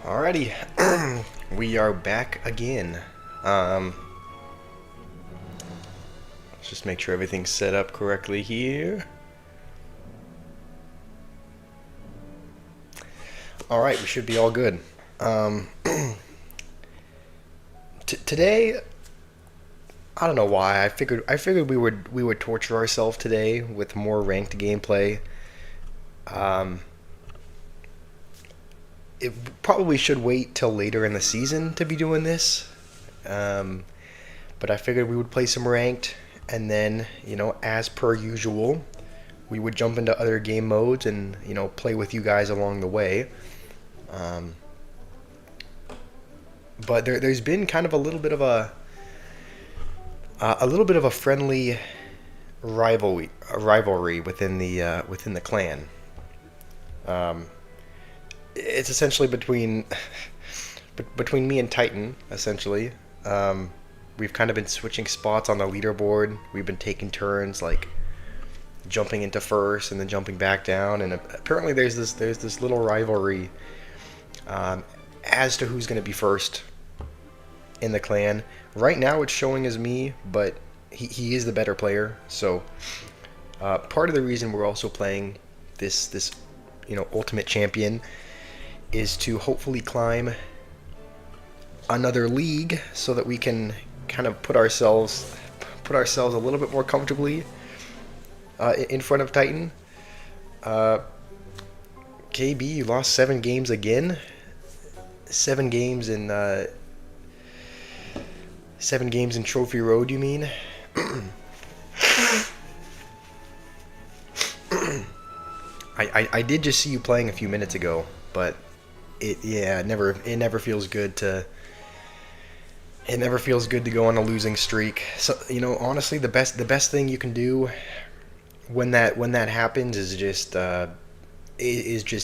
Alrighty, we are back again. Let's just make sure everything's set up correctly here. Alright, we should be all good. Today, I don't know why. I figured we would torture ourselves today with more ranked gameplay. Um, it probably should wait till later in the season to be doing this. Um, but I figured we would play some ranked, and then, as per usual, we would jump into other game modes and, play with you guys along the way. Um, but there's been kind of a little bit of a friendly rivalry within the clan. Um, it's essentially between me and Titan. Essentially, we've kind of been switching spots on the leaderboard. We've been taking turns, like jumping into first and then jumping back down. And apparently, there's this little rivalry as to who's going to be first in the clan. Right now, it's showing as me, but he is the better player. So part of the reason we're also playing this Ultimate Champion is to hopefully climb another league so that we can kind of put ourselves a little bit more comfortably in front of Titan. KB, you lost 7 games again. 7 games in 7 games in Trophy Road, you mean? I did just see you playing a few minutes ago, but it never feels good to go on a losing streak. So honestly, the best thing you can do when that happens is just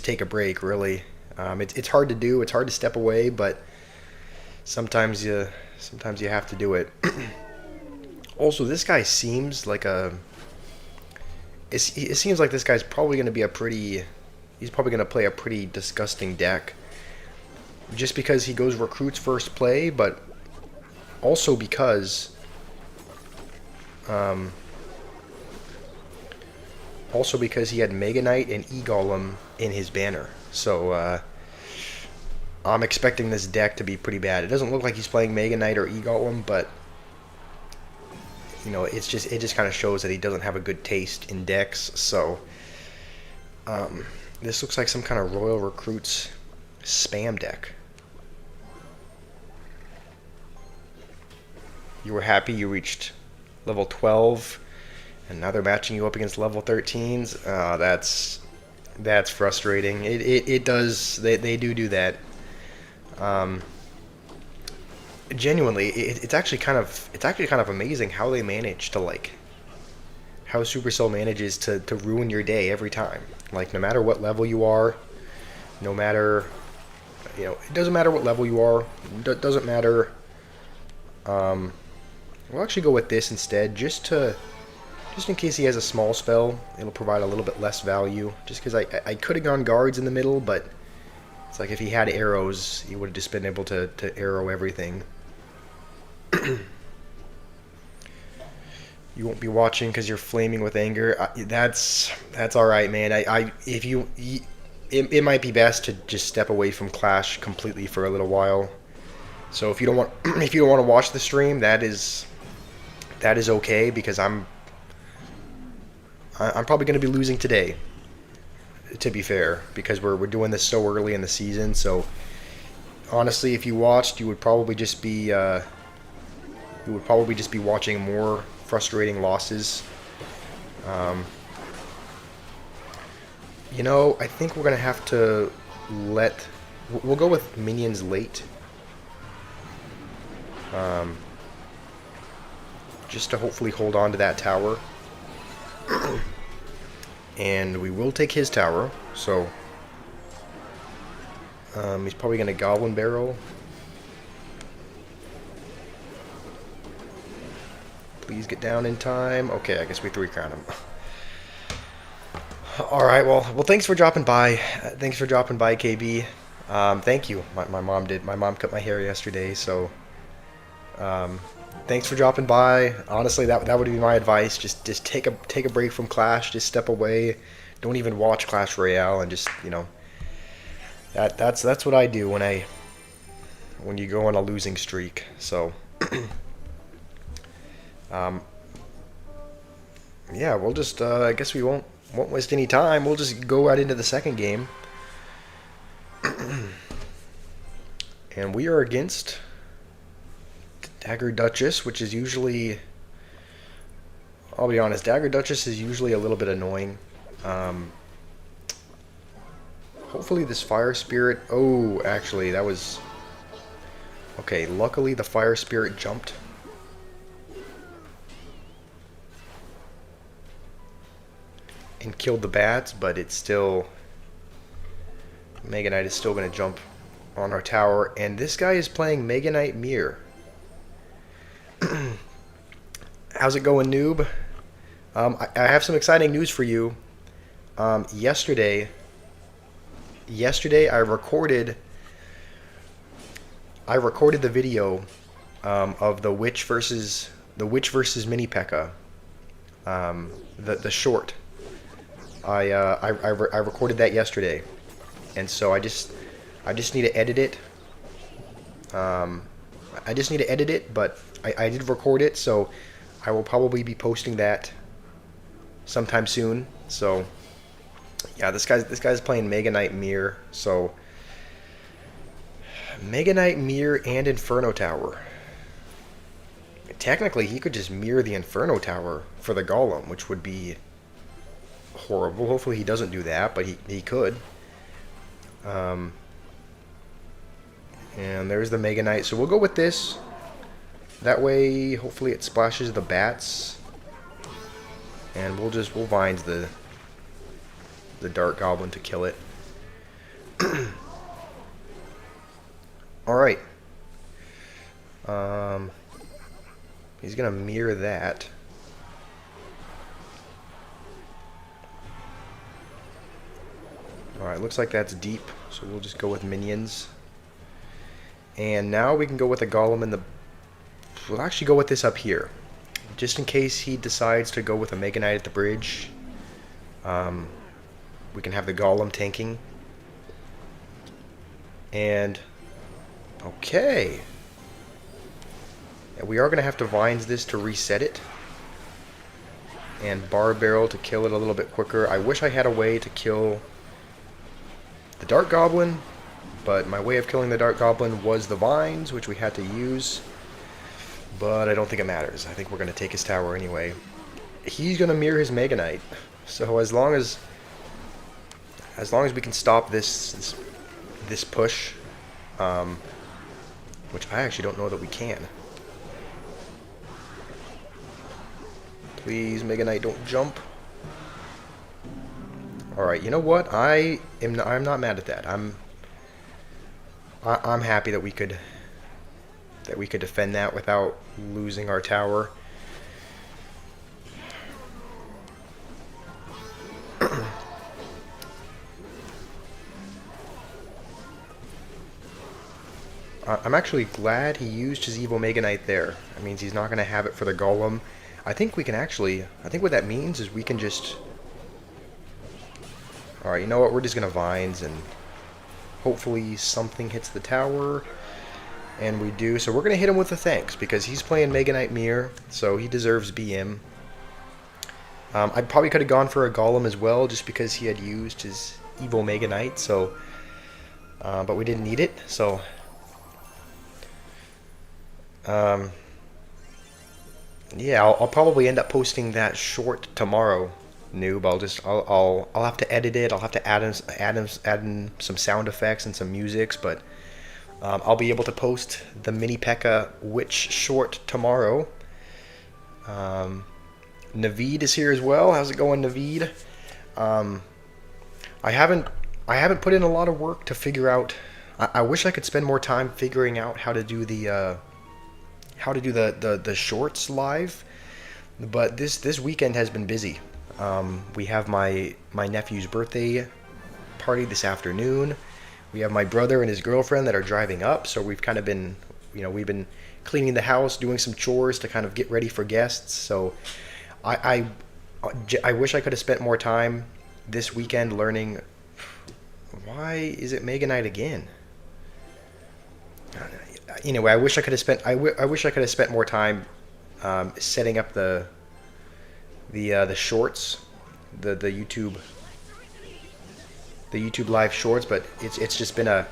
take a break. Really, it's hard to do. It's hard to step away, but sometimes you have to do it. Also, this guy seems like it seems like this guy's probably going to be he's probably going to play a pretty disgusting deck, just because he goes recruits first play, but also because he had Mega Knight and E-Golem in his banner. So I'm expecting this deck to be pretty bad. It doesn't look like he's playing Mega Knight or E-Golem, but it just kind of shows that he doesn't have a good taste in decks. So this looks like some kind of Royal Recruits spam deck. You were happy you reached level 12, and now they're matching you up against level 13s. That's frustrating. It does. They do that. Genuinely, it's actually kind of amazing how they manage to how Supercell manages to ruin your day every time. Like, no matter what level you are, no matter it doesn't matter what level you are. Doesn't matter. We'll actually go with this instead, just in case he has a small spell. It'll provide a little bit less value. Just because I could have gone guards in the middle, but it's like if he had arrows, he would have just been able to arrow everything. You won't be watching because you're flaming with anger. That's all right, man. It might be best to just step away from Clash completely for a little while. So if you don't want to watch the stream, that is okay, because I'm probably going to be losing today, to be fair, because we're doing this so early in the season. So honestly, if you watched, you would probably just be watching more frustrating losses. I think we're gonna have to we'll go with minions late, just to hopefully hold on to that tower. And we will take his tower, so he's probably going to Goblin Barrel. Please get down in time. Okay, I guess we 3-crown him. Alright, well, thanks for dropping by. Thanks for dropping by, KB. Thank you. My mom did. My mom cut my hair yesterday, so um, thanks for dropping by. Honestly, that would be my advice. Just take a break from Clash. Just step away. Don't even watch Clash Royale, and just that's what I do when you go on a losing streak. So um, yeah, we'll just I guess we won't waste any time. We'll just go right into the second game, and we are against Dagger Duchess, which is usually, I'll be honest, Dagger Duchess is usually a little bit annoying. Um, Hopefully this Fire Spirit, oh, actually, that was, okay, luckily the Fire Spirit jumped. And killed the bats, but it's still, Mega Knight is still going to jump on our tower, and this guy is playing Mega Knight Mirror. How's it going, noob? I have some exciting news for you. Yesterday I recorded the video of the Witch versus Mini P.E.K.K.A. The short. I recorded that yesterday, and so I just need to edit it. I just need to edit it, but I did record it, so I will probably be posting that sometime soon. So yeah, this guy's playing Mega Knight Mirror. So Mega Knight Mirror and Inferno Tower. Technically, he could just mirror the Inferno Tower for the Golem, which would be horrible. Hopefully he doesn't do that, but he could. And there's the Mega Knight. So we'll go with this. That way, hopefully it splashes the bats. And we'll vines the Dark Goblin to kill it. Alright. He's gonna mirror that. Alright, looks like that's deep, so we'll just go with minions. And now we can go with a Golem in the... We'll actually go with this up here. Just in case he decides to go with a Mega Knight at the bridge. We can have the Golem tanking. And... okay. And we are going to have to Vines this to reset it. And Bar Barrel to kill it a little bit quicker. I wish I had a way to kill the Dark Goblin, but my way of killing the Dark Goblin was the Vines, which we had to use. But I don't think it matters. I think we're going to take his tower anyway. He's going to mirror his Mega Knight. So as long as we can stop this push, which I actually don't know that we can. Please, Mega Knight, don't jump. Alright, you know what? I'm not mad at that. I'm happy that we could defend that without losing our tower. I'm actually glad he used his evil Mega Knight there. That means he's not going to have it for the Golem. I think what that means is we can just... Alright, you know what? We're just going to Vines, and hopefully something hits the tower. And we do. So we're going to hit him with the thanks, because he's playing Mega Knight Mirror, so he deserves BM. I probably could have gone for a Golem as well, just because he had used his evil Mega Knight, so... but we didn't need it, so... yeah, I'll probably end up posting that short tomorrow, noob. I'll have to edit it. I'll have to add in some sound effects and some musics, but I'll be able to post the Mini P.E.K.K.A. Witch short tomorrow. Naveed is here as well. How's it going, Naveed? I haven't put in a lot of work to figure out. I wish I could spend more time figuring out how to do the shorts live, but this weekend has been busy. We have my nephew's birthday party this afternoon. We have my brother and his girlfriend that are driving up, so we've kind of been, we've been cleaning the house, doing some chores to kind of get ready for guests. So I, I wish I could have spent more time this weekend learning. Why is it Mega Knight again? Anyway, I wish I could have spent. I wish I could have spent more time setting up the shorts, the YouTube live shorts. But it's just been a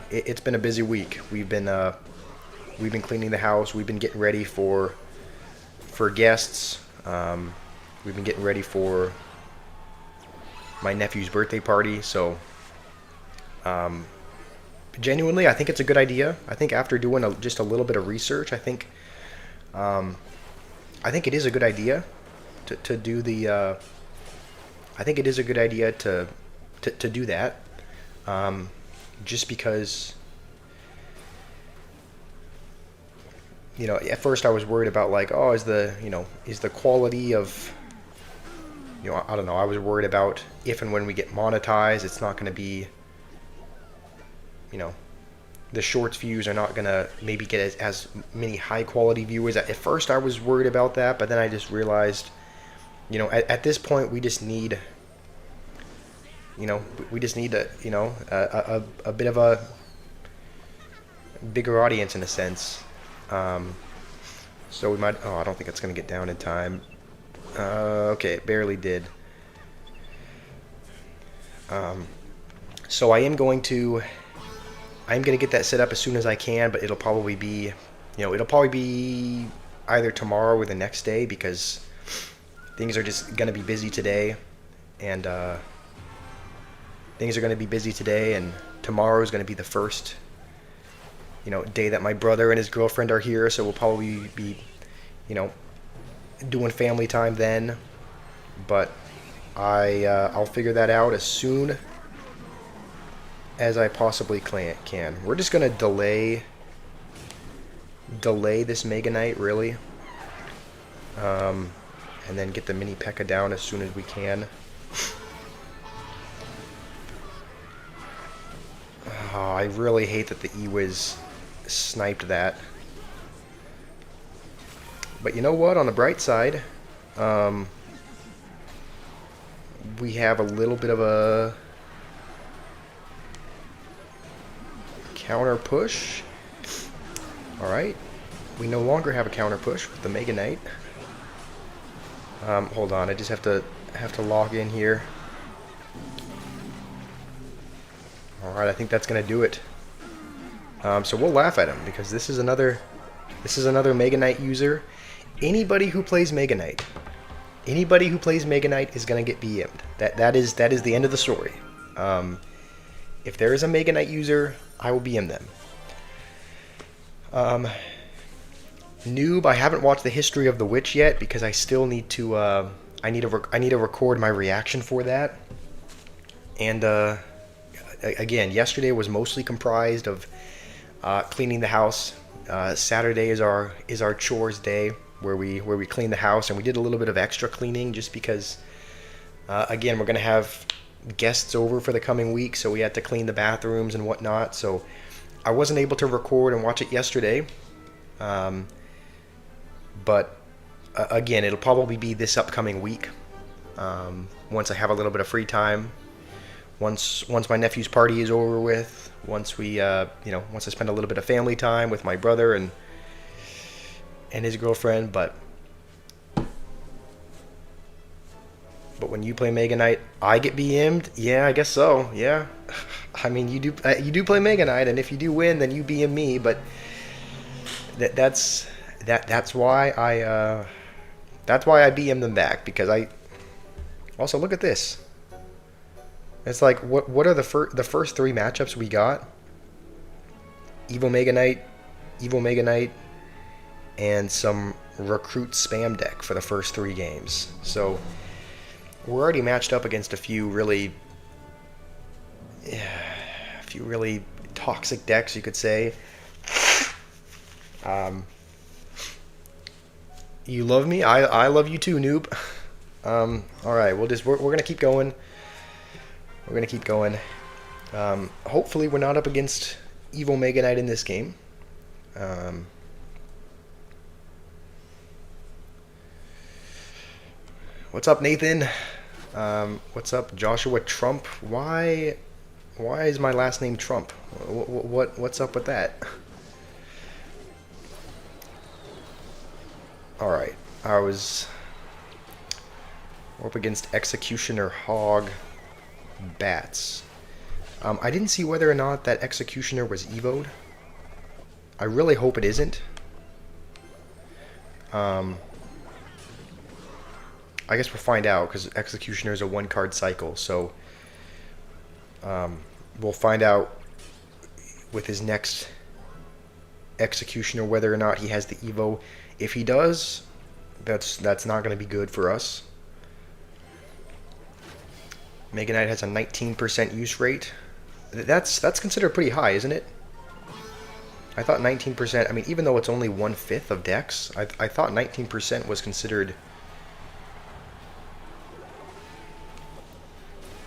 busy week. We've been cleaning the house. We've been getting ready for guests. We've been getting ready for my nephew's birthday party. So genuinely, I think it's a good idea. I think after doing just a little bit of research, I think it is a good idea to do the. I think it is a good idea to do that, just because. At first I was worried about like, oh, is the quality of. I don't know. I was worried about if and when we get monetized, it's not going to be. The shorts views are not going to maybe get as many high quality viewers. At first I was worried about that, but then I just realized, at this point we just need, a bit of a bigger audience in a sense. So we might, I don't think it's going to get down in time. Okay, it barely did. So I'm going to get that set up as soon as I can, but it'll probably be, either tomorrow or the next day, because things are just going to be busy today, and tomorrow is going to be the first, day that my brother and his girlfriend are here, so we'll probably be, doing family time then, but I'll figure that out as soon as I possibly can. We're just gonna delay this Mega Knight, really, and then get the mini P.E.K.K.A down as soon as we can. Oh, I really hate that the E-Wiz sniped that. But you know what? On the bright side, we have a little bit of a counter push. Alright. We no longer have a counter push with the Mega Knight. Hold on, I just have to log in here. Alright, I think that's gonna do it. So we'll laugh at him, because this is another Mega Knight user. Anybody who plays Mega Knight is gonna get BM'd. That is the end of the story. If there is a Mega Knight user, I will BM them. Noob, I haven't watched the history of the Witch yet, because I still need to. I need to record my reaction for that. And again, yesterday was mostly comprised of cleaning the house. Saturday is our chores day, where we clean the house, and we did a little bit of extra cleaning just because. Again, we're gonna have guests over for the coming week, so we had to clean the bathrooms and whatnot. So I wasn't able to record and watch it yesterday, but again, it'll probably be this upcoming week, once I have a little bit of free time, once my nephew's party is over with, once we once I spend a little bit of family time with my brother and his girlfriend. But when you play Mega Knight, I get BM'd? Yeah, I guess so. Yeah, I mean, you do play Mega Knight, and if you do win, then you BM me. But that's why I BM them back, because I also look at this. It's like, what are the first three matchups we got? Evo Mega Knight, and some recruit spam deck for the first three games. So we're already matched up against a few really toxic decks, you could say. You love me, I love you too, noob. All right, we're gonna keep going. Hopefully we're not up against Evil Mega Knight in this game. Um, what's up, Nathan? What's up, Joshua Trump? Why is my last name Trump? What's up with that? All right, we're up against Executioner Hog Bats. I didn't see whether or not that Executioner was evoed. I really hope it isn't. I guess we'll find out, because Executioner is a one-card cycle, so we'll find out with his next Executioner whether or not he has the evo. If he does, that's not going to be good for us. Mega Knight has a 19% use rate. That's considered pretty high, isn't it? I thought 19%, I mean, even though it's only 1/5 of Dex, I thought 19% was considered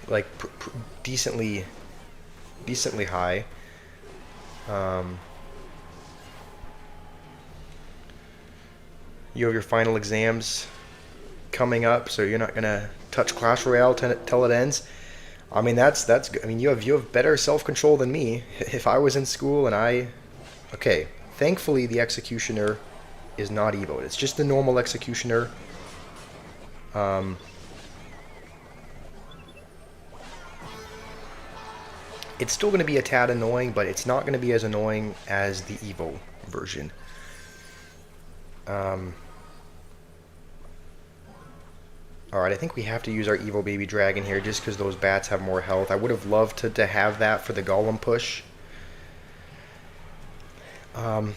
like decently high. You have your final exams coming up, so you're not gonna touch Clash Royale till it ends. I mean, that's good. I mean, you have better self-control than me. If I was in school and okay, thankfully the Executioner is not evoed. It's just the normal Executioner. It's still going to be a tad annoying, but it's not going to be as annoying as the Evo version. Alright, I think we have to use our Evo Baby Dragon here just because those bats have more health. I would have loved to have that for the Golem push. Alright.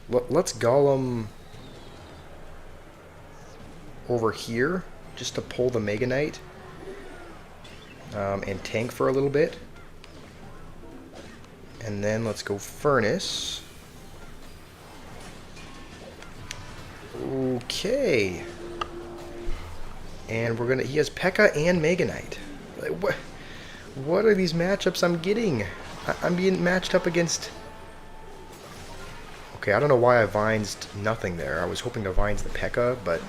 Let's Golem over here just to pull the Mega Knight and tank for a little bit. And then let's go Furnace. Okay. And he has P.E.K.K.A. and Mega Knight. What are these matchups I'm getting? I'm being matched up against... Okay, I don't know why I Vines nothing there. I was hoping to Vines the P.E.K.K.A., but...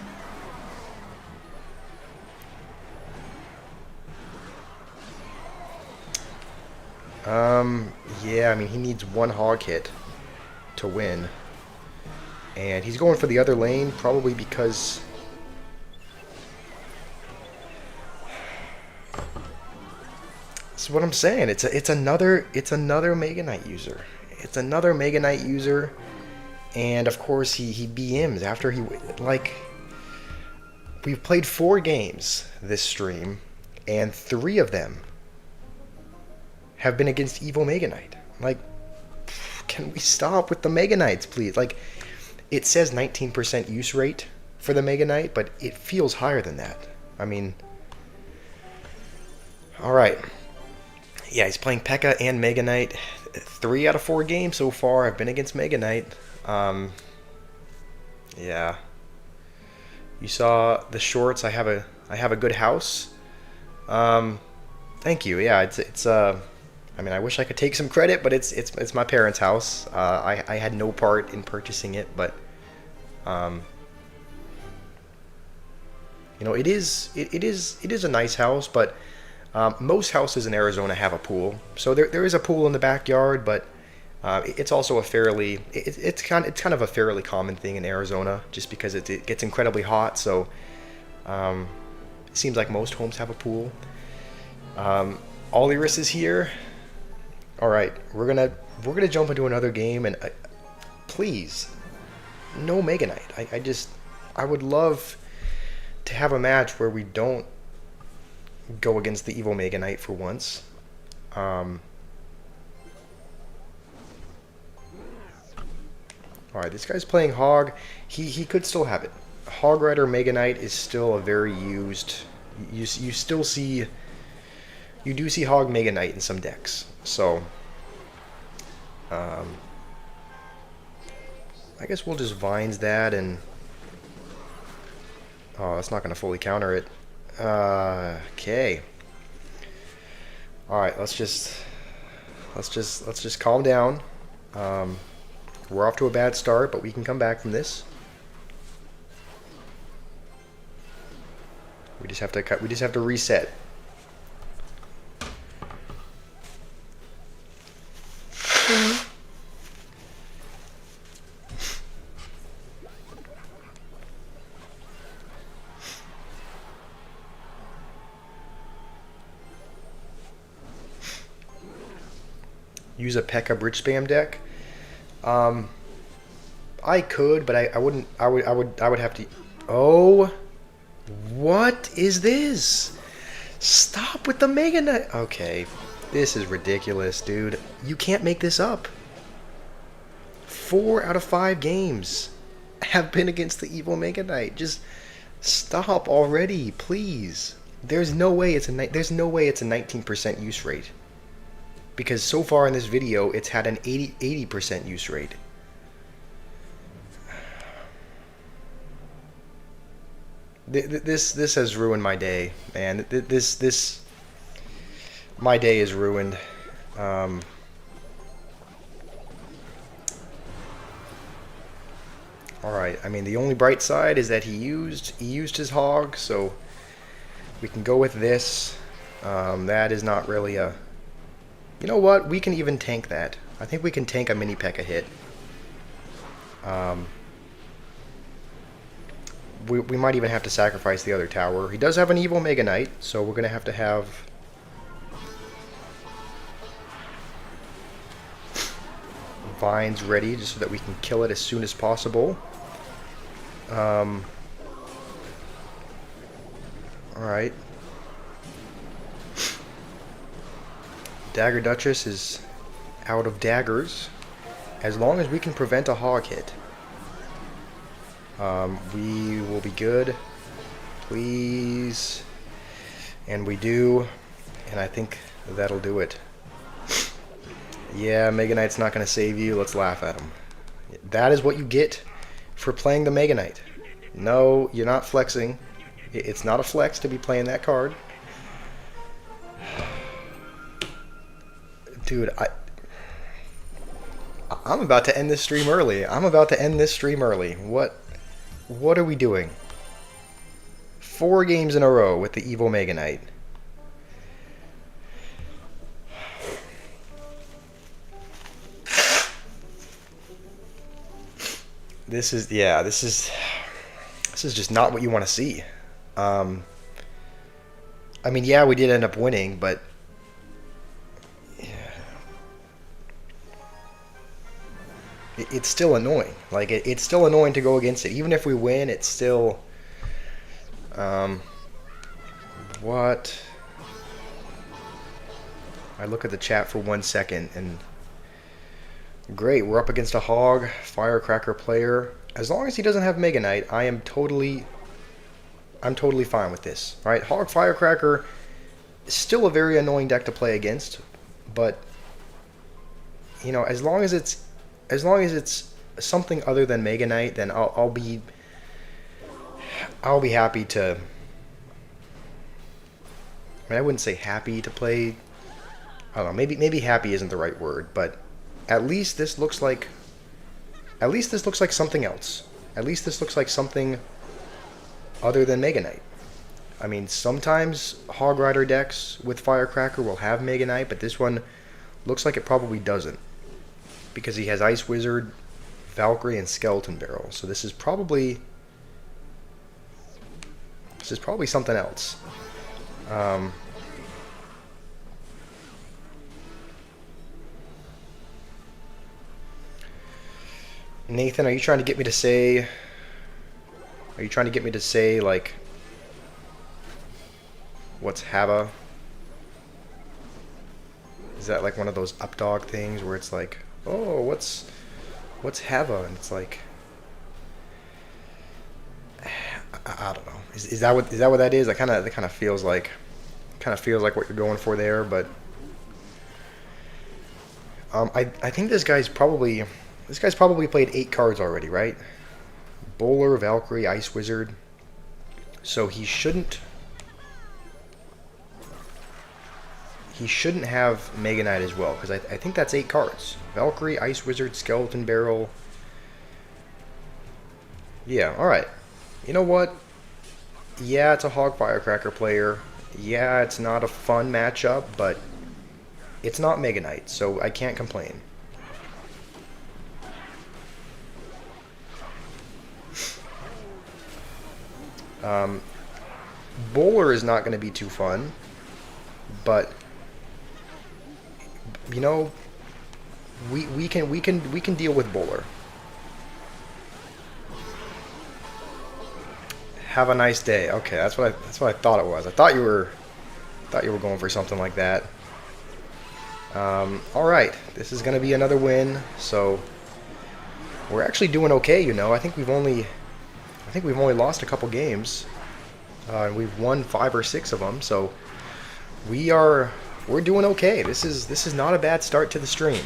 Yeah, I mean, he needs one hog hit to win. And he's going for the other lane, probably because... That's what I'm saying. It's another Mega Knight user. It's another Mega Knight user, and of course he BMs after he like. We've played 4 games this stream, and 3 of them have been against Evil Mega Knight. Like, can we stop with the Mega Knights, please? Like, it says 19% use rate for the Mega Knight, but it feels higher than that. I mean, all right. Yeah, he's playing P.E.K.K.A. and Mega Knight. 3 out of 4 games so far have been against Mega Knight. Yeah. You saw the shorts. I have a good house. Thank you. Yeah, it's I mean, I wish I could take some credit, but it's my parents' house. I had no part in purchasing it, but you know, it is a nice house, but most houses in Arizona have a pool. So there is a pool in the backyard, but it's also a fairly it's kind of a fairly common thing in Arizona, just because it gets incredibly hot. So it seems like most homes have a pool. Oliris is here. All right, we're gonna jump into another game, and please, no Mega Knight. I would love to have a match where we don't go against the Evil Mega Knight for once. Alright, this guy's playing Hog. He could still have it. Hog Rider Mega Knight is still a very used... You still see... You do see Hog Mega Knight in some decks. So... I guess we'll just Vines that and... Oh, that's not going to fully counter it. Okay. All right, let's just calm down. Um, we're off to a bad start, but we can come back from this. We just have to cut. We just have to reset. Use a P.E.K.K.A. bridge spam deck. I could, but I wouldn't. I would have to. Oh, what is this? Stop with the Mega Knight. Okay, this is ridiculous, dude. You can't make this up. 4 out of 5 games have been against the evil Mega Knight. Just stop already, please. There's no way it's a 19% use rate. Because so far in this video, it's had an 80% use rate. This has ruined my day, man. My day is ruined. All right. I mean, the only bright side is that he used his hog, so we can go with this. That is not really a. You know what? We can even tank that. I think we can tank a mini P.E.K.K.A. hit. We might even have to sacrifice the other tower. He does have an evil Mega Knight, so we're going to have vines ready just so that we can kill it as soon as possible. Alright. Dagger Duchess is out of daggers. As long as we can prevent a hog hit, we will be good. Please. And we do. And I think that'll do it. Yeah, Mega Knight's not going to save you. Let's laugh at him. That is what you get for playing the Mega Knight. No, you're not flexing. It's not a flex to be playing that card. Dude, I'm about to end this stream early. What are we doing? 4 games in a row with the evil Mega Knight. This is just not what you want to see. I mean, yeah, we did end up winning, but it's still annoying. Like, it's still annoying to go against it. Even if we win, it's still... what? I look at the chat for 1 second, and... Great, we're up against a hog, firecracker player. As long as he doesn't have Mega Knight, I'm totally fine with this. Right? Hog Firecracker is still a very annoying deck to play against, but... You know, as long as it's something other than Mega Knight, then I'll be happy to. I mean, I wouldn't say happy to play. I don't know. Maybe happy isn't the right word, but at least this looks like. At least this looks like something else. At least this looks like something other than Mega Knight. I mean, sometimes Hog Rider decks with Firecracker will have Mega Knight, but this one looks like it probably doesn't. Because he has Ice Wizard, Valkyrie, and Skeleton Barrel. So this is probably something else. Nathan, are you trying to get me to say? Are you trying to get me to say like, what's Hava? Is that like one of those updog things where it's like, oh, what's Hava? And it's like, I don't know. Is that what that is? That kind of feels like what you're going for there. But I think this guy's probably played 8 cards already, right? Bowler, Valkyrie, Ice Wizard. So he shouldn't have Mega Knight as well, because I think that's 8 cards. Valkyrie, Ice Wizard, Skeleton Barrel. Yeah, alright. You know what? Yeah, it's a Hog Firecracker player. Yeah, it's not a fun matchup, but it's not Mega Knight, so I can't complain. Bowler is not going to be too fun, but you know, we can deal with Bowler. Have a nice day. Okay, that's what I thought it was. I thought you were going for something like that. All right, this is going to be another win. So we're actually doing okay. You know, I think we've only lost a couple games. We've won 5 or 6 of them. So we're doing okay. This is not a bad start to the stream.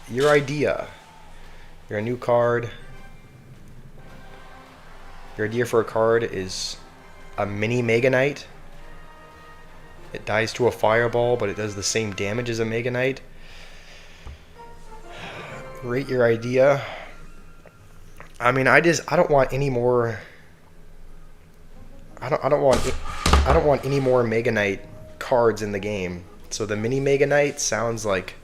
Your idea. Your new card. Your idea for a card is a mini Mega Knight. It dies to a fireball, but it does the same damage as a Mega Knight. Rate your idea. I mean, I don't want any more. I don't want any more Mega Knight cards in the game. So the mini Mega Knight sounds like.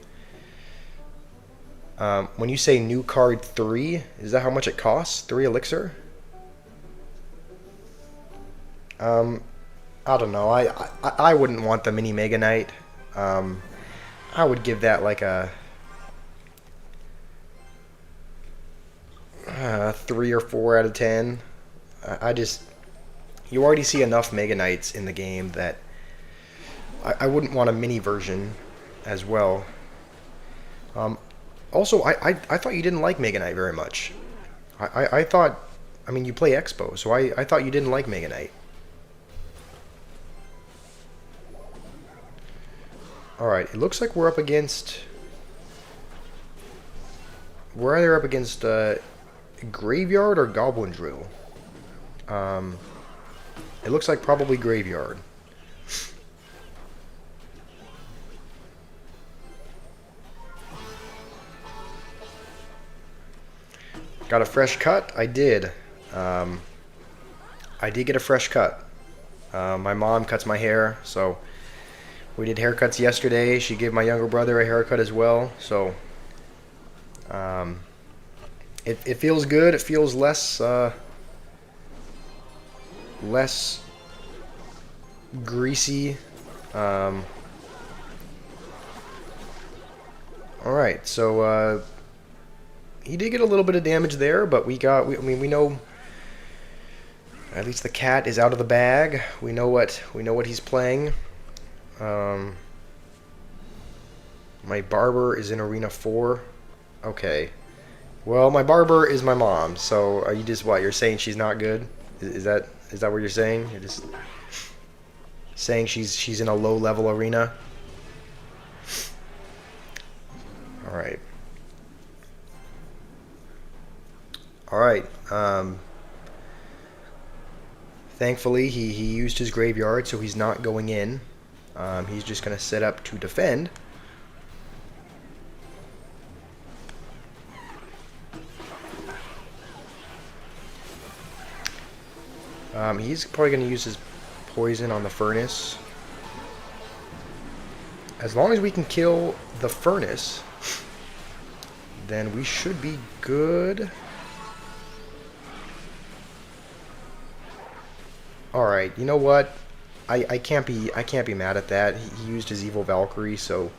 When you say new card 3, is that how much it costs? 3 elixir? I don't know. I wouldn't want the mini Mega Knight. I would give that like a 3 or 4 out of 10. You already see enough Mega Knights in the game that I wouldn't want a mini version as well. Also, I thought you didn't like Mega Knight very much. I thought, I mean, you play Expo, so I thought you didn't like Mega Knight. Alright, it looks like we're up against... We're either up against Graveyard or Goblin Drill. It looks like probably Graveyard. Got a fresh cut? I did. I did get a fresh cut. My mom cuts my hair, so we did haircuts yesterday. She gave my younger brother a haircut as well, so it feels good. It feels less greasy. All right, so he did get a little bit of damage there, but we know at least the cat is out of the bag. We know what he's playing. My barber is in Arena 4. Okay. Well, my barber is my mom, so are you just what? You're saying she's not good? Is that what you're saying? You're just saying she's in a low level arena? All right. All right. Thankfully, he used his graveyard, so he's not going in. He's just going to set up to defend. He's probably going to use his poison on the furnace. As long as we can kill the furnace, then we should be good. Alright, you know what? I can't be mad at that. He used his evil Valkyrie, so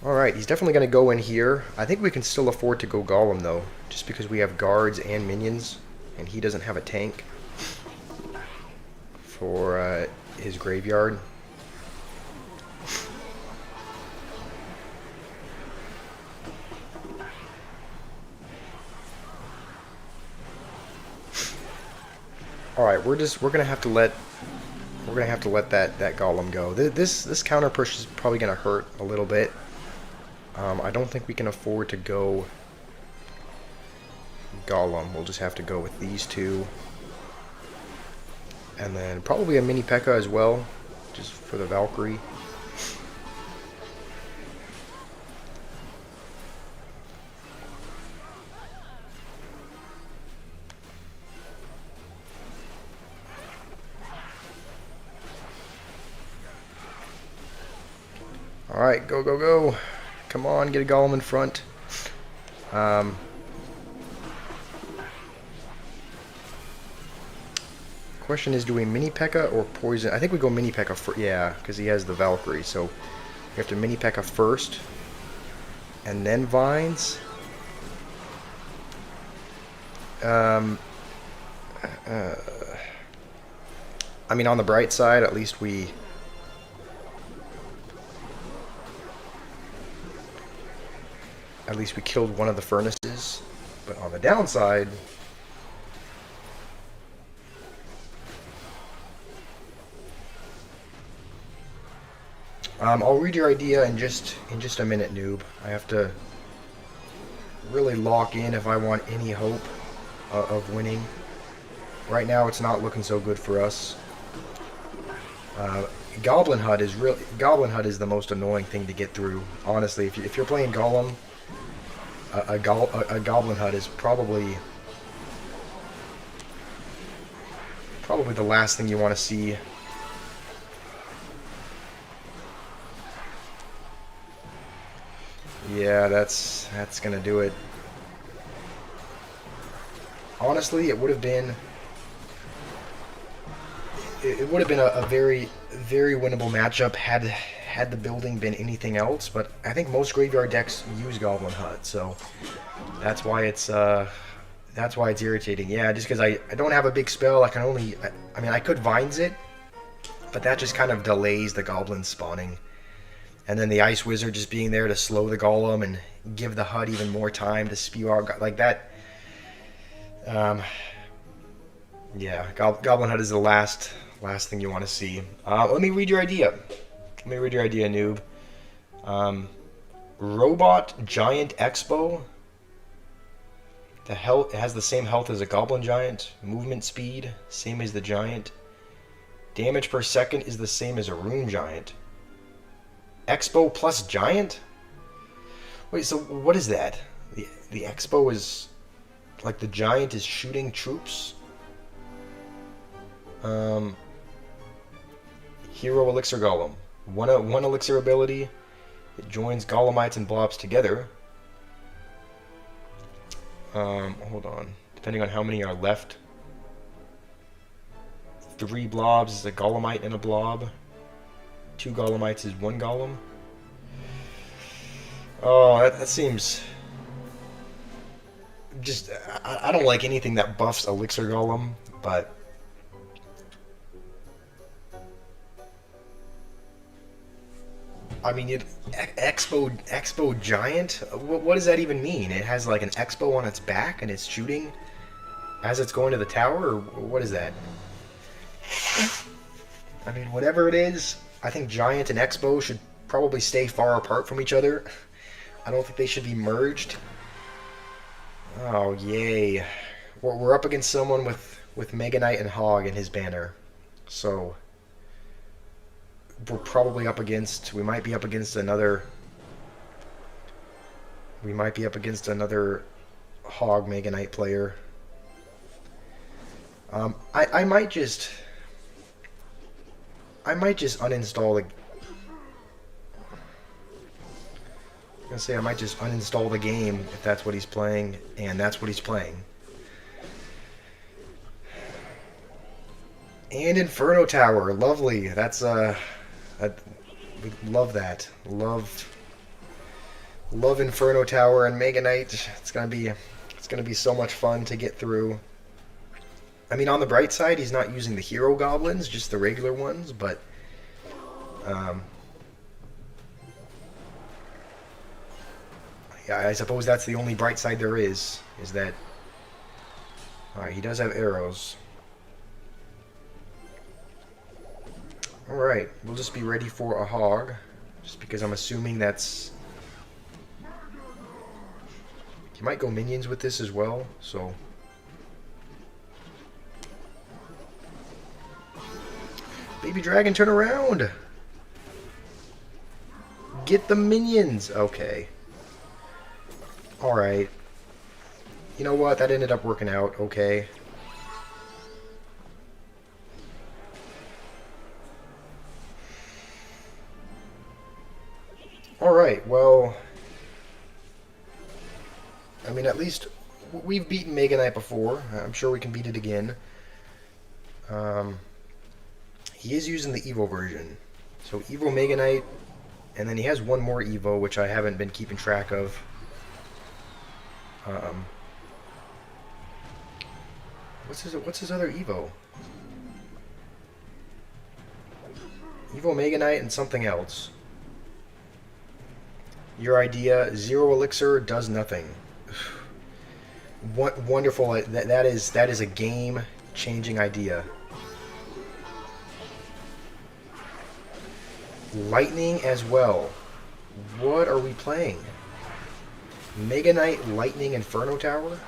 alright, he's definitely going to go in here. I think we can still afford to go Golem, though, just because we have guards and minions, and he doesn't have a tank for his graveyard. Alright, we're gonna have to let that golem go. This counter push is probably gonna hurt a little bit. I don't think we can afford to go Golem. We'll just have to go with these two. And then probably a mini P.E.K.K.A. as well, just for the Valkyrie. Alright, go, go, go. Come on, get a Golem in front. Question is, do we mini P.E.K.K.A. or poison? I think we go mini P.E.K.K.A. for, yeah, because he has the Valkyrie. So we have to mini P.E.K.K.A. first, and then Vines. I mean, on the bright side, at least we killed one of the furnaces. But on the downside, I'll read your idea in just a minute, noob. I have to really lock in if I want any hope of winning. Right now, it's not looking so good for us. Goblin Hut is the most annoying thing to get through. Honestly, if you're playing Golem, a Goblin Hut is probably the last thing you want to see. Yeah, that's gonna do it. Honestly, it would have been a very winnable matchup had the building been anything else. But I think most graveyard decks use Goblin Hut, so that's why it's irritating. Yeah, just because I don't have a big spell, I mean I could Vines it, but that just kind of delays the goblins spawning. And then the Ice Wizard just being there to slow the Golem and give the Hut even more time to spew out like that. Yeah, Goblin Hut is the last thing you want to see. Let me read your idea. Noob. Robot Giant Expo. It has the same health as a Goblin Giant. Movement speed, same as the Giant. Damage per second is the same as a Rune Giant. Expo plus Giant? Wait, so what is that? The Expo is like the Giant is shooting troops? Hero Elixir Golem. One Elixir ability. It joins Golemites and Blobs together. Hold on. Depending on how many are left. 3 Blobs is a Golemite and a Blob. 2 Golemites is 1 Golem. Oh, that seems... Just, I don't like anything that buffs Elixir Golem, but... I mean, Expo Giant? What does that even mean? It has like an Expo on its back and it's shooting as it's going to the tower? Or what is that? I mean, whatever it is, I think Giant and Expo should probably stay far apart from each other. I don't think they should be merged. Oh, yay. We're up against someone with Mega Knight and Hog in his banner. So... we're probably up against... we might be up against another Hog Mega Knight player. I might just uninstall the... I'm gonna say I might just uninstall the game if that's what he's playing, and that's what he's playing. And Inferno Tower, lovely. That's we love that. Love Inferno Tower and Mega Knight. It's gonna be so much fun to get through. I mean, on the bright side, he's not using the hero goblins, just the regular ones, but yeah, I suppose that's the only bright side there is that... Alright, he does have arrows. Alright, we'll just be ready for a Hog, just because I'm assuming that's... He might go minions with this as well, so... Baby Dragon, turn around! Get the minions! Okay. Alright. You know what? That ended up working out okay. Alright, well... I mean, at least we've beaten Mega Knight before. I'm sure we can beat it again. He is using the Evo version. So Evo Mega Knight, and then he has one more Evo, which I haven't been keeping track of. What's his other Evo? Evo Mega Knight and something else. Your idea, 0 elixir, does nothing. What wonderful! That is a game-changing idea. Lightning as well. What are we playing? Mega Knight Lightning Inferno Tower?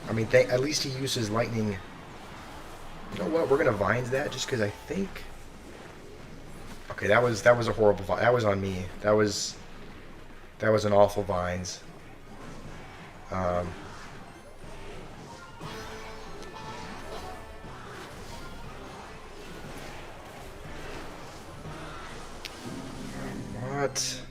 I mean, at least he uses lightning. You know what? We're gonna Vines that just because I think. Okay, that was a horrible. That was on me. That was an awful Vines. What?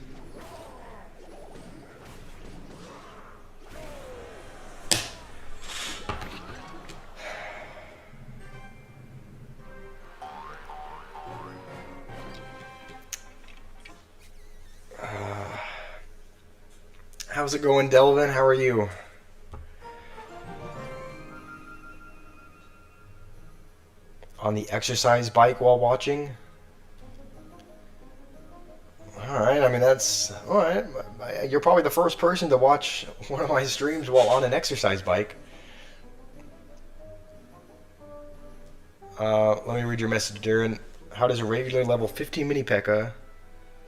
How's it going, Delvin? How are you? On the exercise bike while watching? Alright, I mean, that's... Alright, you're probably the first person to watch one of my streams while on an exercise bike. Let me read your message, Darren. How does a regular level 15 mini P.E.K.K.A.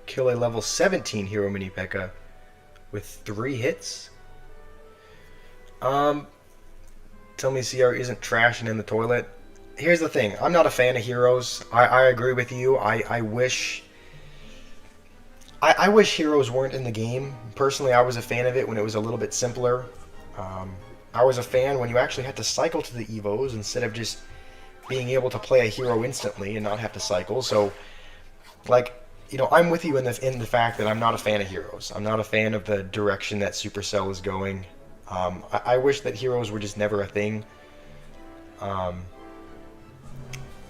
kill a level 17 hero mini P.E.K.K.A. with 3 hits? Tell me CR isn't trashing in the toilet. Here's the thing. I'm not a fan of heroes. I agree with you. I wish heroes weren't in the game. Personally, I was a fan of it when it was a little bit simpler. I was a fan when you actually had to cycle to the Evos instead of just being able to play a hero instantly and not have to cycle. So, like, you know, I'm with you in the fact that I'm not a fan of heroes. I'm not a fan of the direction that Supercell is going. I wish that heroes were just never a thing.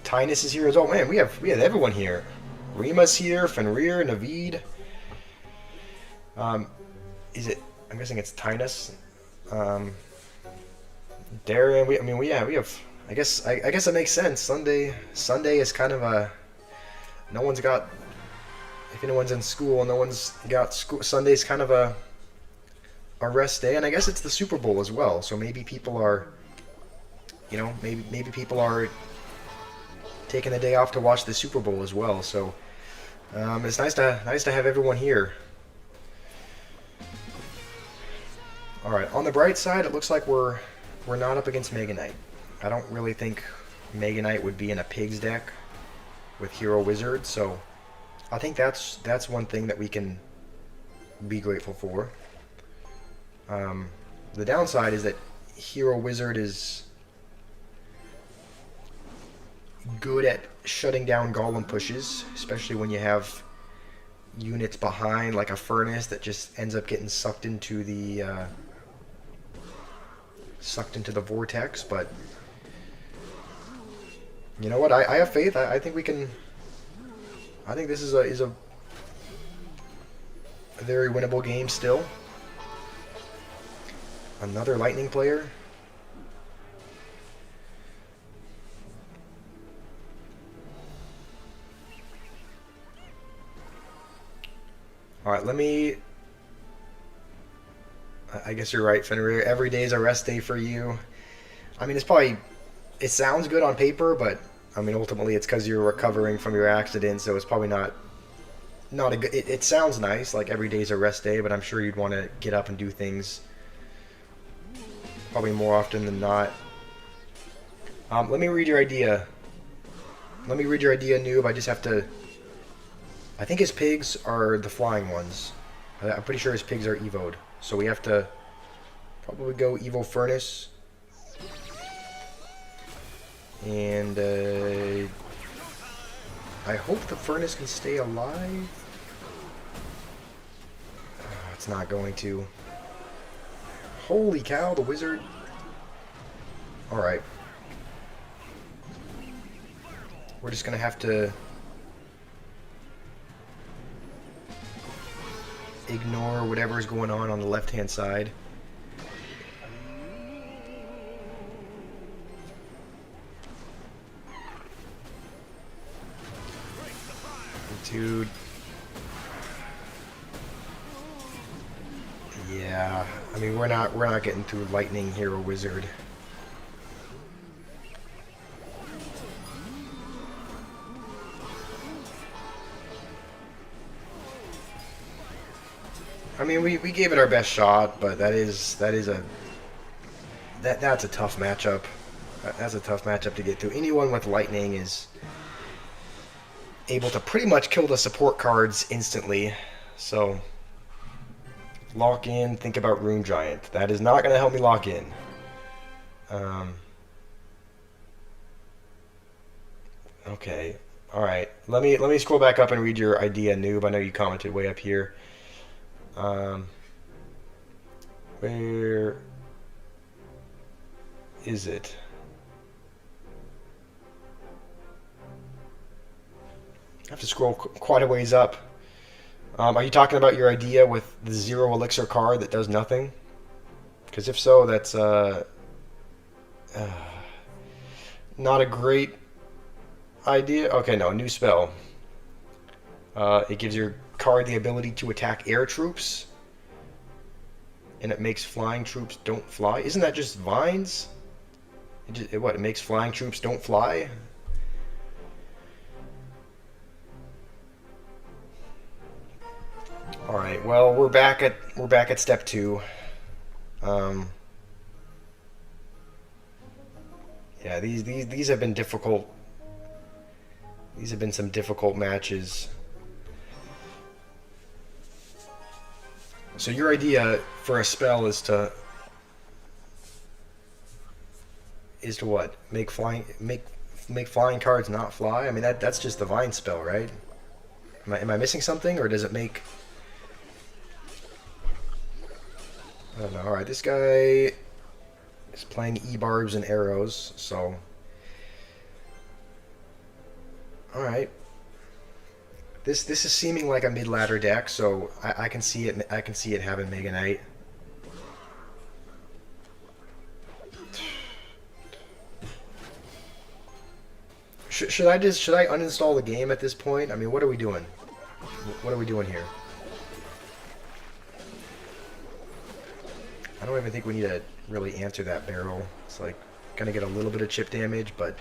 Tynus is here. Oh man, we have everyone here. Rima's here. Fenrir, Naveed. Is it? I'm guessing it's Tynus. Darren. We have. I guess it makes sense. Sunday is kind of a. No one's got. If anyone's in school, no one's got school. Sunday's kind of a rest day, and I guess it's the Super Bowl as well. So maybe people are, you know, maybe people are taking the day off to watch the Super Bowl as well. So it's nice to have everyone here. All right. On the bright side, it looks like we're not up against Mega Knight. I don't really think Mega Knight would be in a Pigs deck with Hero Wizard, so I think that's one thing that we can be grateful for. The downside is that Hero Wizard is good at shutting down golem pushes, especially when you have units behind, like a furnace that just ends up getting sucked into the vortex. But you know what? I have faith. I think we can. I think this is a very winnable game still. Another Lightning player. Alright, let me... I guess you're right, Fenrir. Every day is a rest day for you. I mean, it's probably... It sounds good on paper, but... I mean, ultimately, it's because you're recovering from your accident, so it's probably not not a good. It sounds nice, like every day's a rest day, but I'm sure you'd want to get up and do things probably more often than not. Let me read your idea. Let me read your idea, noob. I just have to. I think his pigs are the flying ones. I'm pretty sure his pigs are evoed, so we have to probably go Evo Furnace. And I hope the furnace can stay alive. It's not going to. Holy cow, the wizard. Alright. We're just going to have to ignore whatever is going on the left-hand side. Dude. Yeah, I mean we're not getting through lightning hero wizard. I mean we gave it our best shot, but that's a tough matchup. That's a tough matchup to get through. Anyone with lightning is able to pretty much kill the support cards instantly. So lock in, think about Rune Giant. That is not going to help me lock in. Okay. Alright. Let me scroll back up and read your idea, noob. I know you commented way up here. Where is it? I have to scroll quite a ways up. Are you talking about your idea with the 0 elixir card that does nothing? Because if so, that's not a great idea. Okay, no, new spell. It gives your card the ability to attack air troops, and it makes flying troops don't fly. Isn't that just vines? It makes flying troops don't fly? All right. Well, we're back at step 2. Yeah, these have been difficult. These have been some difficult matches. So your idea for a spell is to what? Make flying cards not fly? I mean that's just the vine spell, right? Am I missing something, or does it make? I don't know. All right, this guy is playing E-barbs and arrows, so all right. This is seeming like a mid-ladder deck, so I can see it. I can see it having Mega Knight. Should I uninstall the game at this point? I mean, what are we doing? What are we doing here? I don't even think we need to really answer that barrel. It's like gonna get a little bit of chip damage, but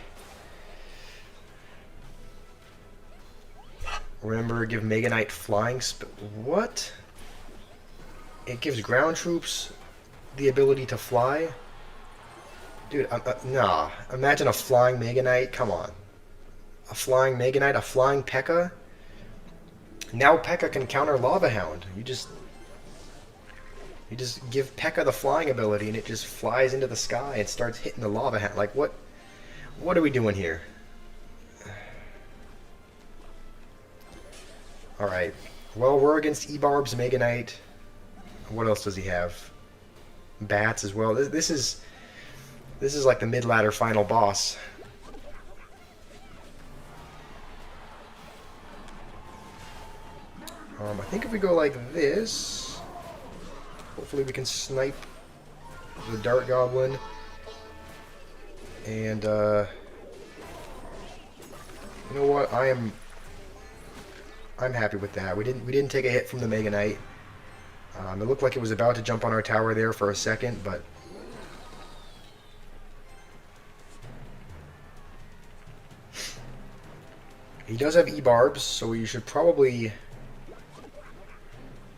remember, give Mega Knight flying what? It gives ground troops the ability to fly? Dude, nah. Imagine a flying Mega Knight. Come on. A flying Mega Knight, a flying P.E.K.K.A. Now P.E.K.K.A. can counter Lava Hound. You just give P.E.K.K.A. the flying ability, and it just flies into the sky and starts hitting the Lava Hound. Like, what are we doing here? Alright. Well, we're against E-Barb's Mega Knight. What else does he have? Bats as well. This is like the mid-ladder final boss. I think if we go like this, hopefully we can snipe the Dart Goblin. And, you know what? I'm happy with that. We didn't take a hit from the Mega Knight. It looked like it was about to jump on our tower there for a second, but he does have E-Barbs, so you should probably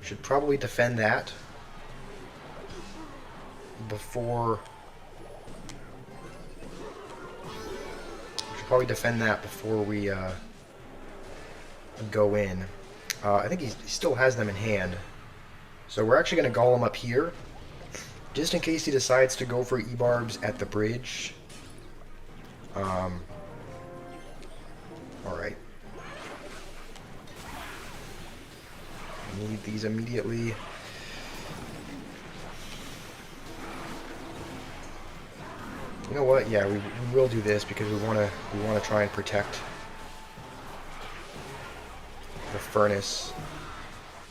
Should probably defend that before... Should probably defend that before we go in. I think he still has them in hand. So we're actually going to golem up here, just in case he decides to go for E-barbs at the bridge. Alright. Need these immediately. You know what? Yeah, we will do this because we want to try and protect the furnace,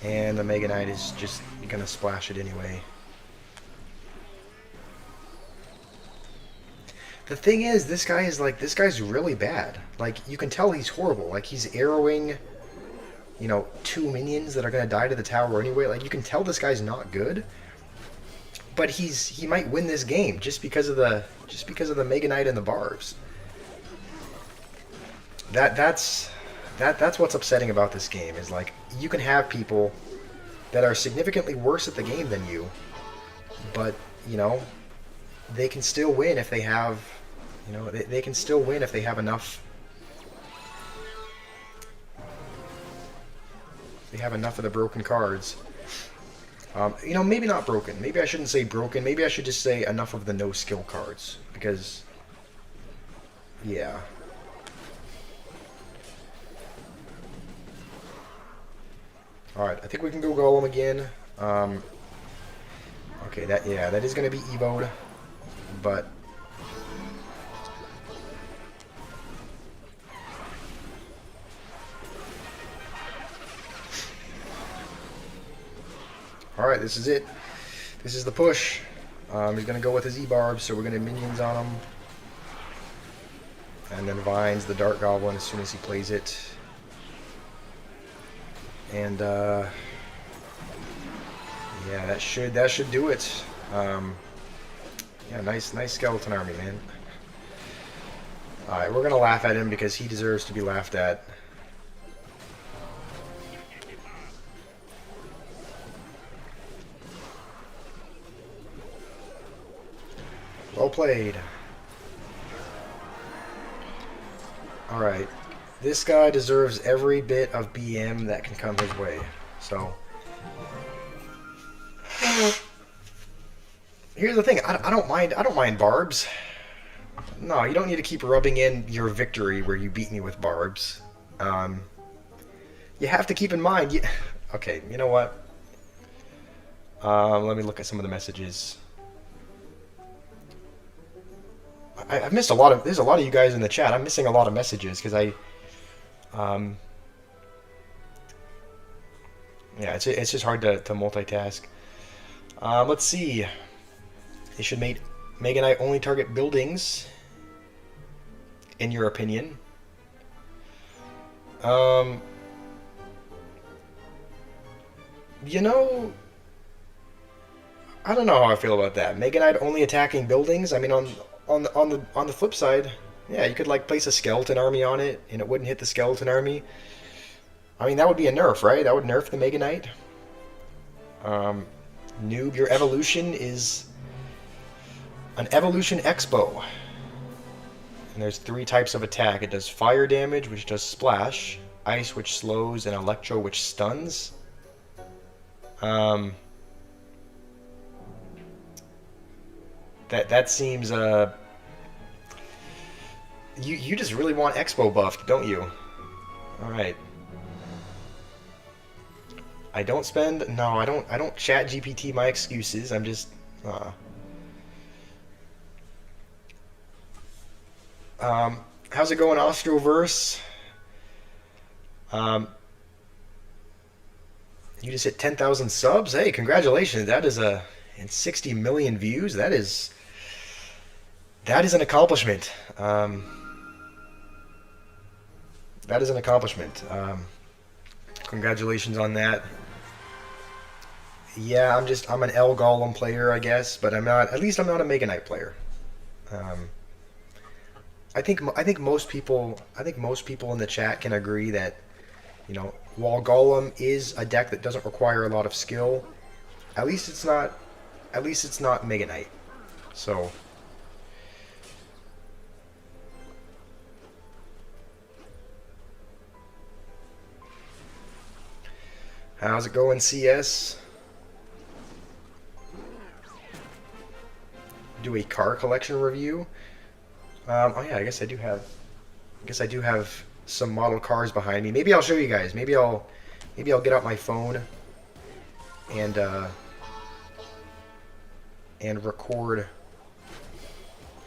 and the Mega Knight is just gonna splash it anyway. The thing is, this guy's really bad. Like, you can tell he's horrible. Like, he's arrowing, you know, 2 minions that are gonna die to the tower anyway. Like, you can tell this guy's not good. But he might win this game just because of the Mega Knight and the barbs. That's what's upsetting about this game, is like, you can have people that are significantly worse at the game than you, but, you know, they can still win if they have, you know, they can still win if they have enough. They have enough of the broken cards. You know, maybe not broken. Maybe I shouldn't say broken. Maybe I should just say enough of the no skill cards, because, yeah. Alright, I think we can go Golem again. Okay, that is going to be Evo'd, but... Alright, this is it. This is the push. He's going to go with his E-Barb, so we're going to minions on him. And then Vines, the Dark Goblin, as soon as he plays it. And, yeah, that should do it. Yeah, nice skeleton army, man. Alright, we're going to laugh at him because he deserves to be laughed at. Well played. Alright. This guy deserves every bit of BM that can come his way. So, here's the thing. I don't mind barbs. No, you don't need to keep rubbing in your victory where you beat me with barbs. You have to keep in mind. Okay, you know what? Let me look at some of the messages. I've missed a lot of. There's a lot of you guys in the chat. I'm missing a lot of messages because yeah, it's just hard to multitask. Let's see. They should make Mega Knight only target buildings, in your opinion. You know, I don't know how I feel about that. Mega Knight only attacking buildings. I mean, on the flip side, yeah, you could like place a skeleton army on it, and it wouldn't hit the skeleton army. I mean, that would be a nerf, right? That would nerf the Mega Knight. Noob, your evolution is an evolution expo. And there's 3 types of attack. It does fire damage, which does splash, ice, which slows, and electro, which stuns. That seems you just really want Expo buffed, don't you? All right. I don't chat GPT my excuses. I'm just how's it going, Ostroverse? You just hit 10,000 subs. Hey, congratulations. That is and 60 million views. That is an accomplishment. That is an accomplishment. Congratulations on that. Yeah, I'm an L Golem player, I guess, but I'm not. At least I'm not a Mega Knight player. I think most people in the chat can agree that You know, while Golem is a deck that doesn't require a lot of skill, at least it's not Mega Knight. So how's it going, CS? Do a car collection review. Oh yeah, I guess I do have. I guess I do have some model cars behind me. Maybe I'll show you guys. Maybe I'll get out my phone and record.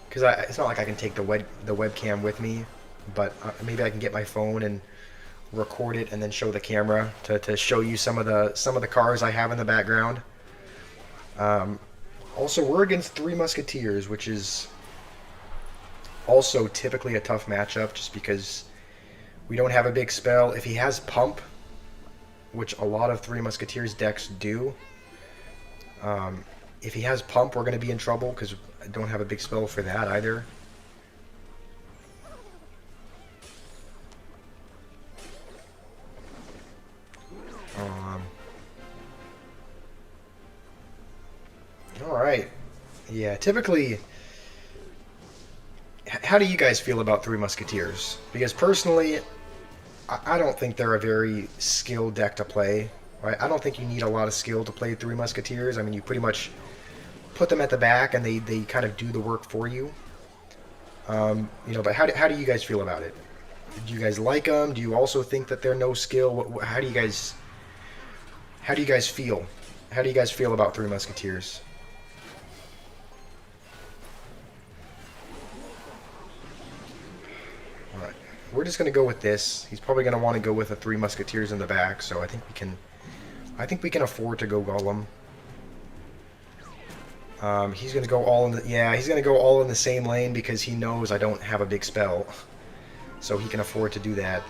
Because it's not like I can take the webcam with me, but maybe I can get my phone and record it and then show the camera to show you some of the cars I have in the background. Also, we're against Three Musketeers, which is also typically a tough matchup just because we don't have a big spell. If he has Pump, which a lot of Three Musketeers decks do, if he has Pump, we're going to be in trouble because I don't have a big spell for that either. Alright. Yeah, typically, how do you guys feel about Three Musketeers? Because personally, I don't think they're a very skilled deck to play. Right? I don't think you need a lot of skill to play Three Musketeers. I mean, you pretty much put them at the back and they kind of do the work for you. You know, but how do you guys feel about it? Do you guys like them? Do you also think that they're no skill? How do you guys feel? How do you guys feel about Three Musketeers? Alright. We're just gonna go with this. He's probably gonna want to go with the Three Musketeers in the back, so I think we can afford to go Golem. He's gonna go all in the he's gonna go all in the same lane because he knows I don't have a big spell, so he can afford to do that.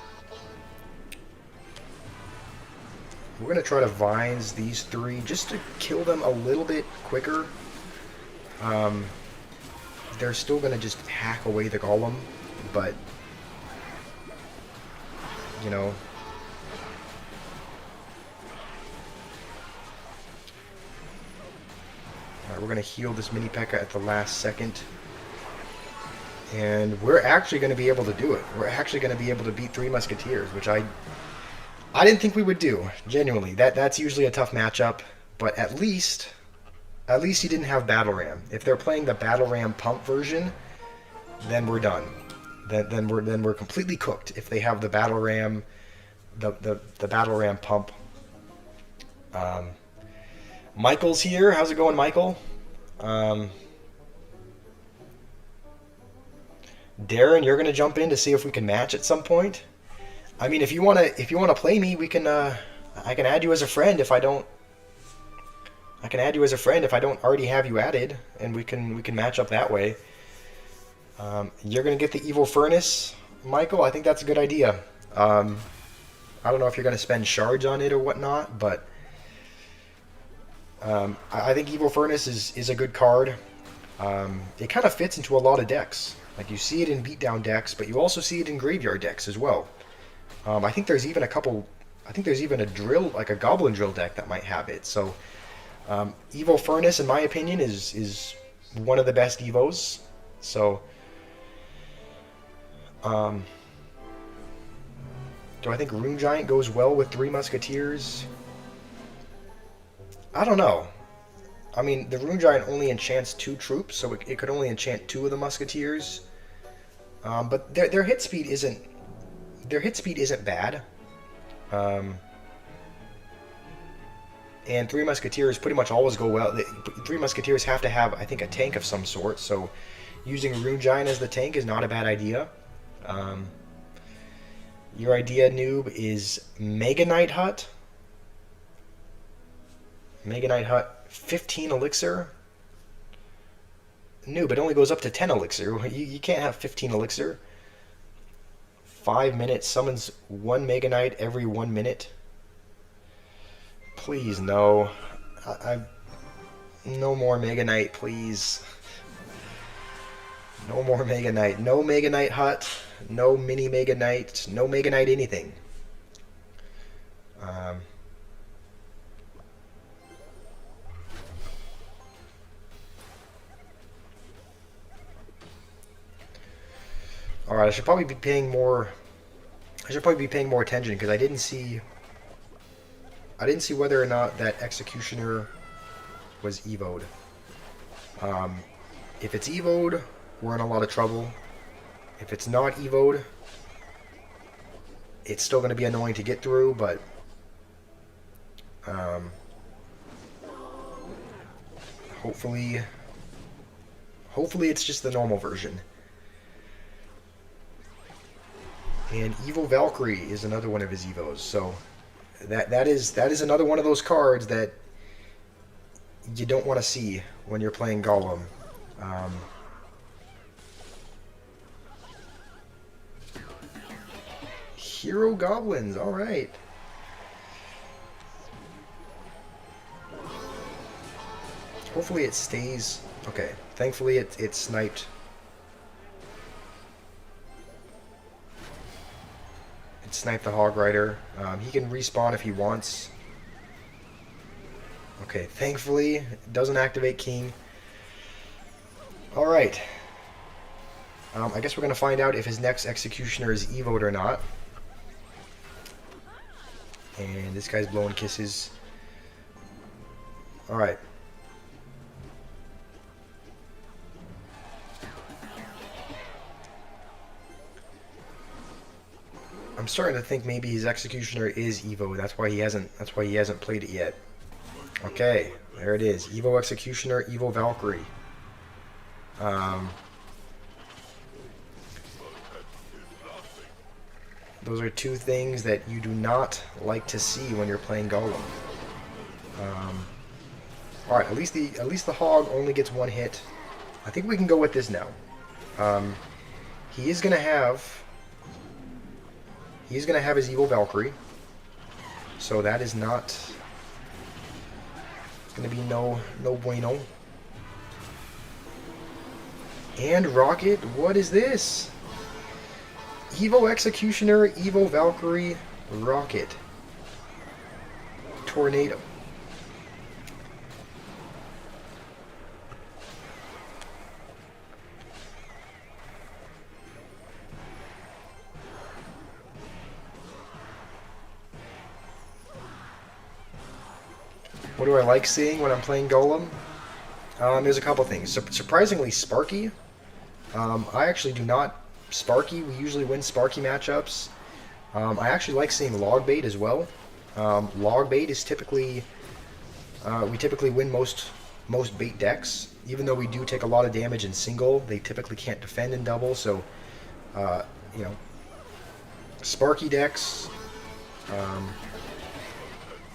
We're gonna try to Vines these three just to kill them a little bit quicker. They're still gonna just hack away the Golem, but you know. Alright, we're going to heal this mini P.E.K.K.A. at the last second. And we're actually going to be able to do it. We're actually going to be able to beat Three Musketeers, which I didn't think we would do, genuinely. That's usually a tough matchup, but at least he didn't have Battle Ram. If they're playing the Battle Ram Pump version, then we're done. Then we're completely cooked if they have the Battle Ram, the Battle Ram Pump. Michael's here. How's it going, Michael? Darren, you're gonna jump in to see if we can match at some point. I mean, if you wanna play me, we can. I can add you as a friend if I don't. I can add you as a friend if I don't already have you added, and we can match up that way. You're going to get the Evil Furnace, Michael. I think that's a good idea. I don't know if you're going to spend shards on it or whatnot, but I think Evil Furnace is a good card. It kind of fits into a lot of decks. Like, you see it in beatdown decks, but you also see it in graveyard decks as well. I think there's even a couple. I think there's even a drill, like a Goblin Drill deck that might have it. So, Evil Furnace, in my opinion, is one of the best Evos. So, do I think Rune Giant goes well with Three Musketeers? I don't know. I mean, the Rune Giant only enchants 2 troops, so it could only enchant 2 of the Musketeers. But their hit speed isn't bad. And Three Musketeers pretty much always go well. Three Musketeers have to have, I think, a tank of some sort, so using Rune Giant as the tank is not a bad idea. Your idea, noob, is Mega Knight Hut. Mega Knight Hut, 15 elixir. Noob, it only goes up to 10 elixir. You can't have 15 elixir. 5 minutes, summons 1 Mega Knight every 1 minute. Please, no. No more Mega Knight, please. No more Mega Knight. No Mega Knight Hut. No mini Mega Knight. No Mega Knight anything. Um, all right, I should probably be paying more. I should probably be paying more attention because I didn't see. I didn't see whether or not that executioner was evoed. Um, if it's evoed, we're in a lot of trouble. If it's not evoed, it's still going to be annoying to get through, but um, hopefully, hopefully it's just the normal version. And Evil Valkyrie is another one of his evos, so that is another one of those cards that you don't want to see when you're playing Golem. Um, Hero Goblins, all right. Hopefully it stays. Okay, thankfully it sniped. It sniped the Hog Rider. He can respawn if he wants. Okay, thankfully it doesn't activate King. All right. I guess we're gonna find out if his next Executioner is evoed or not. And this guy's blowing kisses. All right. I'm starting to think maybe his Executioner is Evo. That's why he hasn't played it yet. Okay, there it is. Evo Executioner, Evo Valkyrie. Those are two things that you do not like to see when you're playing Golem. All right, at least the Hog only gets one hit. I think we can go with this now. He is gonna have his Evo Valkyrie, so that is not. It's gonna be no bueno. And Rocket, what is this? Evo Executioner, Evo Valkyrie, Rocket. Tornado. What do I like seeing when I'm playing Golem? There's a couple things. Surprisingly Sparky. I actually do not Sparky. We usually win Sparky matchups. I actually like seeing Log Bait as well. Log Bait is typically we typically win most bait decks. Even though we do take a lot of damage in single, they typically can't defend in double. So you know, Sparky decks.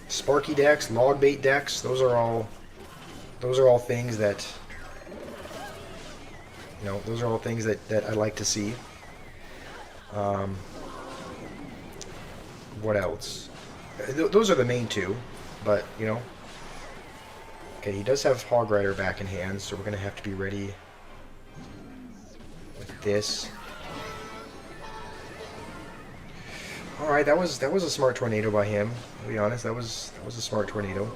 Sparky decks, log bait decks, those are all things that those are all things that I like to see. What else? Those are the main two, but okay, he does have Hog Rider back in hand, so we're gonna have to be ready with this. All right, that was a smart tornado by him. To be honest, that was a smart tornado.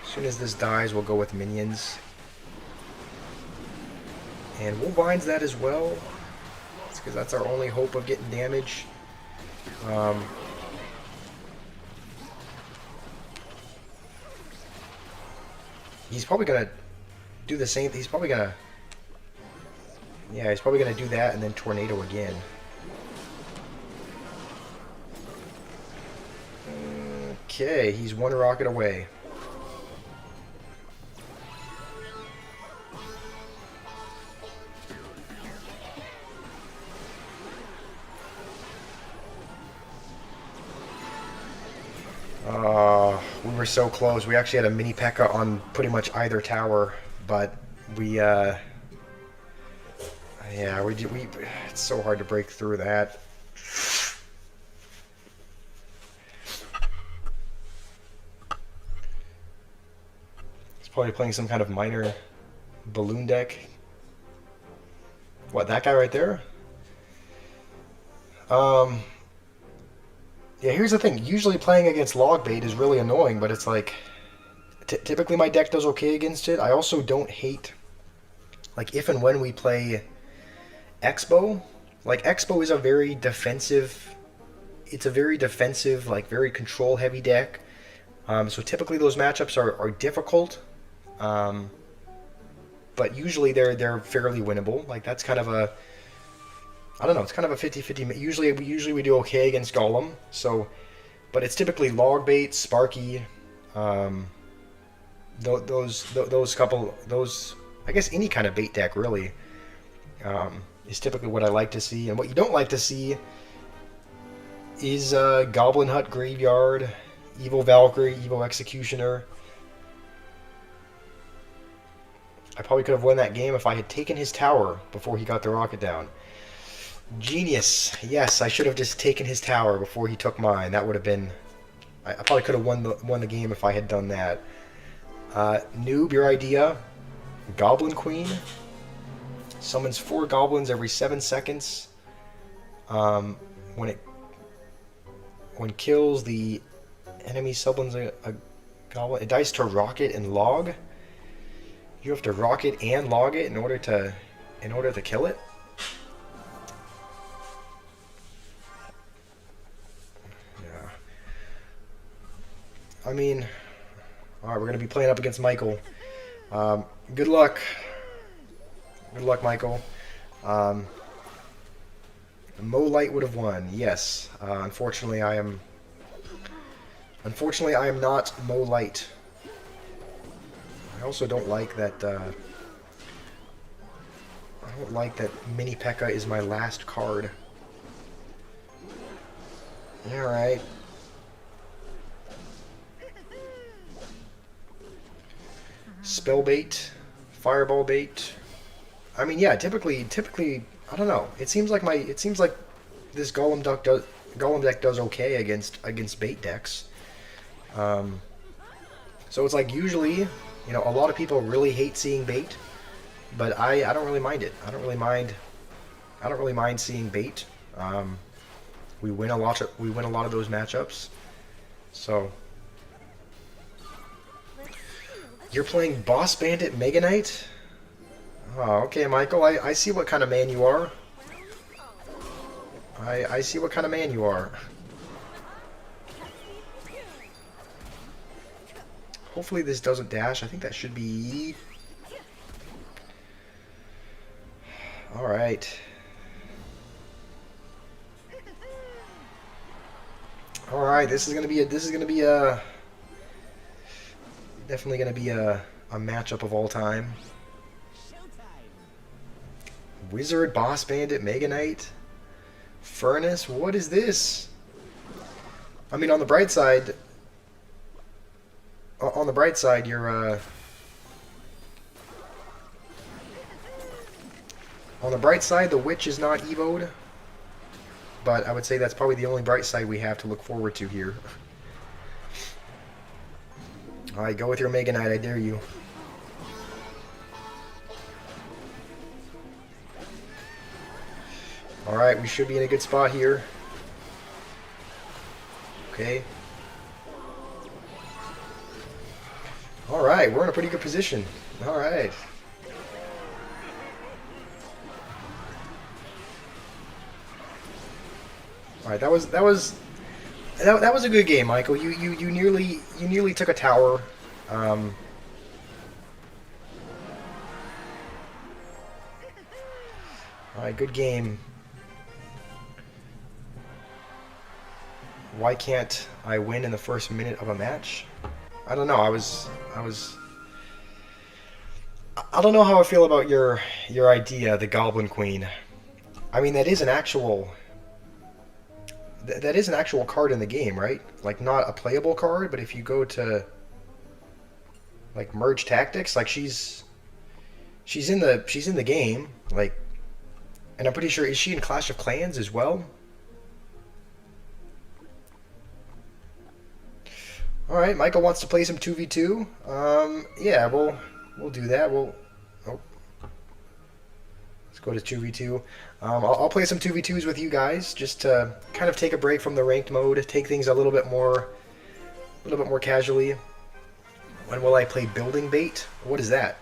As soon as this dies, we'll go with minions, and we'll binds that as well. It's because that's our only hope of getting damage. He's probably gonna do the same. He's probably gonna do that and then tornado again. Okay, he's one rocket away. We were so close. We actually had a mini P.E.K.K.A. on pretty much either tower, but we yeah, we it's so hard to break through that. He's probably playing some kind of minor balloon deck. What, that guy right there? Um, yeah, here's the thing. Usually playing against log bait is really annoying, but it's like typically my deck does okay against it. I also don't hate like if and when we play Expo. Like Expo is a very defensive. It's a very defensive, like very control heavy deck. So typically those matchups are difficult, um, but usually they're fairly winnable. Like that's kind of a I don't know. It's kind of a 50-50. Usually we do okay against Golem. So, but it's typically log bait, Sparky, um, those couple those. I guess any kind of bait deck really is typically what I like to see. And what you don't like to see is Goblin Hut Graveyard, Evil Valkyrie, Evil Executioner. I probably could have won that game if I had taken his tower before he got the rocket down. Genius. Yes, I should have just taken his tower before he took mine. That would have been... I probably could have won the game if I had done that. Noob, your idea. Goblin Queen. Summons 4 goblins every 7 seconds. When kills, the enemy summons a goblin. It dies to rocket and log. You have to rocket and log it in order to kill it. Yeah. I mean, all right, we're gonna be playing up against Michael. Good luck. Good luck, Michael. Mo Light would have won. Yes. Unfortunately, I am not Mo Light. I also don't like that. I don't like that Mini P.E.K.K.A is my last card. All right. Spell bait, fireball bait. I mean, yeah. Typically, I don't know. It seems like this Golem deck does okay against bait decks. So it's like usually, a lot of people really hate seeing bait, but I don't really mind it. I don't really mind seeing bait. We win a lot of those matchups. So you're playing Boss Bandit Mega Knight? Oh, okay, Michael. I see what kind of man you are. I see what kind of man you are. Hopefully this doesn't dash. I think that should be... Alright. Alright, this is gonna be definitely gonna be a matchup of all time. Wizard, Boss Bandit, Mega Knight, Furnace. What is this? I mean, on the bright side, you're on the bright side, the Witch is not evoed, but I would say that's probably the only bright side we have to look forward to here. Alright, go with your Mega Knight, I dare you. Alright, we should be in a good spot here. Okay. Alright, we're in a pretty good position. Alright. Alright, that was a good game, Michael. You nearly took a tower. Alright, good game. Why can't I win in the first minute of a match? I don't know. I don't know how I feel about your idea, the Goblin Queen. I mean, that is an actual card in the game, right? Like, not a playable card, but if you go to like merge tactics, like she's in the game, like, and I'm pretty sure, is she in Clash of Clans as well? All right, Michael wants to play some 2v2. Yeah, we'll do that. Oh, Let's go to 2v2. I'll play some 2v2s with you guys just to kind of take a break from the ranked mode, take things a little bit more casually. When will I play building bait? What is that?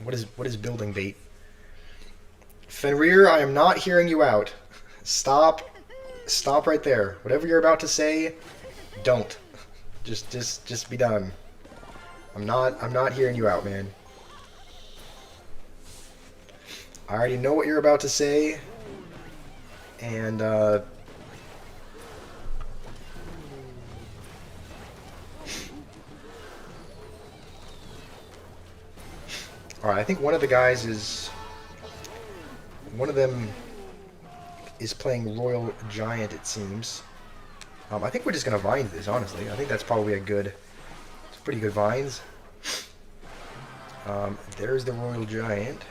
What is building bait? Fenrir, I am not hearing you out. Stop right there. Whatever you're about to say, don't. Just be done. I'm not hearing you out, man. I already know what you're about to say, and alright, I think one of them is playing Royal Giant, it seems. I think we're just gonna vine this, honestly. I think that's probably it's pretty good vines. There's the Royal Giant.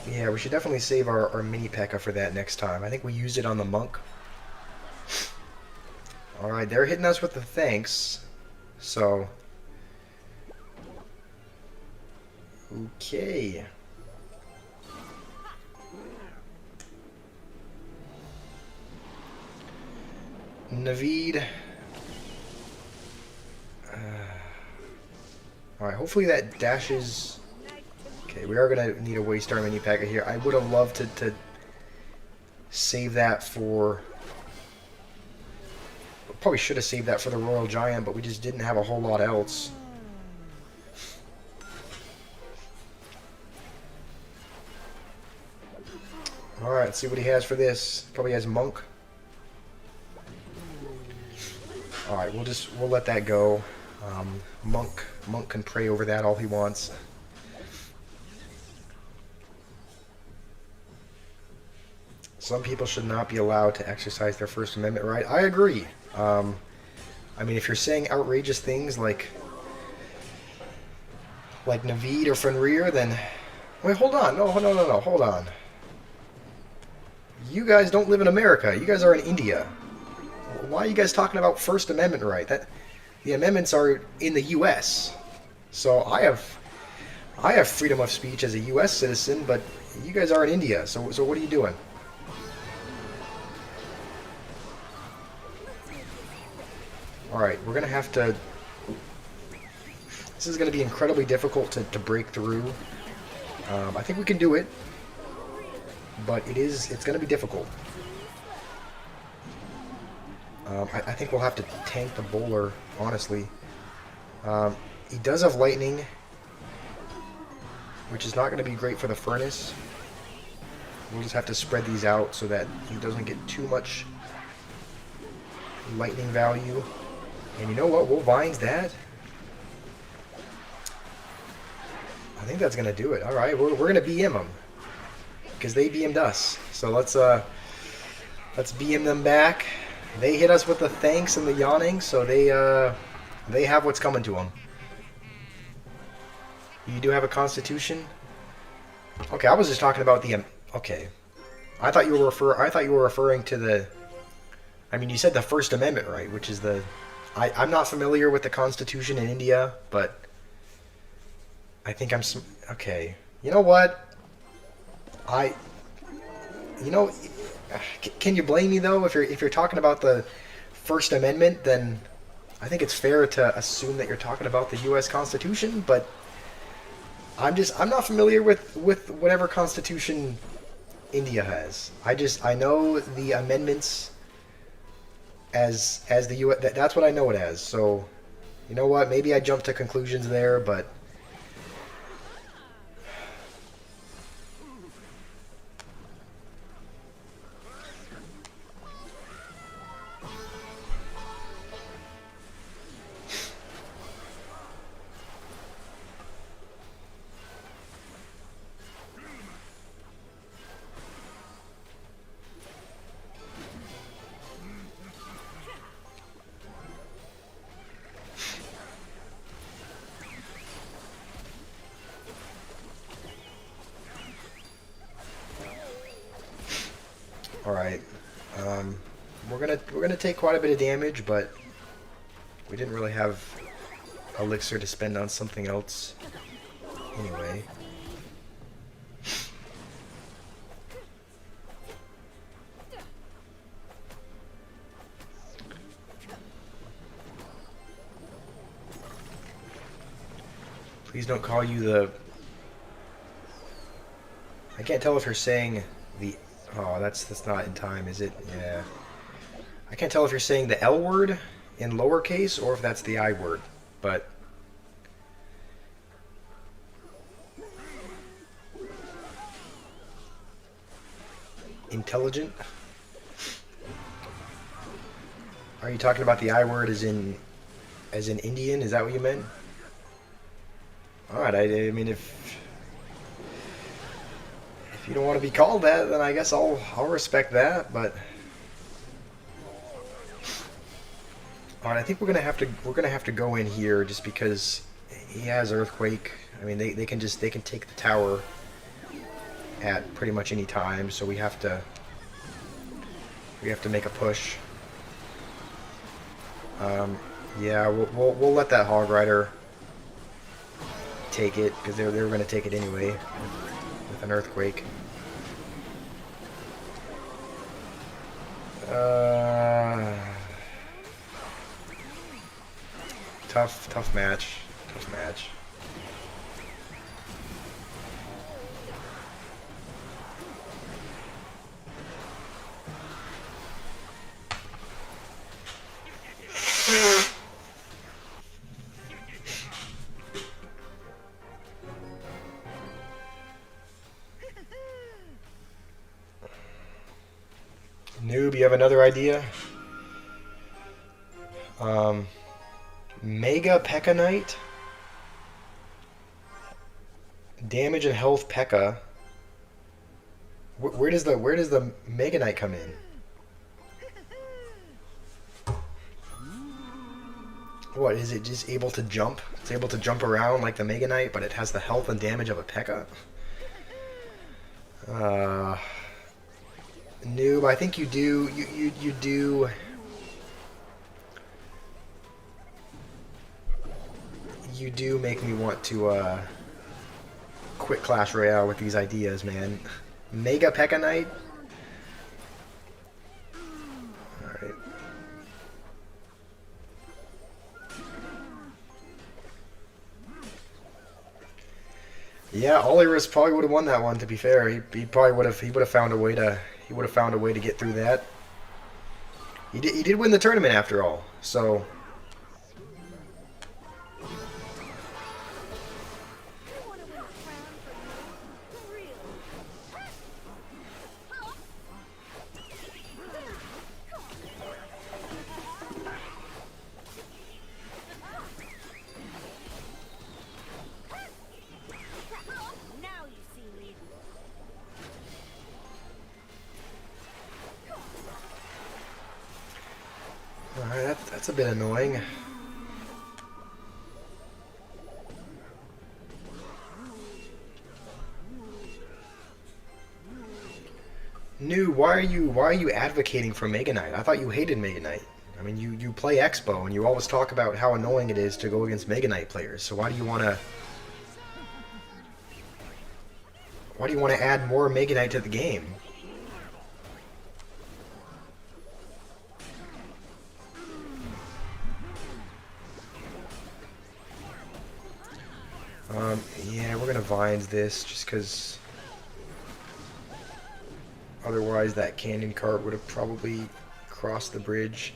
Yeah, we should definitely save our mini P.E.K.K.A for that next time. I think we used it on the monk. Alright, they're hitting us with the thanks. So... okay. Naveed. Alright, hopefully that dashes... okay, we are going to need a waste our mini P.E.K.K.A here. I would have loved to save that for... probably should have saved that for the Royal Giant, but we just didn't have a whole lot else. Alright, let's see what he has for this. Probably has Monk. Alright, we'll let that go. Monk can pray over that all he wants. Some people should not be allowed to exercise their First Amendment right. I agree. I mean, if you're saying outrageous things like Naveed or Fenrir, then... wait, hold on. No, hold on. You guys don't live in America. You guys are in India. Why are you guys talking about First Amendment right? The amendments are in the U.S. So I have freedom of speech as a U.S. citizen, but you guys are in India. So what are you doing? Alright, we're going to have to... this is going to be incredibly difficult to break through. I think we can do it, but it's going to be difficult. I think we'll have to tank the bowler, honestly. He does have lightning, which is not going to be great for the furnace. We'll just have to spread these out so that he doesn't get too much lightning value. And you know what? We'll vines that. I think that's going to do it. Alright, we're going to BM them. Because they BM'd us. So let's BM them back. They hit us with the thanks and the yawning, so they have what's coming to them. You do have a constitution? Okay, I was just talking about the... okay. I thought you were referring to the... I mean, you said the First Amendment, right? Which is the... I'm not familiar with the Constitution in India, but I think I'm... okay. You know what? You know... can you blame me, though? If you're talking about the First Amendment, then I think it's fair to assume that you're talking about the U.S. Constitution, but I'm not familiar with whatever Constitution India has. I know the amendments as the U.S. That's what I know it as. So, you know what? Maybe I jumped to conclusions there, but... Alright, we're gonna take quite a bit of damage, but we didn't really have elixir to spend on something else. Anyway. Please don't call you the... I can't tell if you're saying the... Oh, that's not in time, is it? Yeah. I can't tell if you're saying the L word in lowercase or if that's the I word, but... Intelligent? Are you talking about the I word as in Indian? Is that what you meant? Alright, I mean, if you don't want to be called that, then I guess I'll respect that, but... Alright, I think we're gonna have to go in here just because he has Earthquake. I mean, they can take the tower at pretty much any time, so we have to make a push. Yeah, we'll let that Hog Rider take it because they were going to take it anyway with an Earthquake. Tough match. Tough match. Noob, you have another idea? Mega P.E.K.K.A. Knight? Damage and health P.E.K.K.A. Where does the Mega Knight come in? What, is it just able to jump? It's able to jump around like the Mega Knight, but it has the health and damage of a P.E.K.K.A. Noob, I think you do. You do. You do make me want to quit Clash Royale with these ideas, man. Mega P.E.K.K.A. Knight. All right. Yeah, Oliris probably would have won that one. To be fair, he probably would have found a way to. He would have found a way to get through that. He did win the tournament after all, so... Alright, that's a bit annoying. New, why are you advocating for Mega Knight? I thought you hated Mega Knight. I mean, you play Expo and you always talk about how annoying it is to go against Mega Knight players. So why do you want to add more Mega Knight to the game? Yeah, we're gonna Vines this just because otherwise that cannon cart would have probably crossed the bridge.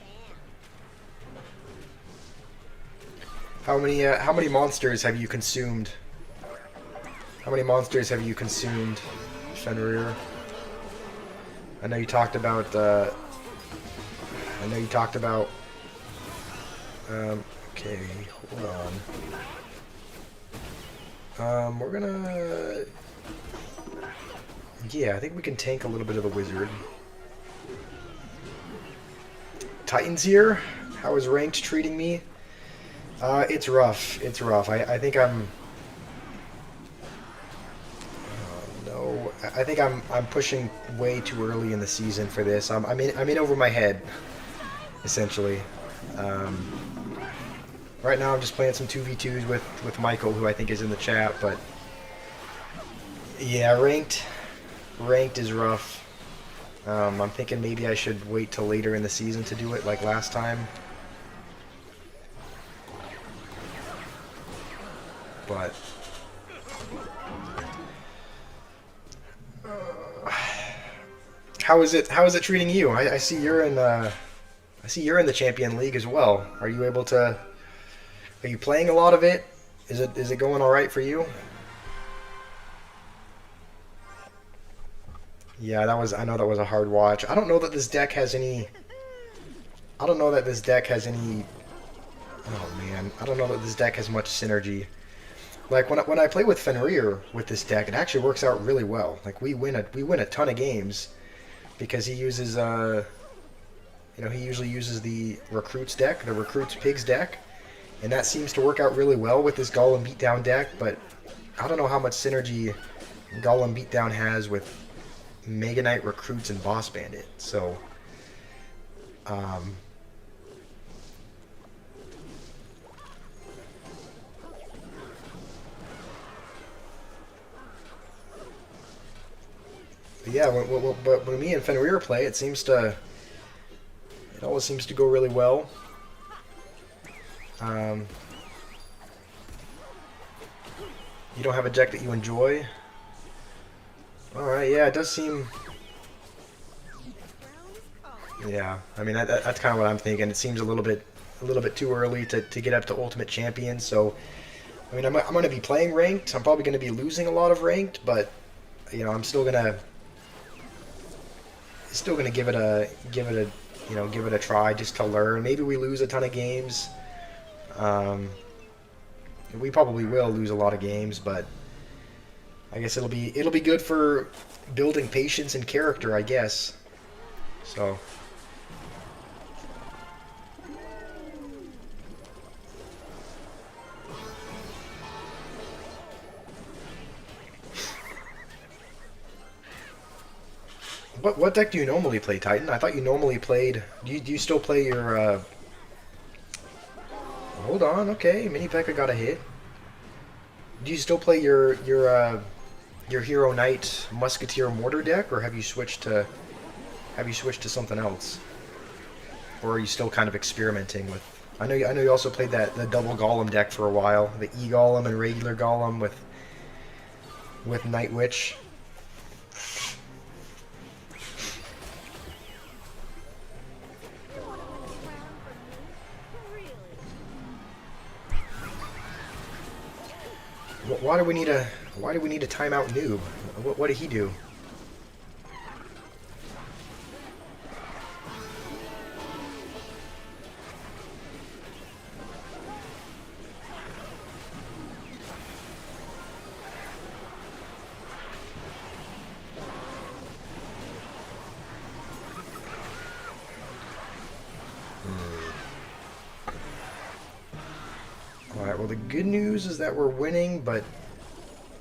How many monsters have you consumed? How many monsters have you consumed, Fenrir? I know you talked about. Okay, hold on. We're gonna... Yeah, I think we can tank a little bit of the wizard. Titan's here. How is ranked treating me? It's rough. It's rough. I think I'm... no. I think I'm pushing way too early in the season for this. I'm in over my head, essentially. Right now I'm just playing some 2v2s with Michael, who I think is in the chat, but yeah, ranked is rough. I'm thinking maybe I should wait till later in the season to do it, like last time. But how is it? How is it treating you? I see you're in. I see you're in the Champion League as well. Are you able to? Are you playing a lot of it? Is it going all right for you? Yeah, that was. I know that was a hard watch. I don't know that this deck has any. I don't know that this deck has any. Oh man, I don't know that this deck has much synergy. Like when I play with Fenrir with this deck, it actually works out really well. Like we win a ton of games because he uses he usually uses the recruits deck, the recruits pigs deck, and that seems to work out really well with this Golem beatdown deck. But I don't know how much synergy Golem beatdown has with Mega Knight recruits and Boss Bandit. So um, but yeah, when me and Fenrir play, it always seems to go really well. Um, you don't have a deck that you enjoy? Alright, yeah, it does seem... Yeah, I mean, that's kind of what I'm thinking. It seems a little bit too early to get up to Ultimate Champion, so... I mean, I'm going to be playing Ranked. I'm probably going to be losing a lot of Ranked, but, you know, I'm still going to... give it a try just to learn. Maybe we lose a ton of games. We probably will lose a lot of games, but I guess it'll be good for building patience and character, I guess. So what deck do you normally play, Titan? I thought you normally played. Do you still play your? Hold on, okay. Mini P.E.K.K.A got a hit. Do you still play your Hero Knight Musketeer Mortar deck, or have you switched to something else? Or are you still kind of experimenting with? I know you also played the double Golem deck for a while, the E Golem and regular Golem with Night Witch. Why do we need a timeout noob? What did he do? Alright, well the good news is that we're winning, but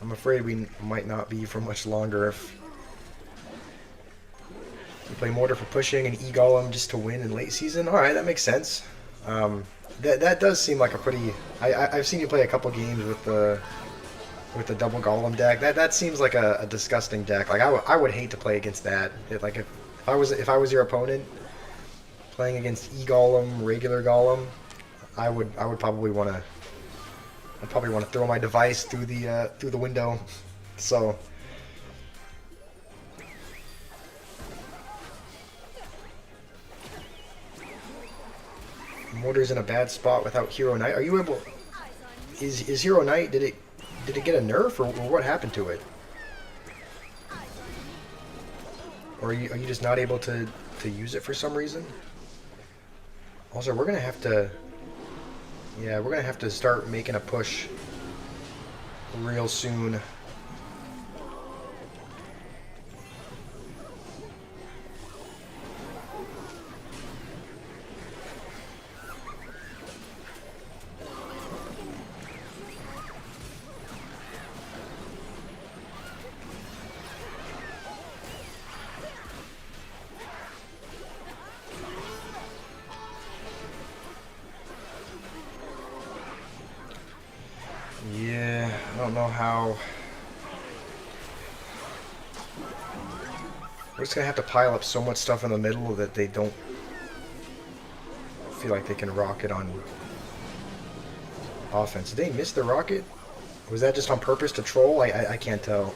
I'm afraid we might not be for much longer if we play Mortar for pushing and E-Golem just to win in late season. Alright, that makes sense. That does seem like a pretty... I've seen you play a couple games with the double Golem deck. That seems like a disgusting deck. Like I would hate to play against that. If I was your opponent playing against E-Golem, regular Golem, I would probably want to... I'd probably want to throw my device through the window. So Mortar's in a bad spot without Hero Knight. Are you able? Is Hero Knight? Did it get a nerf, or what happened to it? Or are you just not able to use it for some reason? Also, we're gonna have to. Yeah, we're gonna have to start making a push real soon. know how... We're just gonna have to pile up so much stuff in the middle that they don't feel like they can rocket on offense. Did they miss the rocket? Was that just on purpose to troll? I can't tell.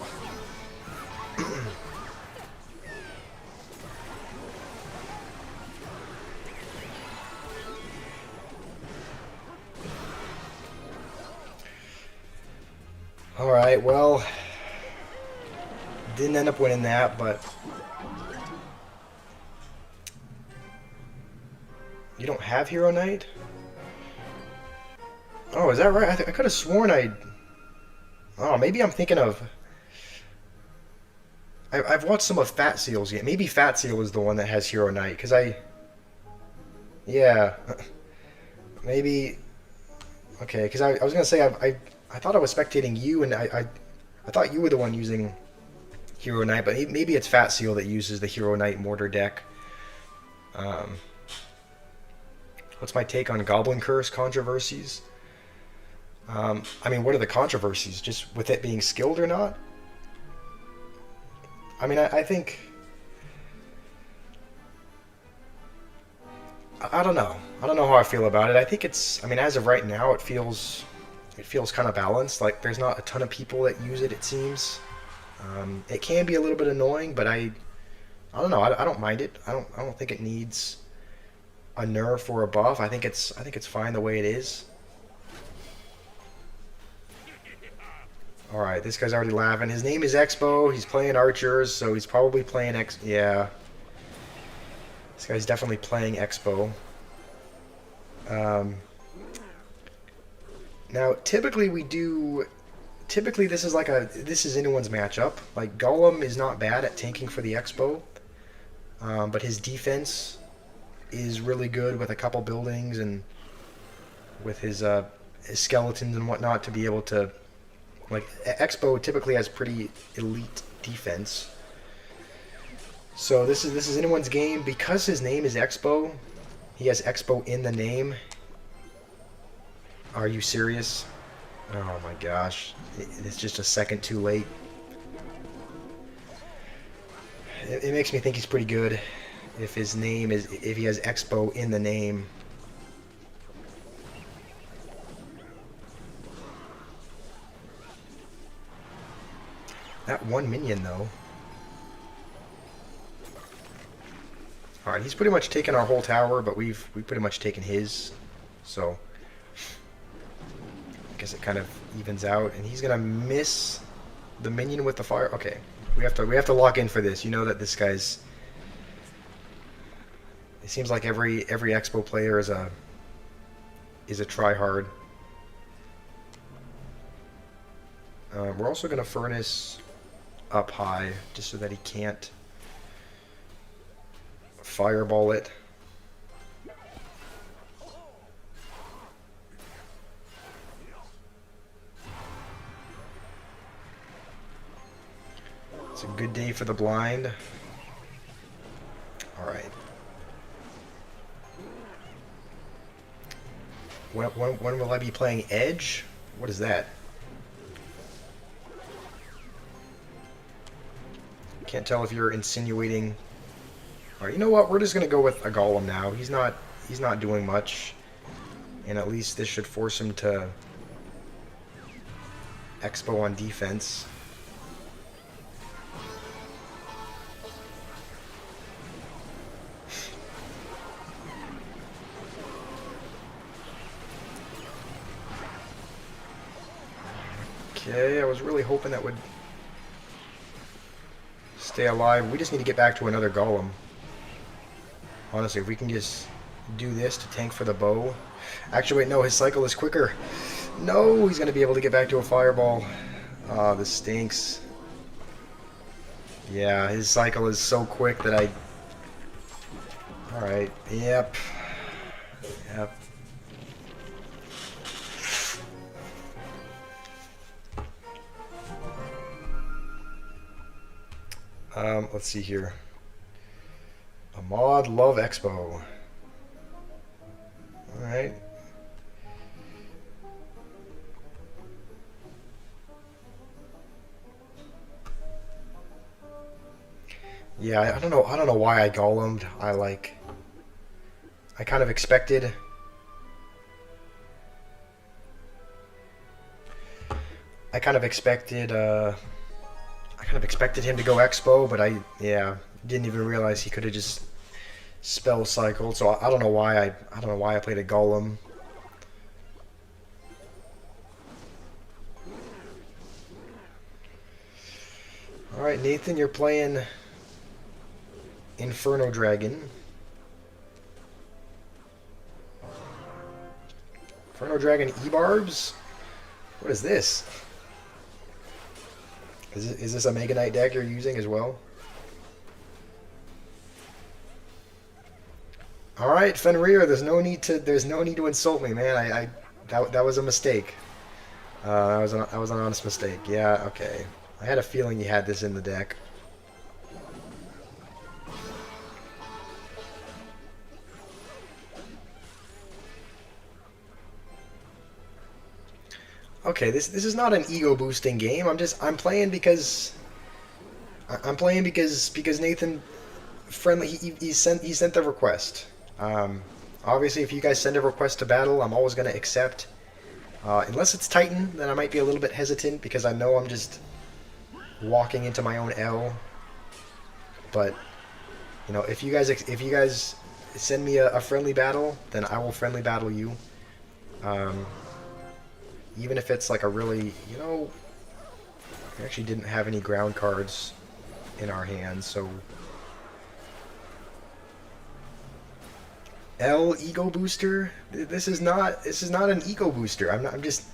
Alright, well, didn't end up winning that, but you don't have Hero Knight? Oh, is that right? I could have sworn I... Oh, maybe I'm thinking of... I've watched some of Fat Seal's yet. Maybe Fat Seal is the one that has Hero Knight, because I... Yeah. Maybe... Okay, because I was going to say, I thought I was spectating you, and I thought you were the one using Hero Knight, but maybe it's Fat Seal that uses the Hero Knight Mortar deck. What's my take on Goblin Curse controversies? I mean, what are the controversies? Just with it being skilled or not? I mean, I think... I don't know. I don't know how I feel about it. I think it's... I mean, as of right now, it feels kind of balanced. Like, there's not a ton of people that use it, it seems. It can be a little bit annoying, but I don't know. I don't mind it. I don't think it needs a nerf or a buff. I think it's fine the way it is. Alright, this guy's already laughing. His name is Expo. He's playing Archers, so he's probably playing Yeah. This guy's definitely playing Expo. Now, typically we do... Typically this is this is anyone's matchup. Like, Golem is not bad at tanking for the Expo. But his defense is really good with a couple buildings and with his skeletons and whatnot to be able to... Like, Expo typically has pretty elite defense. So this is anyone's game. Because his name is Expo, he has Expo in the name. Are you serious? Oh my gosh. It's just a second too late. It makes me think he's pretty good if his name is... If he has Expo in the name. That one minion, though. Alright, he's pretty much taken our whole tower, but we've pretty much taken his. So, I guess it kind of evens out. And he's gonna miss the minion with the fire. Okay, we have to lock in for this. You know that this guy's... It seems like every Expo player is a tryhard. We're also gonna furnace up high, just so that he can't fireball it. It's a good day for the blind. Alright. When will I be playing Edge? What is that? Can't tell if you're insinuating... Alright, you know what? We're just gonna go with a Golem now. He's not doing much. And at least this should force him to Expo on defense. Okay, I was really hoping that would stay alive. We just need to get back to another Golem. Honestly, if we can just do this to tank for the bow. Actually, wait, no, his cycle is quicker. No, he's going to be able to get back to a fireball. Ah, this stinks. Yeah, his cycle is so quick that I... Alright, yep. Yep. Let's see here. Ahmad Love Expo. Alright. Yeah, I don't know. I don't know why I golemed. I kind of expected. I kind of expected. I kind of expected him to go Expo, but yeah, didn't even realize he could have just spell cycled. So I don't know why I don't know why I played a golem. All right, Nathan, you're playing Inferno Dragon. Inferno Dragon E-Barbs? What is this? Is this a Mega Knight deck you're using as well? All right, Fenrir. There's no need to insult me, man. That was a mistake. That was an honest mistake. Yeah, okay. I had a feeling you had this in the deck. Okay, this is not an ego boosting game. I'm playing because Nathan friendly he sent the request. Um, Obviously, if you guys send a request to battle, I'm always going to accept. Unless it's Titan, then I might be a little bit hesitant because I know I'm just walking into my own L. But you know, if you guys send me a friendly battle, then I will friendly battle you. Um, Even if it's like a really, you know, we actually didn't have any ground cards in our hands, so L ego booster. This is not an ego booster. I'm just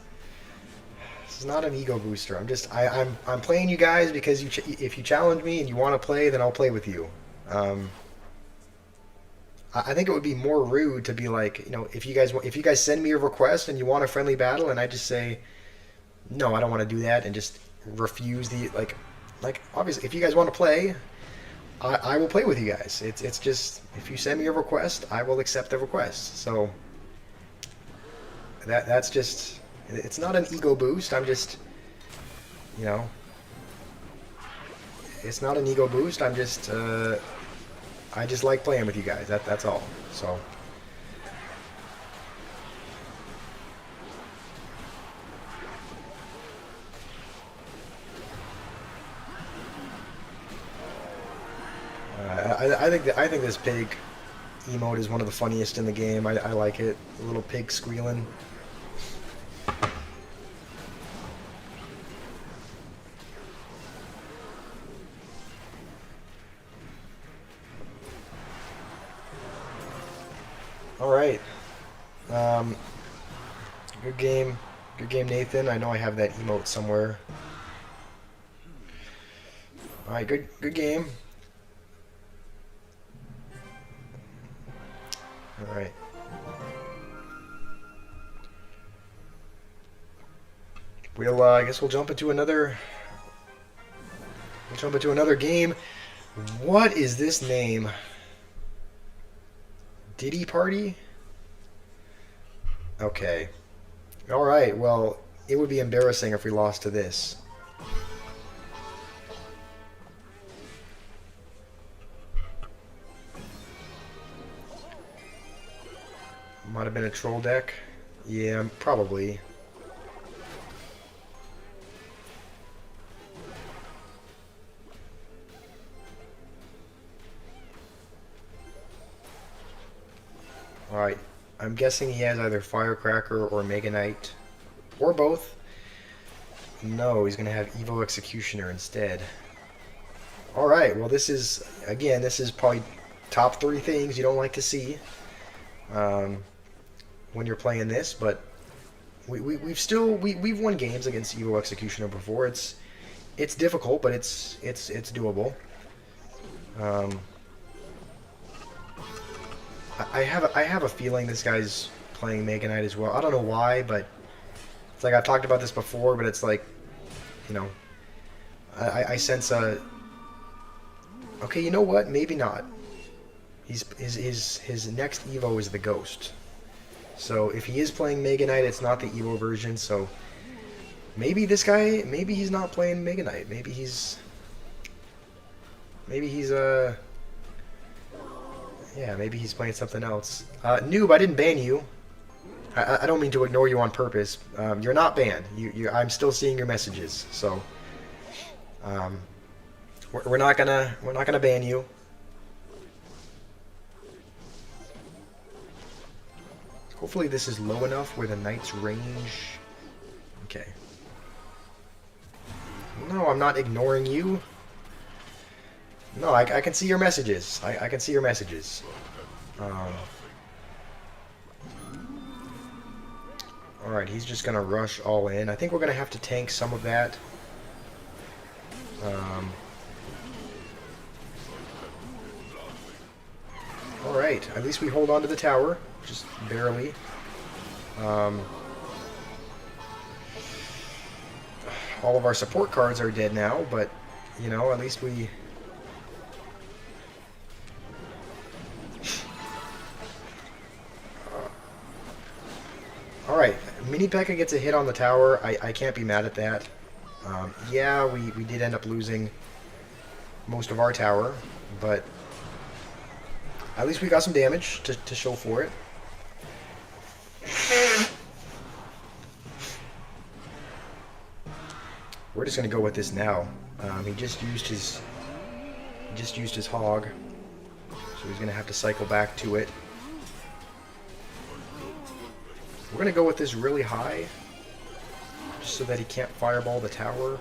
this is not an ego booster. I'm playing you guys because if you challenge me and you want to play, then I'll play with you. Um, I think it would be more rude to be like, you know, if you guys send me a request and you want a friendly battle, and I just say no, I don't want to do that, and just refuse the like obviously if you guys want to play, I will play with you guys. It's just if you send me a request, I will accept the request. So that's just it's not an ego boost. I'm just you know it's not an ego boost. I just like playing with you guys. That's all. So. I think this pig emote is one of the funniest in the game. I like it. The little pig squealing. All right. Um, good game. Good game, Nathan. I know I have that emote somewhere. All right. Good game. All right. I guess we'll jump into another. We'll jump into another game. What is this name? Diddy Party? Okay. All right. Well, it would be embarrassing if we lost to this. Might have been a troll deck. Yeah, probably. Alright, I'm guessing he has either Firecracker or Mega Knight, or both. No, he's going to have Evo Executioner instead. Alright, well this is probably top 3 things you don't like to see when you're playing this, but we've won games against Evo Executioner before. It's difficult, but it's doable. Um, I have a feeling this guy's playing Mega Knight as well. I don't know why, but it's like I've talked about this before. But it's like, you know, I sense a. Okay, you know what? Maybe not. His next Evo is the Ghost. So if he is playing Mega Knight, it's not the Evo version. So maybe this guy, maybe he's not playing Mega Knight. Maybe he's. Maybe he's yeah, maybe he's playing something else. Noob, I didn't ban you. I don't mean to ignore you on purpose. You're not banned. I'm still seeing your messages. So, um, we're not gonna ban you. Hopefully this is low enough where the knight's range. Okay. No, I'm not ignoring you. No, I can see your messages. I can see your messages. Alright, he's just gonna rush all in. I think we're gonna have to tank some of that. Alright, at least we hold on to the tower. Just barely. All of our support cards are dead now, but, you know, at least we... Alright, Mini P.E.K.K.A gets a hit on the tower. I can't be mad at that. Yeah, we did end up losing most of our tower, but at least we got some damage to show for it. We're just gonna go with this now. He just used his hog, so he's gonna have to cycle back to it. We're gonna go with this really high, just so that he can't fireball the tower.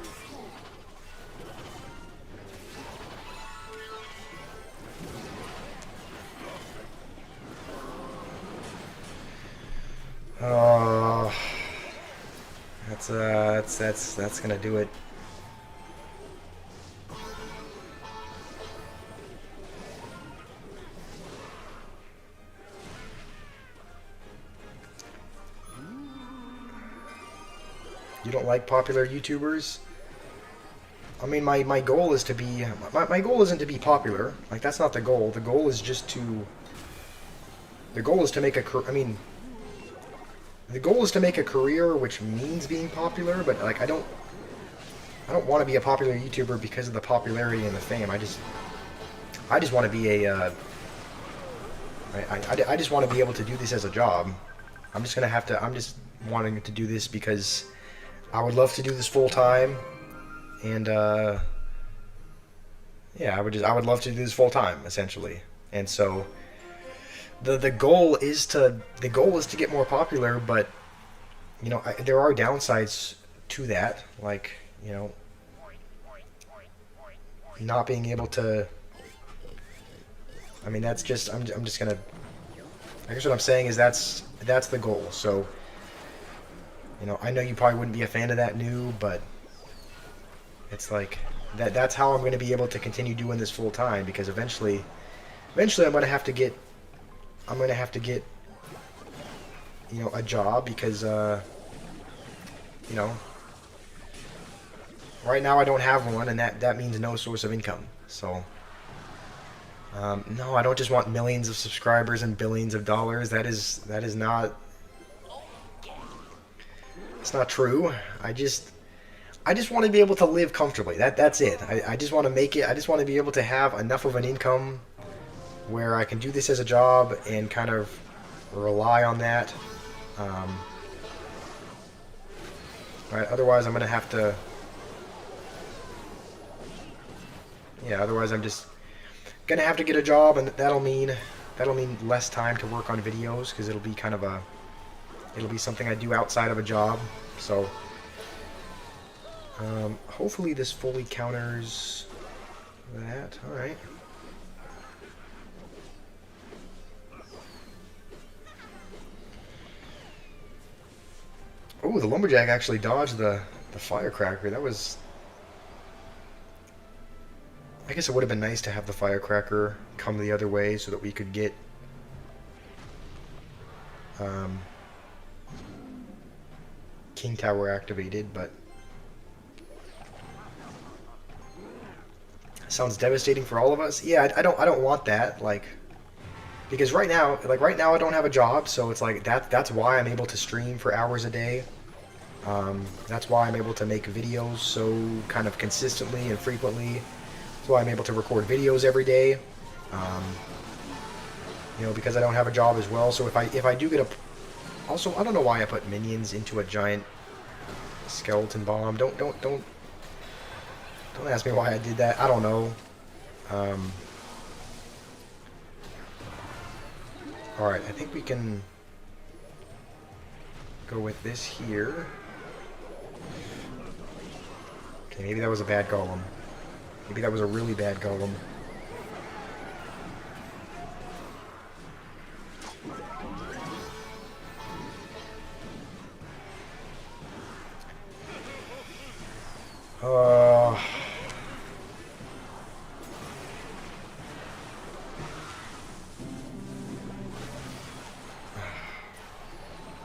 That's gonna do it. You don't like popular YouTubers? I mean, my goal is to be... My goal isn't to be popular. Like, that's not the goal. The goal is just to... The goal is to make a... I mean... The goal is to make a career, which means being popular, but, like, I don't want to be a popular YouTuber because of the popularity and the fame. I just want to be a... I just want to be able to do this as a job. I'm just gonna have to... I'm just wanting to do this because... I would love to do this full time, and yeah, I would love to do this full time essentially. And so the goal is to get more popular, but you know, there are downsides to that, like, you know, not being able to. I mean, that's just I'm just gonna. I guess what I'm saying is that's the goal. So. You know, I know you probably wouldn't be a fan of that new, but it's like that's how I'm going to be able to continue doing this full time, because eventually I'm going to have to get you know, a job, because you know, right now I don't have one, and that means no source of income. So no, I don't just want millions of subscribers and billions of dollars. That is not. It's not true. I just want to be able to live comfortably. That's it. I just want to make it. I just want to be able to have enough of an income where I can do this as a job and kind of rely on that. Right. Otherwise, I'm gonna have to. Yeah. Otherwise, I'm just gonna have to get a job, and that'll mean less time to work on videos, because it'll be kind of a. It'll be something I do outside of a job, so hopefully this fully counters that. Alright. Oh, the Lumberjack actually dodged the Firecracker. That was... I guess it would have been nice to have the Firecracker come the other way so that we could get... King Tower activated, but sounds devastating for all of us. Yeah, I don't want that, like, because right now I don't have a job, so it's like that's why I'm able to stream for hours a day. That's why I'm able to make videos so kind of consistently and frequently, That's why I'm able to record videos every day. Um, because I don't have a job as well. So if I do get a... Also, I don't know why I put minions into a giant skeleton bomb. Don't ask me why I did that. I don't know. Um, Alright, I think we can go with this here. Okay, maybe that was a bad golem. Maybe that was a really bad golem.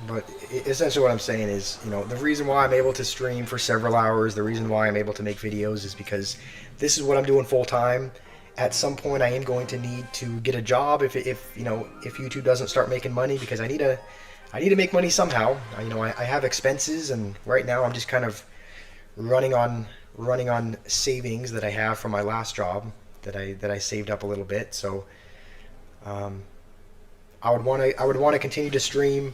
But essentially what I'm saying is, the reason why I'm able to stream for several hours, the reason why I'm able to make videos is because this is what I'm doing full time. At some point I am going to need to get a job if YouTube doesn't start making money, because I need to make money somehow. I have expenses, and right now I'm just kind of running on savings that I have from my last job that I saved up a little bit. So I would want to continue to stream.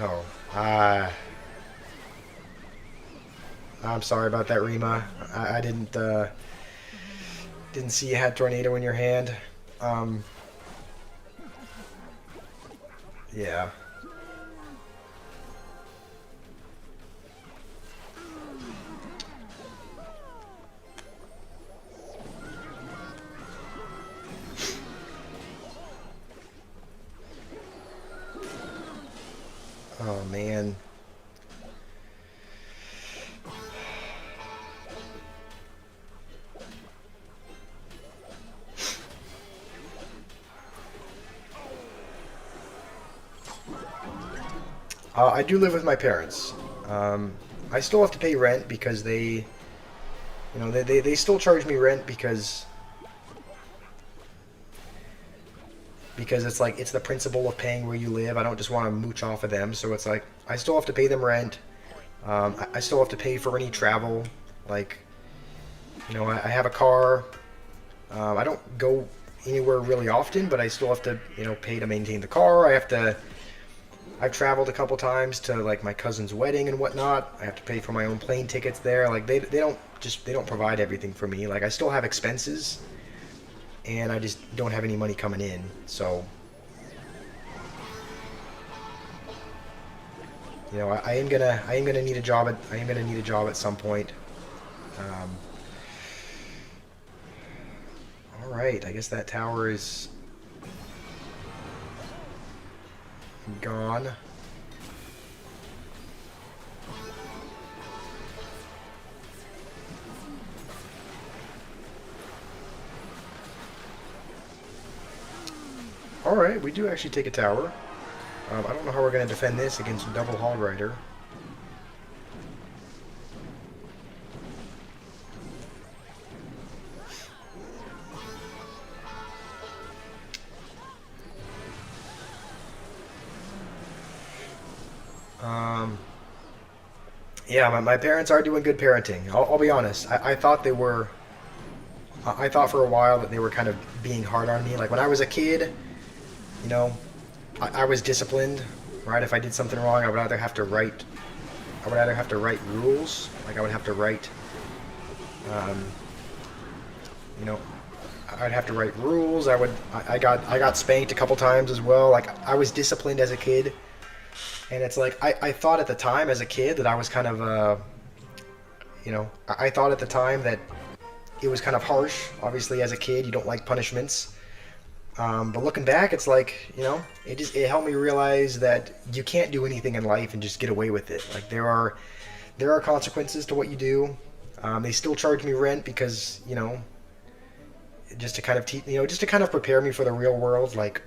Oh, I'm sorry about that, Rima. I didn't see you had tornado in your hand. Yeah. Oh, man. I do live with my parents. I still have to pay rent because they still charge me rent because it's like, it's the principle of paying where you live. I don't just want to mooch off of them, so it's like I still have to pay them rent. I still have to pay for any travel. Like, I have a car. I don't go anywhere really often, but I still have to pay to maintain the car. I've traveled a couple times to like my cousin's wedding and whatnot. I have to pay for my own plane tickets there. Like they don't provide everything for me. Like I still have expenses, and I just don't have any money coming in. So, I am gonna need a job at some point. All right, I guess that tower is gone. Alright, we do actually take a tower. I don't know how we're going to defend this against double Hog Rider. Yeah, my parents are doing good parenting. I'll be honest. I thought they were. I thought for a while that they were kind of being hard on me. Like when I was a kid, I was disciplined, right? If I did something wrong, I would either have to write rules. Like I would have to write, um, I'd have to write rules. I got spanked a couple times as well. Like I was disciplined as a kid. And it's like, I thought at the time as a kid that I was kind of, I thought at the time that it was kind of harsh. Obviously, as a kid, you don't like punishments. But looking back, it's like, it helped me realize that you can't do anything in life and just get away with it. Like there are consequences to what you do. They still charge me rent because, just to kind of just to kind of prepare me for the real world. Like,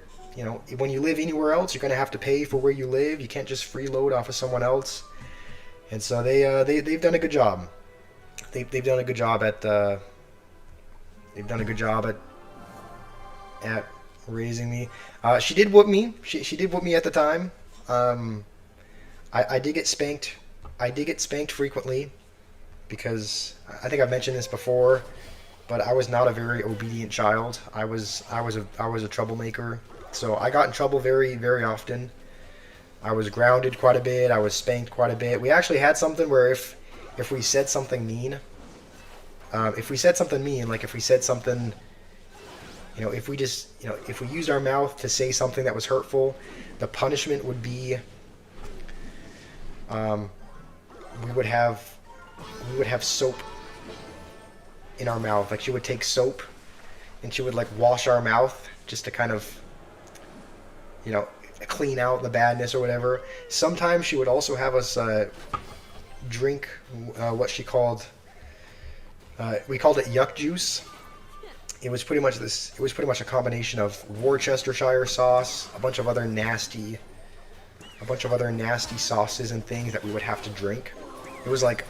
when you live anywhere else, you're going to have to pay for where you live. You can't just freeload off of someone else. And so they've done a good job. They've done a good job at at raising me. She did whoop me. She did whoop me at the time. I did get spanked. I did get spanked frequently because I think I've mentioned this before. but I was not a very obedient child. I was a troublemaker. So I got in trouble very often. I was grounded quite a bit. I was spanked quite a bit. We actually had something where if we said something mean, if we said something mean, like if we said something, if we just, if we used our mouth to say something that was hurtful, the punishment would be, we would have soap in our mouth. Like she would take soap and she would like wash our mouth just to kind of, clean out the badness or whatever. Sometimes she would also have us drink what she called, we called it yuck juice. It was pretty much a combination of Worcestershire sauce, a bunch of other nasty sauces and things that we would have to drink. It was like,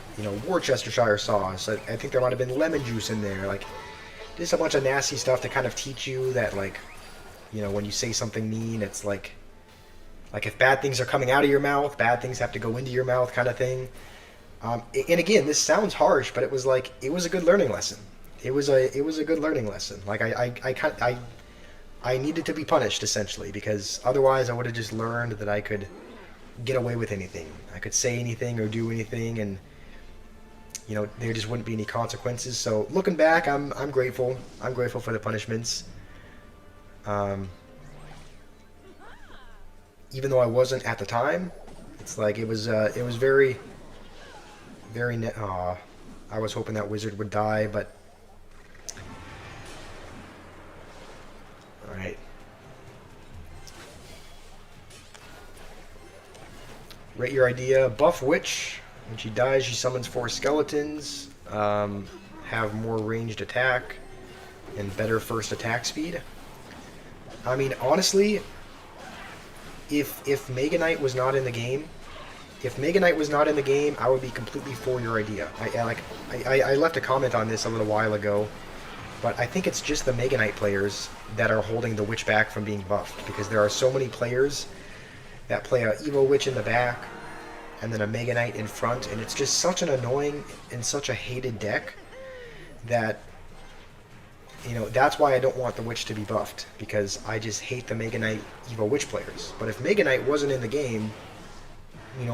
Worcestershire sauce. I think there might have been lemon juice in there. Like, just a bunch of nasty stuff to kind of teach you that, like, when you say something mean, it's like if bad things are coming out of your mouth, bad things have to go into your mouth, kind of thing. And again, this sounds harsh, but it was a good learning lesson. It was a good learning lesson. Like I needed to be punished essentially, because otherwise I would have just learned that I could get away with anything. I could say anything or do anything, and there just wouldn't be any consequences. So looking back, I'm grateful. I'm grateful for the punishments. Even though I wasn't at the time, it's like it was very, I was hoping that wizard would die, but all right. Rate your idea. Buff witch. When she dies, she summons 4 skeletons. Have more ranged attack and better first attack speed. I mean, honestly, if Mega Knight was not in the game, I would be completely for your idea. I left a comment on this a little while ago, but I think it's just the Mega Knight players that are holding the witch back from being buffed, because there are so many players that play a Evo Witch in the back and then a Mega Knight in front, and it's just such an annoying and such a hated deck that, that's why I don't want the Witch to be buffed, because I just hate the Mega Knight Evo Witch players. But if Mega Knight wasn't in the game,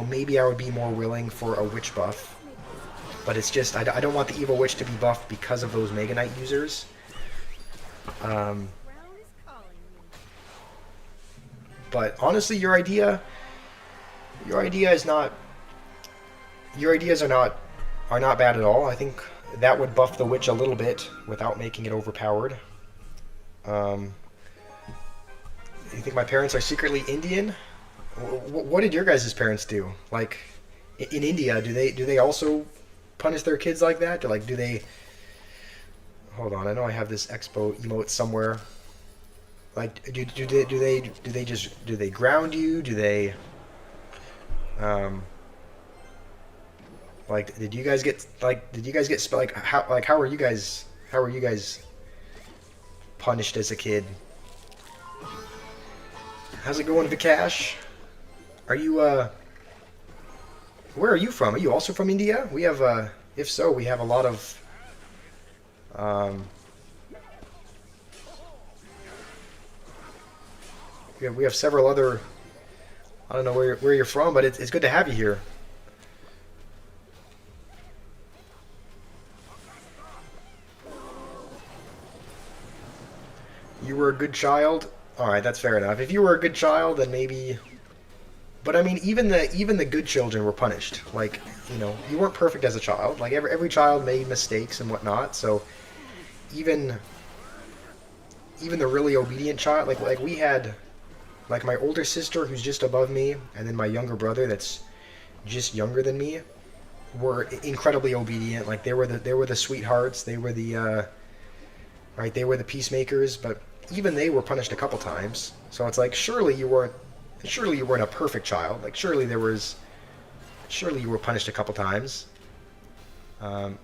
maybe I would be more willing for a Witch buff. But it's just, I don't want the Evo Witch to be buffed because of those Mega Knight users. But honestly, your ideas are not bad at all. I think that would buff the witch a little bit without making it overpowered. You think my parents are secretly Indian? What did your guys' parents do? Like, in India, do they also punish their kids like that? Do they? Hold on, I know I have this Expo emote somewhere. Like, do they ground you? Do they? Did you guys get how were you guys punished as a kid? How's it going, Vikash? Are you where are you from? Are you also from India? We have if so, we have a lot of we have several other, I don't know where you're from, but it's good to have you here. You were a good child? Alright, that's fair enough. If you were a good child, then maybe... But I mean, even the good children were punished. Like, you weren't perfect as a child. Like, every child made mistakes and whatnot, so even the really obedient child, like we had... Like, my older sister, who's just above me, and then my younger brother that's just younger than me, were incredibly obedient. Like, they were the sweethearts. They were the they were the peacemakers. But even they were punished a couple times. So it's like, surely you weren't a perfect child. Like, surely you were punished a couple times. You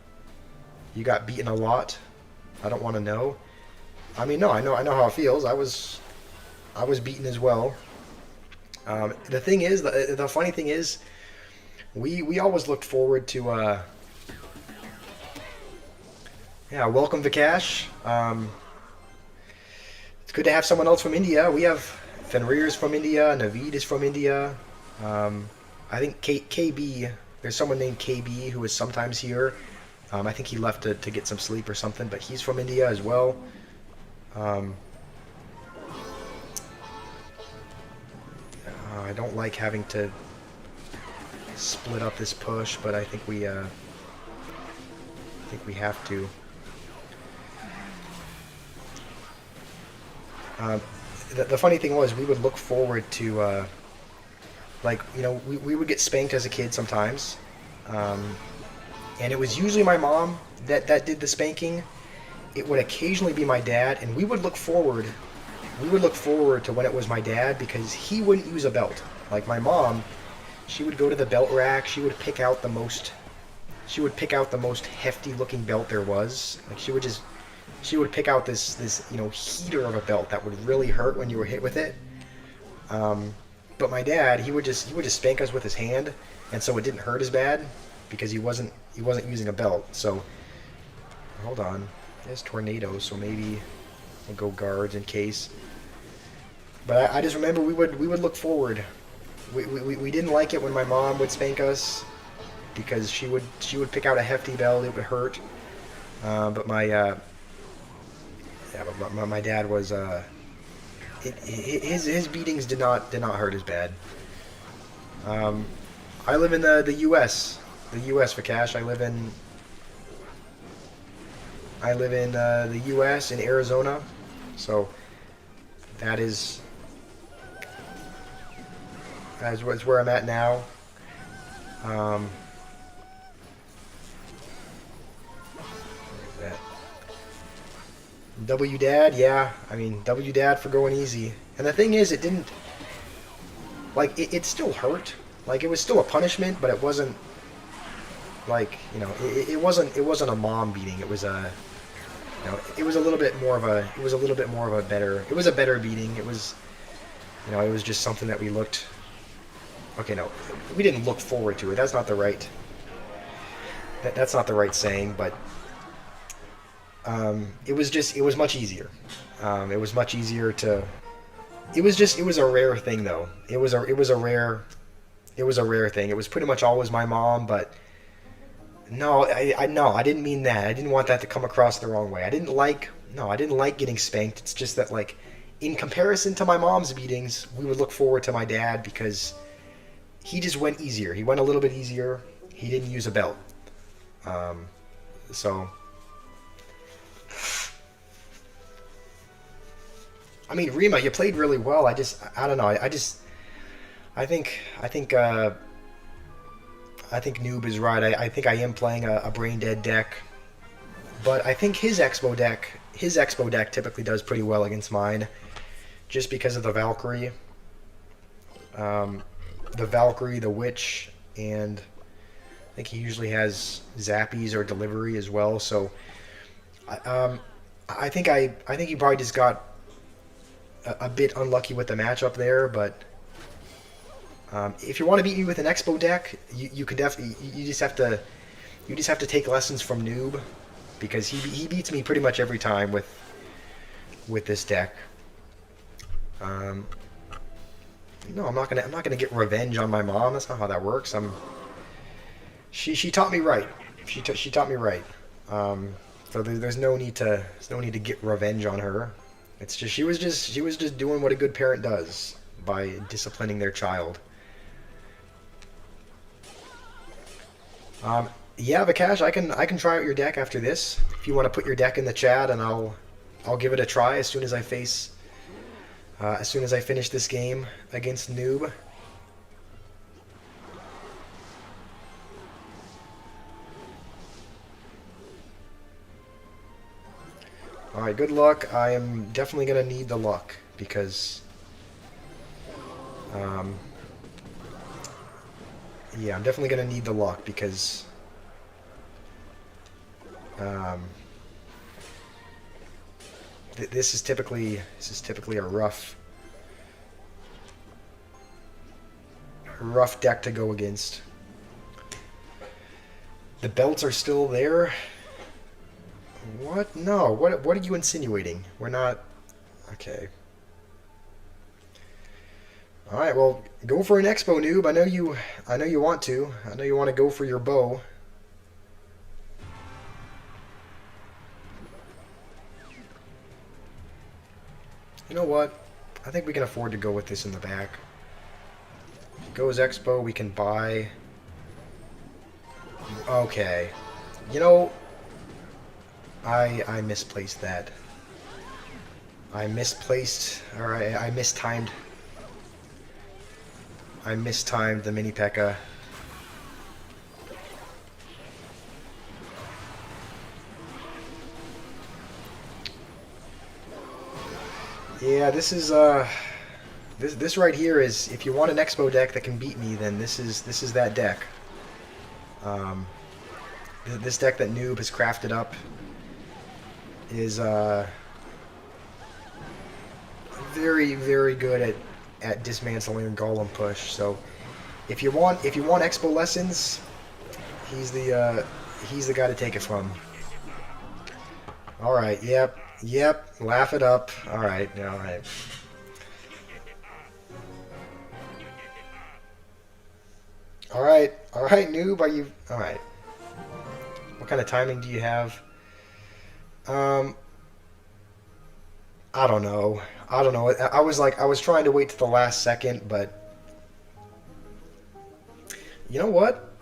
got beaten a lot. I don't want to know. I mean, no, I know how it feels. I was beaten as well. The thing is, the funny thing is, we always looked forward to Yeah, welcome Vikash. It's good to have someone else from India. We have Fenrir's from India, Naveed is from India. Um, I think KB, there's someone named KB who is sometimes here. I think he left to get some sleep or something, but he's from India as well. Um, I don't like having to split up this push, but I think we have to. Um, the funny thing was, we would look forward to, like, we would get spanked as a kid sometimes, um, and it was usually my mom that did the spanking. It would occasionally be my dad, and we would look forward to when it was my dad because he wouldn't use a belt. Like my mom, she would go to the belt rack. She would pick out the most hefty looking belt there was. Like she would pick out this heater of a belt that would really hurt when you were hit with it. But my dad, he would just spank us with his hand, and so it didn't hurt as bad because he wasn't using a belt. So hold on, there's tornadoes, so maybe we'll go guards in case. But I just remember we would look forward. We didn't like it when my mom would spank us because she would pick out a hefty belt. It would hurt. But my dad was his beatings did not hurt as bad. Um, I live in the U.S. The U.S. Vikash. I live in the U.S. in Arizona, so that is that's where I'm at now. Um, where's that? W Dad, yeah. I mean W Dad for going easy. And the thing is, it didn't like it still hurt. Like it was still a punishment, but it wasn't like it wasn't a mom beating. It was it was a little bit more of a better. It was a better beating. It was just something that we looked. Okay, no, we didn't look forward to it. That's not the right. That's not the right saying, but it was much easier. It was much easier to. It was a rare thing though. It was a rare thing. It was pretty much always my mom, but no, no, I didn't mean that. I didn't want that to come across the wrong way. I didn't like getting spanked. It's just that like in comparison to my mom's beatings, we would look forward to my dad because he just went easier. He went a little bit easier. He didn't use a belt. So I mean, Rima, you played really well. I don't know. I think Noob is right. I think I am playing a brain dead deck, but I think his expo deck typically does pretty well against mine, just because of the Valkyrie, the Witch, and I think he usually has Zappies or Delivery as well. So, I think he probably just got a bit unlucky with the matchup there, but. If you want to beat me with an Expo deck, you can definitely you just have to take lessons from Noob because he beats me pretty much every time with this deck. No, I'm not gonna get revenge on my mom. That's not how that works. She taught me right. She taught me right. So there's no need to get revenge on her. It's just she was just doing what a good parent does by disciplining their child. Yeah, Vikash, I can try out your deck after this. If you want to put your deck in the chat, and I'll give it a try as soon as I finish this game against Noob. All right, good luck. I am definitely gonna need the luck because, um, yeah, I'm definitely gonna need the luck because, um, this is typically a rough deck to go against. The belts are still there. What? No. What are you insinuating? We're not. Okay. All right. Well, go for an expo, noob. I know you. I know you want to. I know you want to go for your bow. You know what? I think we can afford to go with this in the back. If it goes expo, we can buy. Okay. You know, I misplaced that. I misplaced, or I mistimed. I mistimed the mini P.E.K.K.A. Yeah, this is this right here is, if you want an expo deck that can beat me, then this is that deck. Um, this deck that Noob has crafted up is very, very good at dismantling Golem push. So if you want expo lessons, he's the guy to take it from. All right, yep, laugh it up. All right, all right. All right, noob. Are you all right? What kind of timing do you have? Um, I don't know. I don't know. I was trying to wait to the last second, but you know what?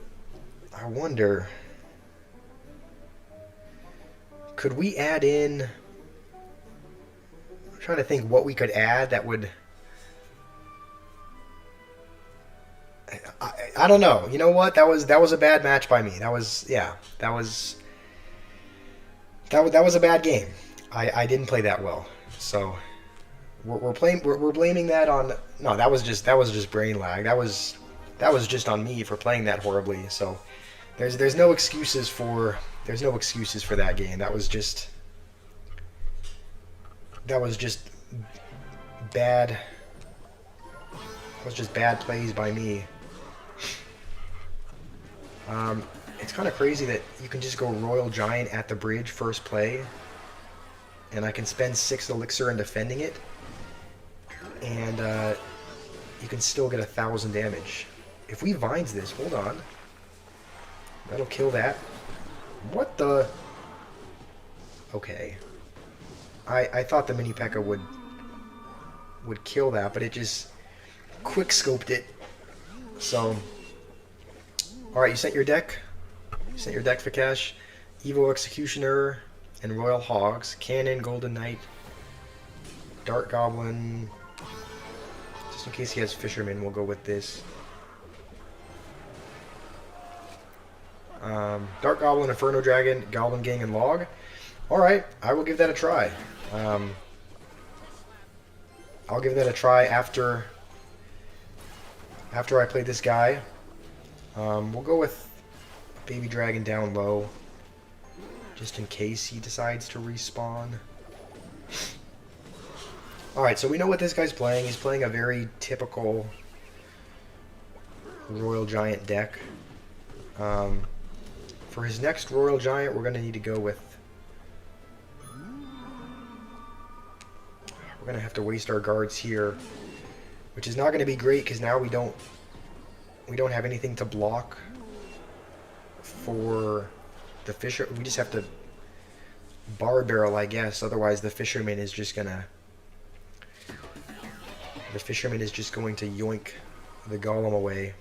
I wonder. Could we add in? I'm trying to think what we could add that would. I don't know. You know what? That was a bad match by me. That was that was a bad game. I didn't play that well. So we're blaming that on. No, that was just brain lag. That was just on me for playing that horribly. So there's no excuses for that game. That was just bad. It was just bad plays by me. It's kind of crazy that you can just go Royal Giant at the bridge first play, and I can spend 6 elixir in defending it, and you can still get 1,000 damage. If we vines this, hold on, that'll kill that. What the? Okay. I thought the mini P.E.K.K.A. would kill that, but it just quick scoped it. So, all right, you sent your deck. You sent your deck for cash. Evo Executioner and Royal Hogs, Cannon, Golden Knight, Dark Goblin. Just in case he has Fisherman, we'll go with this. Dark Goblin, Inferno Dragon, Goblin Gang, and Log. All right, I will give that a try. I'll give that a try after I play this guy. We'll go with Baby Dragon down low, just in case he decides to respawn. Alright, so we know what this guy's playing. He's playing a very typical Royal Giant deck. For his next Royal Giant, we're going to need to go with... We're going to have to waste our guards here, which is not going to be great because now we don't have anything to block for the fisher. We just have to bar barrel, I guess. Otherwise, the fisherman is just going to yoink the golem away.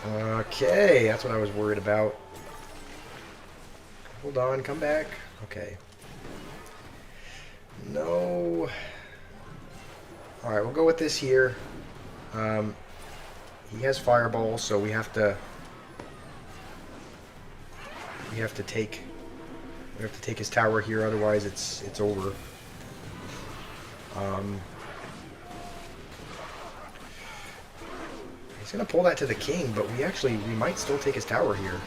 Okay, that's what I was worried about. Hold on, come back. Okay. No. Alright, we'll go with this here. He has Fireball, so we have to take his tower here, otherwise it's over. He's gonna pull that to the king, but we might still take his tower here.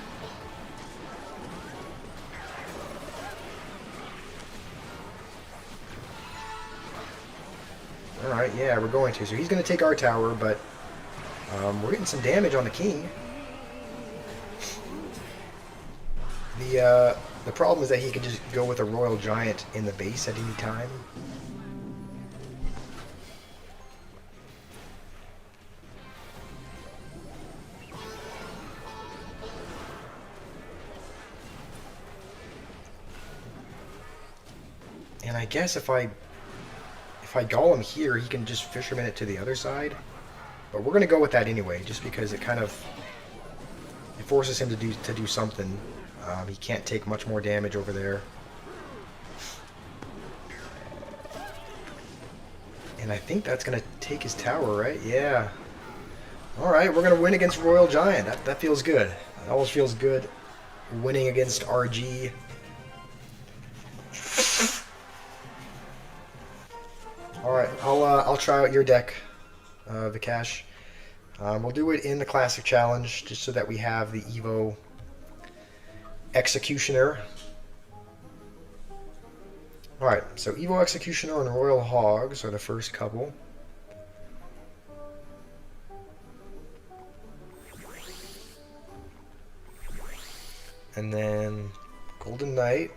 Alright, yeah, we're going to. So he's going to take our tower, but We're getting some damage on the king. The problem is that he could just go with a Royal Giant in the base at any time. And I guess if I Golem here, he can just Fisherman it to the other side. But we're gonna go with that anyway, just because it kind of forces him to do something. He can't take much more damage over there. And I think that's gonna take his tower, right? Yeah. All right, we're gonna win against Royal Giant. That feels good. It always feels good winning against RG. All right, I'll try out your deck, Vikash. We'll do it in the Classic Challenge just so that we have the Evo Executioner. All right, so Evo Executioner and Royal Hogs are the first couple. And then Golden Knight.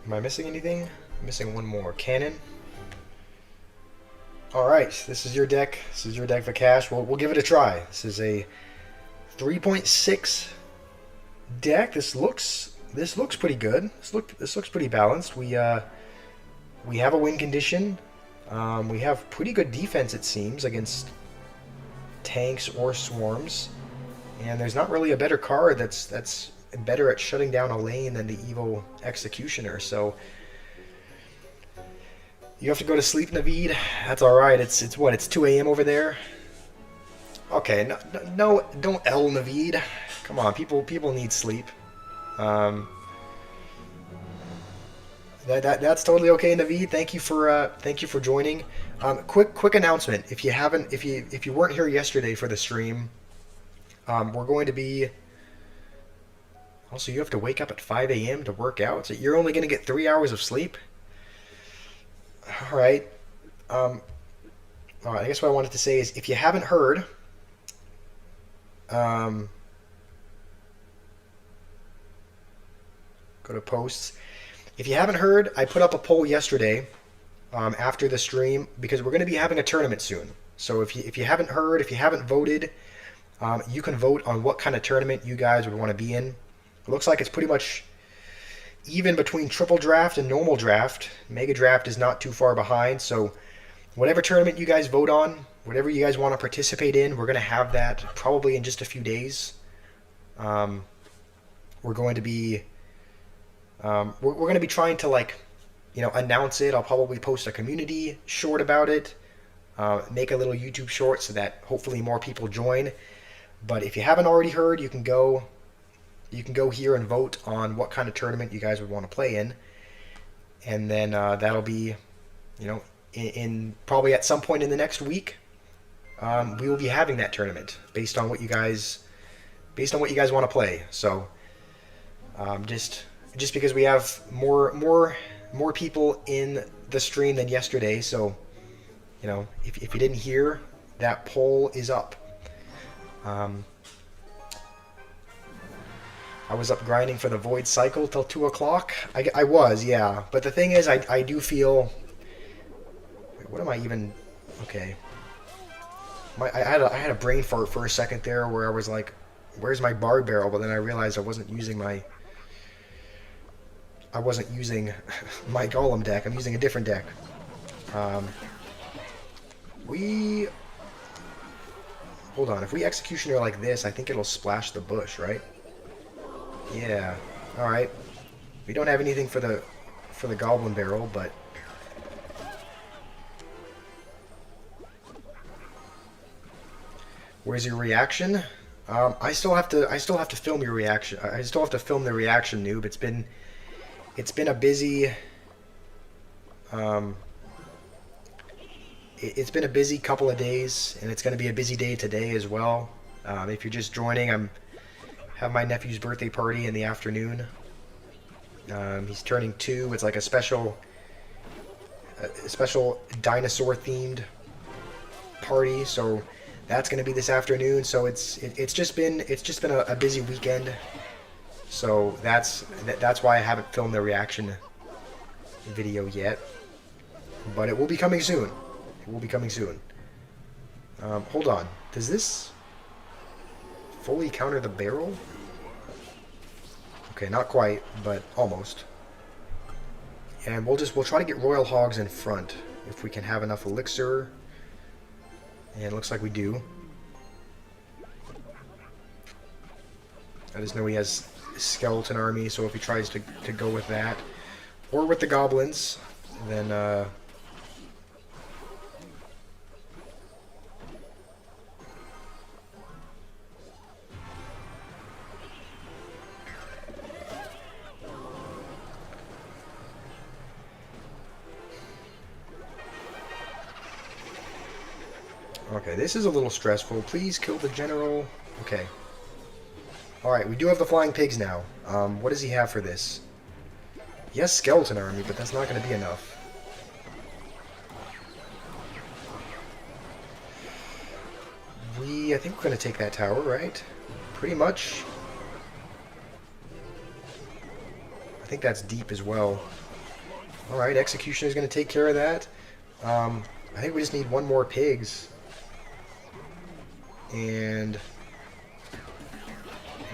Am I missing anything? I'm missing one more. Cannon. Alright, this is your deck. This is your deck for cash. We'll give it a try. This is a 3.6 deck. This looks pretty good. This looks pretty balanced. We have a win condition. We have pretty good defense, it seems, against tanks or swarms. And there's not really a better card that's better at shutting down a lane than the Evo Executioner. So you have to go to sleep, Naveed. That's all right. It's what? It's 2 a.m. over there. Okay, no, don't L Naveed. Come on, people need sleep. That's totally okay, Naveed. Thank you for joining. Quick announcement. If you weren't here yesterday for the stream, we're going to be. Also, you have to wake up at 5 a.m. to work out, so you're only going to get 3 hours of sleep. All right. All right. I guess what I wanted to say is, if you haven't heard, go to posts. If you haven't heard, I put up a poll yesterday after the stream because we're going to be having a tournament soon. So if you haven't heard, if you haven't voted, you can vote on what kind of tournament you guys would want to be in. It looks like it's pretty much even between triple draft and normal draft. Mega draft is not too far behind. So whatever tournament you guys vote on, whatever you guys want to participate in, we're going to have that probably in just a few days. We're going to be trying to announce it. I'll probably post a community short about it, make a little YouTube short so that hopefully more people join. But if you haven't already heard, you can go here and vote on what kind of tournament you guys would want to play in, and then that'll be, in probably at some point in the next week, we will be having that tournament based on what you guys want to play. So just because we have more people in the stream than yesterday, so if you didn't hear, that poll is up. I was up grinding for the Void Cycle till 2 o'clock. I was, yeah. But the thing is, I do feel... Wait, what am I even... Okay. I had a brain fart for a second there where I was like, where's my Bard Barrel? But then I realized I wasn't using my Golem deck. I'm using a different deck. Hold on. If we Executioner like this, I think it'll splash the bush, right? Yeah. All right. We don't have anything for the Goblin Barrel, but where's your reaction? I still have to film your reaction. I still have to film the reaction, noob. It's been a busy it's been a busy couple of days, and it's going to be a busy day today as well. If you're just joining, have my nephew's birthday party in the afternoon. He's turning 2. It's like a special dinosaur themed party, so that's going to be this afternoon. So it's just been a busy weekend. So that's why I haven't filmed the reaction video yet, but it will be coming soon. It will be coming soon. Hold on, does this fully counter the barrel? Okay, not quite, but almost. And we'll try to get Royal Hogs in front if we can have enough elixir. And it looks like we do. I just know he has a skeleton army, so if he tries to go with that, or with the goblins, then okay, this is a little stressful. Please kill the general. Okay. Alright, we do have the flying pigs now. What does he have for this? He has skeleton army, but that's not going to be enough. I think we're going to take that tower, right? Pretty much. I think that's deep as well. Alright, Executioner is going to take care of that. I think we just need one more pigs. And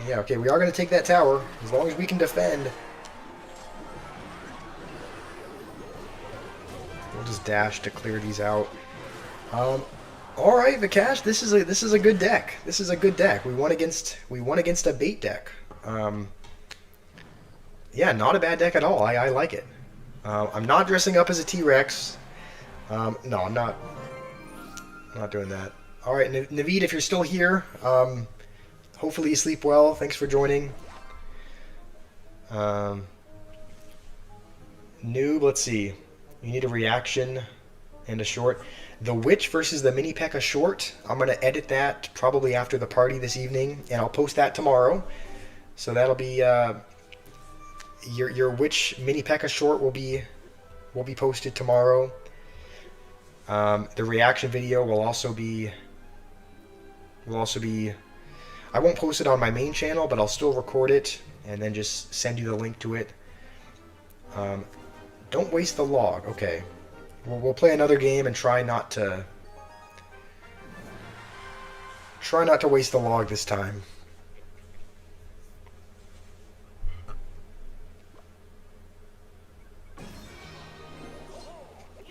yeah, okay, we are going to take that tower, as long as we can defend. We'll just dash to clear these out. Alright, Vikash, this is a good deck. This is a good deck. We won against a bait deck. Yeah, not a bad deck at all. I like it. I'm not dressing up as a T-Rex. No, I'm not doing that. Alright, Naveed, if you're still here, hopefully you sleep well. Thanks for joining. Noob, let's see. You need a reaction and a short. The Witch versus the Mini P.E.K.K.A. short. I'm going to edit that probably after the party this evening, and I'll post that tomorrow. So that'll be your Witch Mini P.E.K.K.A. short will be posted tomorrow. The reaction video will also be. I won't post it on my main channel, but I'll still record it and then just send you the link to it. Don't waste the log. Okay. We'll play another game and try not to waste the log this time.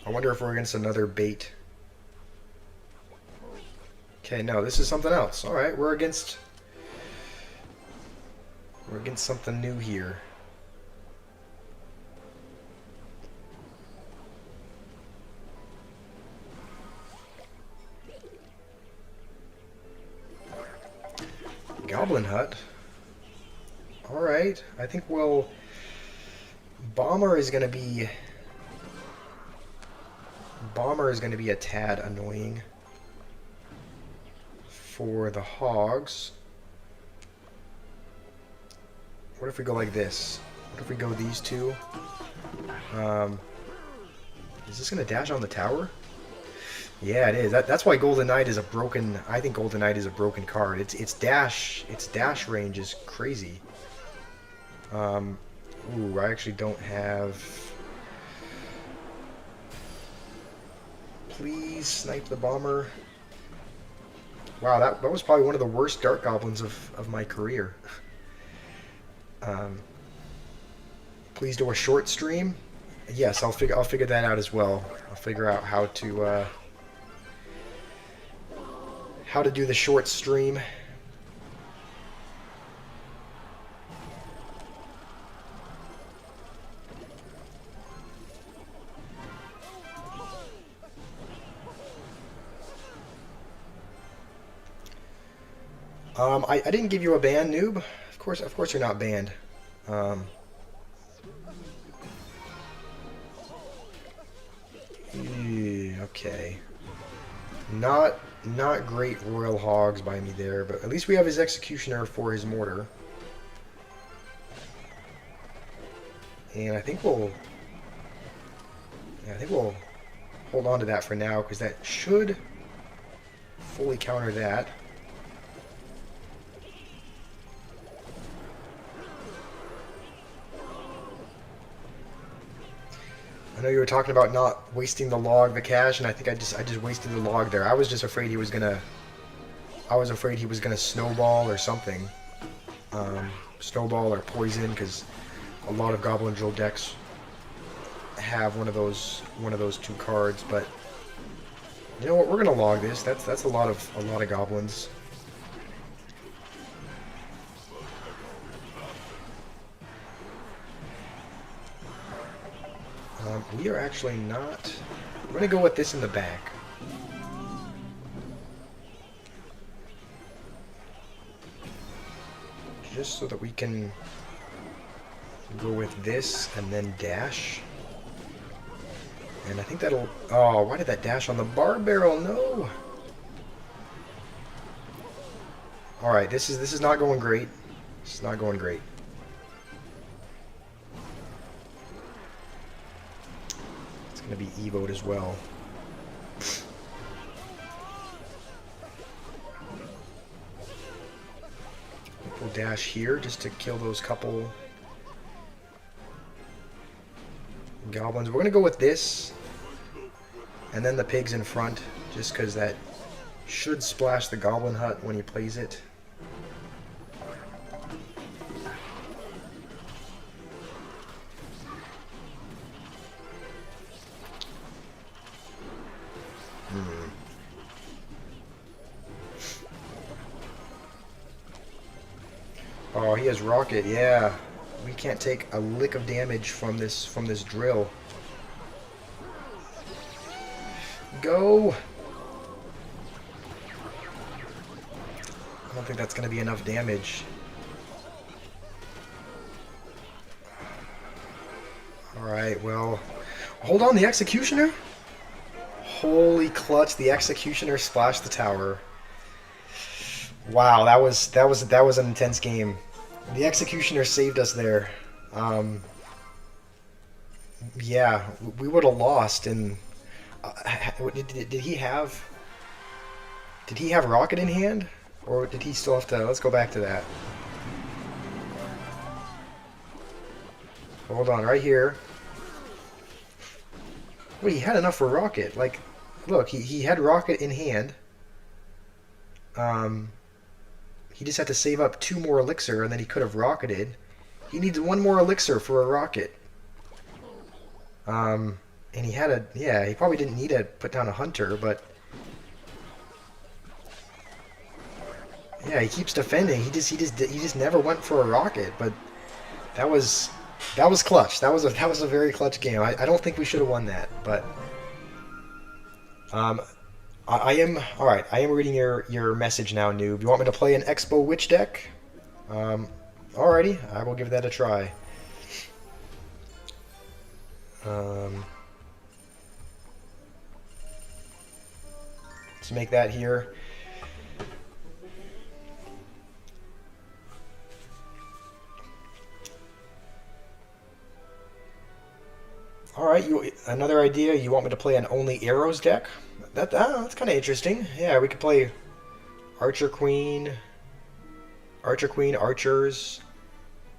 I wonder if we're against another bait. Okay, no, this is something else. Alright, we're against something new here. Goblin Hut. Alright, I think Bomber is gonna be a tad annoying for the hogs. What if we go like this? What if we go these two? Is this gonna dash on the tower? Yeah, it is. That's why Golden Knight is a broken. I think Golden Knight is a broken card. Its dash range is crazy. Ooh, I actually don't have. Please snipe the bomber. Wow, that was probably one of the worst Dark Goblins of my career. Please do a short stream. Yes, I'll figure that out as well. I'll figure out how to do the short stream. I didn't give you a ban, noob. Of course you're not banned. Okay. Not great royal hogs by me there, but at least we have his executioner for his mortar. And I think we'll hold on to that for now, because that should fully counter that. I know you were talking about not wasting the cash, and I think I just wasted the log there. I was just afraid he was gonna snowball or something, snowball or poison, because a lot of Goblin Drill decks have one of those two cards. But you know what? We're gonna log this. That's a lot of goblins. We are actually not. We're gonna go with this in the back. Just so that we can go with this and then dash. And I think that'll... Oh, why did that dash on the bar barrel? No! Alright, this is not going great. This is not going great. It's going to be evoed as well. We'll dash here just to kill those couple goblins. We're going to go with this. And then the pigs in front, just because that should splash the goblin hut when he plays it. Oh, he has rocket, yeah. We can't take a lick of damage from this drill. Go! I don't think that's going to be enough damage. Alright, well... Hold on, the Executioner? Holy clutch, the Executioner splashed the tower. Wow, that was an intense game. The Executioner saved us there. Yeah, we would have lost. And did he have rocket in hand, or did he still have to? Let's go back to that. Hold on, right here. Wait, he had enough for rocket. Like, look, he had rocket in hand. He just had to save up 2 more elixir, and then he could have rocketed. He needs 1 more elixir for a rocket. And he had a... Yeah, he probably didn't need to put down a hunter, but... Yeah, he keeps defending. He just never went for a rocket, but that was clutch. That was a very clutch game. I don't think we should have won that, but... I am alright. I am reading your message now, noob. You want me to play an Expo Witch deck? Alrighty, I will give that a try. Let's make that here. Alright, another idea. You want me to play an only arrows deck? That's kind of interesting. Yeah, we could play Archer Queen, Archers,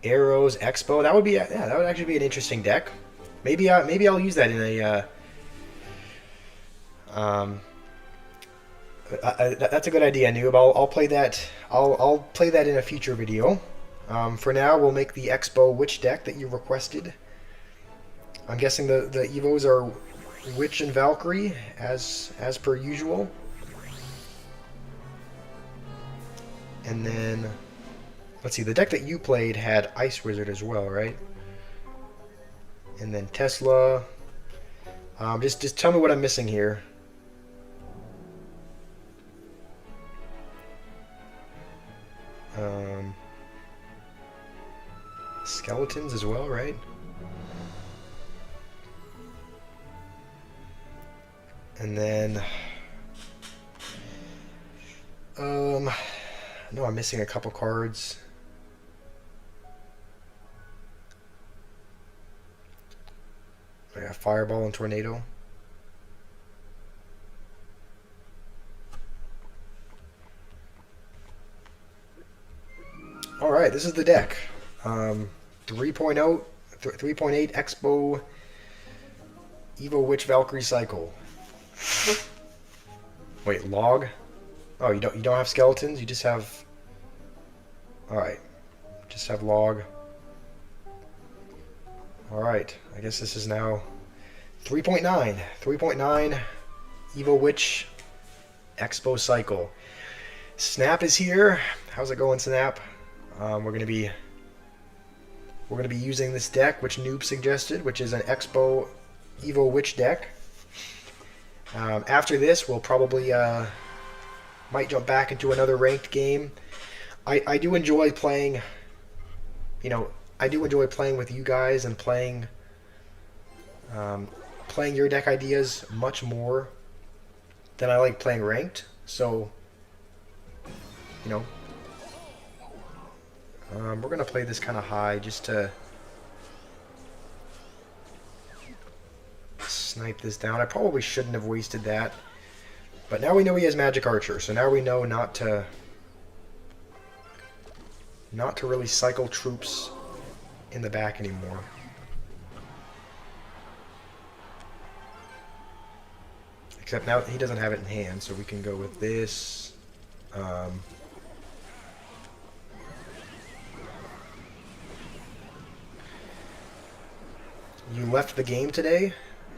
Arrows, Expo. That would be that would actually be an interesting deck. Maybe I'll use that in a that's a good idea, noob. I'll play that. I'll play that in a future video. For now, we'll make the Expo Witch deck that you requested. I'm guessing the Evos are Witch and Valkyrie, as per usual. And then, let's see, the deck that you played had Ice Wizard as well, right? And then Tesla. Just tell me what I'm missing here. Skeletons as well, right? And then Um, no, I'm missing a couple cards. I got Fireball and Tornado. All right, this is the deck. 3.0, 3.8 Expo Evo Witch Valkyrie Cycle. Wait, log? Oh, you don't have skeletons. You just have. All right, just have log. All right, I guess this is now 3.9. 3.9 Evo Witch Expo Cycle. Snap is here. How's it going, Snap? We're gonna be using this deck, which Noob suggested, which is an Expo Evo Witch deck. After this, we'll probably might jump back into another ranked game. I do enjoy playing. You know, I do enjoy playing with you guys and playing your deck ideas much more than I like playing ranked. So, you know, we're gonna play this kind of high just to snipe this down. I probably shouldn't have wasted that, but now we know he has Magic Archer, so now we know not to really cycle troops in the back anymore. Except now he doesn't have it in hand, so we can go with this. You left the game today?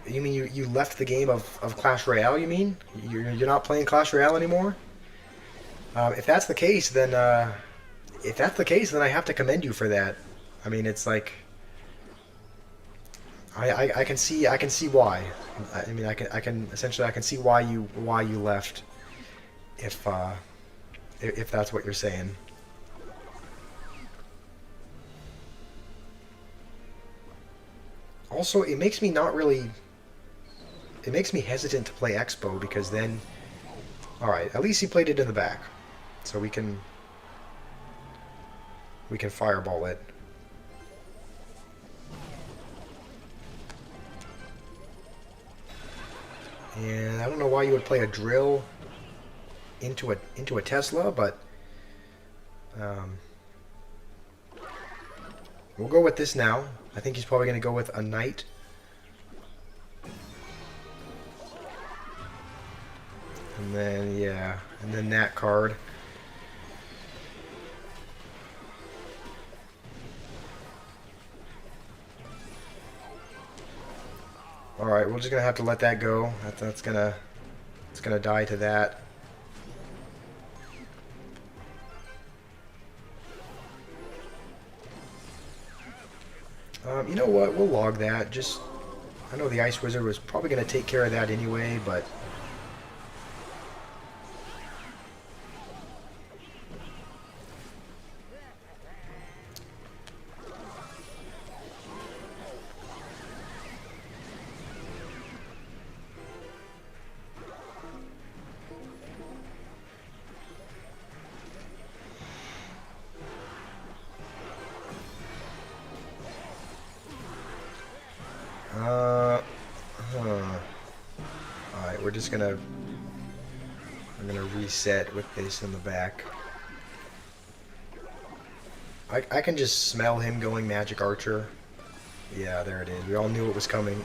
You mean you left the game of Clash Royale, you mean? You're not playing Clash Royale anymore? If that's the case, then I have to commend you for that. I mean, it's like I can see why. I mean, I can see why you left. If that's what you're saying. Also, it makes me hesitant to play Expo because then, all right, at least he played it in the back, so we can fireball it. And I don't know why you would play a drill into a Tesla, but we'll go with this now. I think he's probably going to go with a knight. And then, yeah, and then that card. Alright, we're just going to have to let that go. It's gonna die to that. You know what? We'll log that. Just, I know the Ice Wizard was probably going to take care of that anyway, but Alright, we're gonna reset with this in the back. I can just smell him going Magic Archer. Yeah, there it is. We all knew it was coming.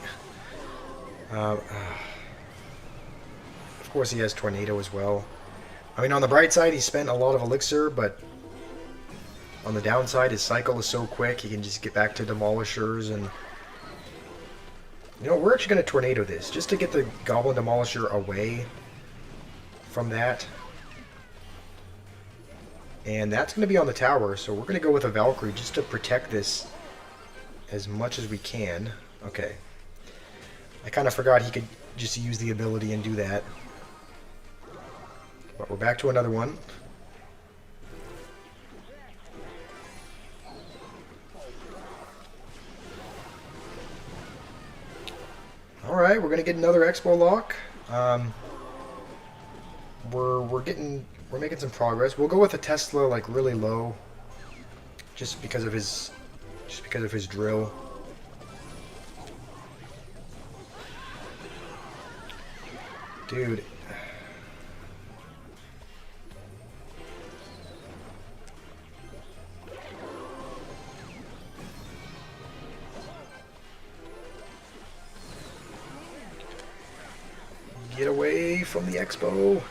Of course he has Tornado as well. I mean, on the bright side, he spent a lot of Elixir, but on the downside, his cycle is so quick, he can just get back to Demolishers and... You know, we're actually going to Tornado this, just to get the Goblin Demolisher away from that. And that's going to be on the tower, so we're going to go with a Valkyrie just to protect this as much as we can. Okay. I kind of forgot he could just use the ability and do that. But we're back to another one. Alright, we're gonna get another Expo lock. We're we're making some progress. We'll go with a Tesla like really low, just because of his drill. Dude. Get away from the expo.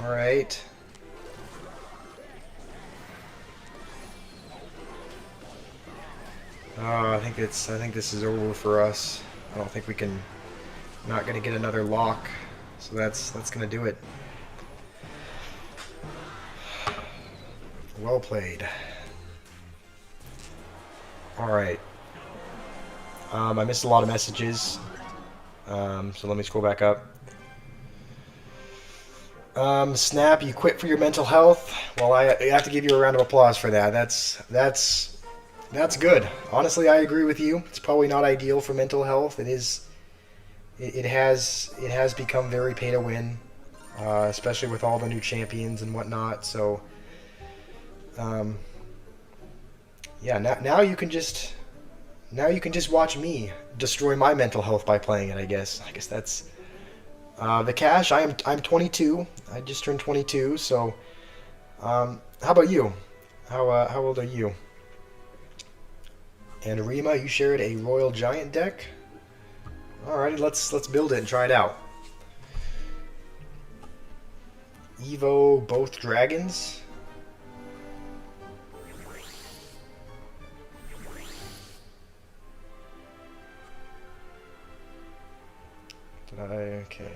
All right. I think this is over for us. I don't think we can. Not gonna get another lock, so that's gonna do it. Well played. All right. I missed a lot of messages, so let me scroll back up. Snap, you quit for your mental health. Well, I have to give you a round of applause for that. That's good. Honestly, I agree with you. It's probably not ideal for mental health. It is. It has become very pay to win, especially with all the new champions and whatnot. So, yeah. Now you can just watch me destroy my mental health by playing it. I guess that's the cash. I'm 22. I just turned 22. So, how about you? How old are you? And Rima, you shared a Royal Giant deck. Alrighty, let's build it and try it out. Evo, both dragons. Okay.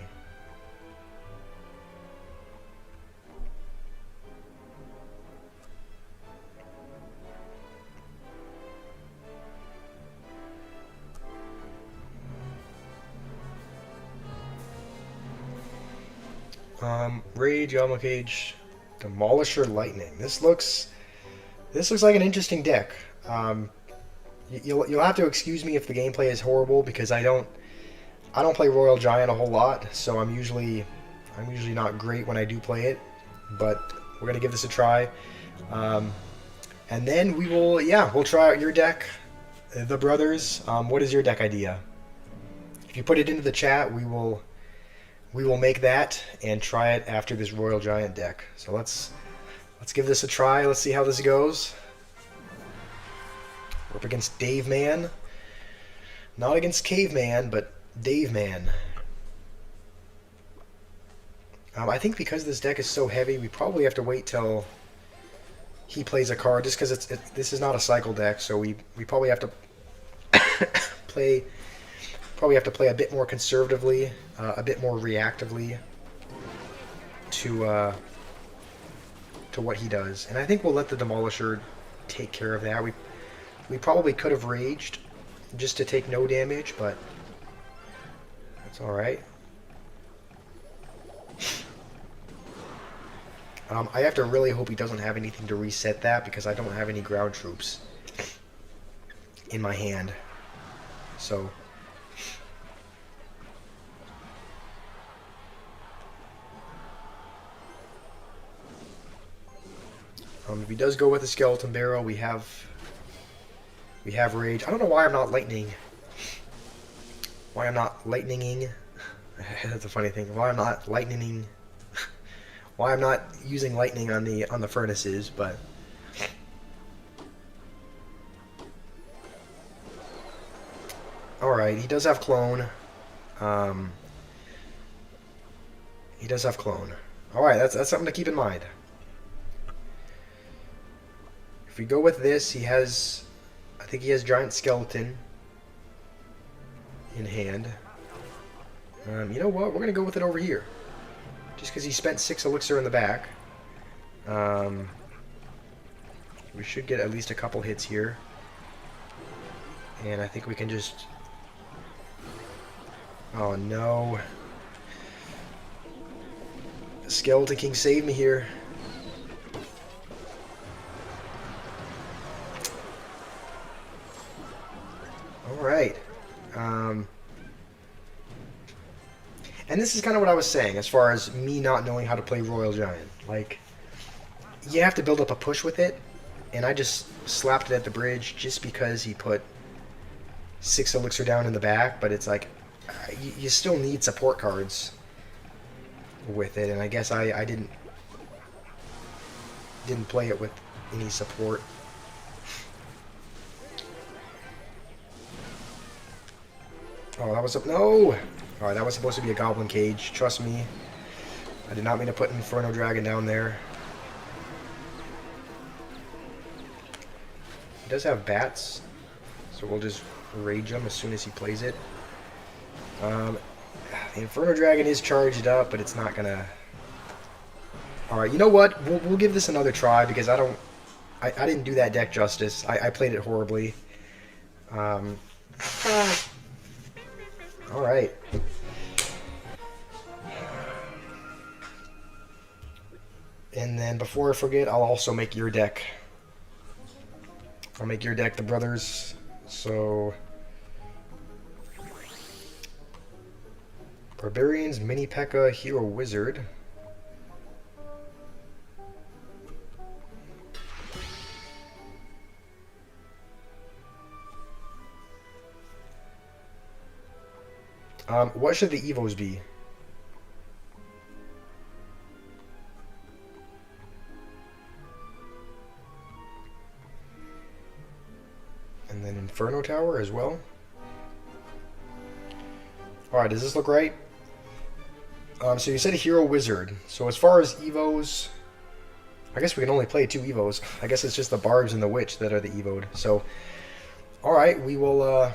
Rage, Yama Cage, Demolisher, Lightning. This looks like an interesting deck. You'll have to excuse me if the gameplay is horrible because I don't play Royal Giant a whole lot, so I'm usually not great when I do play it. But we're gonna give this a try, and then we'll try out your deck, the brothers. What is your deck idea? If you put it into the chat, we will make that and try it after this Royal Giant deck. So let's give this a try. Let's see how this goes. We're up against Dave Man. Not against Caveman, but Dave Man. I think because this deck is so heavy, we probably have to wait till he plays a card, just because this is not a cycle deck, so we probably have to play a bit more conservatively, a bit more reactively to what he does. And I think we'll let the Demolisher take care of that. We probably could have raged just to take no damage, but that's all right. I have to really hope he doesn't have anything to reset that because I don't have any ground troops in my hand. So if he does go with the Skeleton Barrel, we have rage. I don't know why I'm not lightning. Why I'm not lightninging. That's a funny thing. Why I'm not lightning. Why I'm not using lightning on the furnaces, but all right. He does have clone. He does have clone. All right. That's something to keep in mind. If we go with this, I think he has Giant Skeleton in hand. You know what? We're going to go with it over here. Just because he spent 6 elixir in the back. We should get at least a couple hits here. And I think we can just... Oh no. Skeleton King, save me here. Alright. Um, and this is kind of what I was saying as far as me not knowing how to play Royal Giant. Like, you have to build up a push with it, and I just slapped it at the bridge just because he put 6 elixir down in the back, but it's like, you still need support cards with it, and I guess I didn't play it with any support. Oh, that was a... No! Alright, that was supposed to be a Goblin Cage. Trust me. I did not mean to put Inferno Dragon down there. He does have bats, so we'll just rage him as soon as he plays it. The Inferno Dragon is charged up, but it's not gonna... Alright, you know what? We'll give this another try, because I didn't do that deck justice. I played it horribly. Alright. And then before I forget, I'll also make your deck. I'll make your deck the brothers. So... Barbarians, Mini P.E.K.K.A, Hero Wizard. What should the Evos be? And then Inferno Tower as well. Alright, does this look right? So you said Hero Wizard. So as far as Evos, I guess we can only play 2 Evos. I guess it's just the Barbs and the Witch that are the Evoed. So, alright, we will,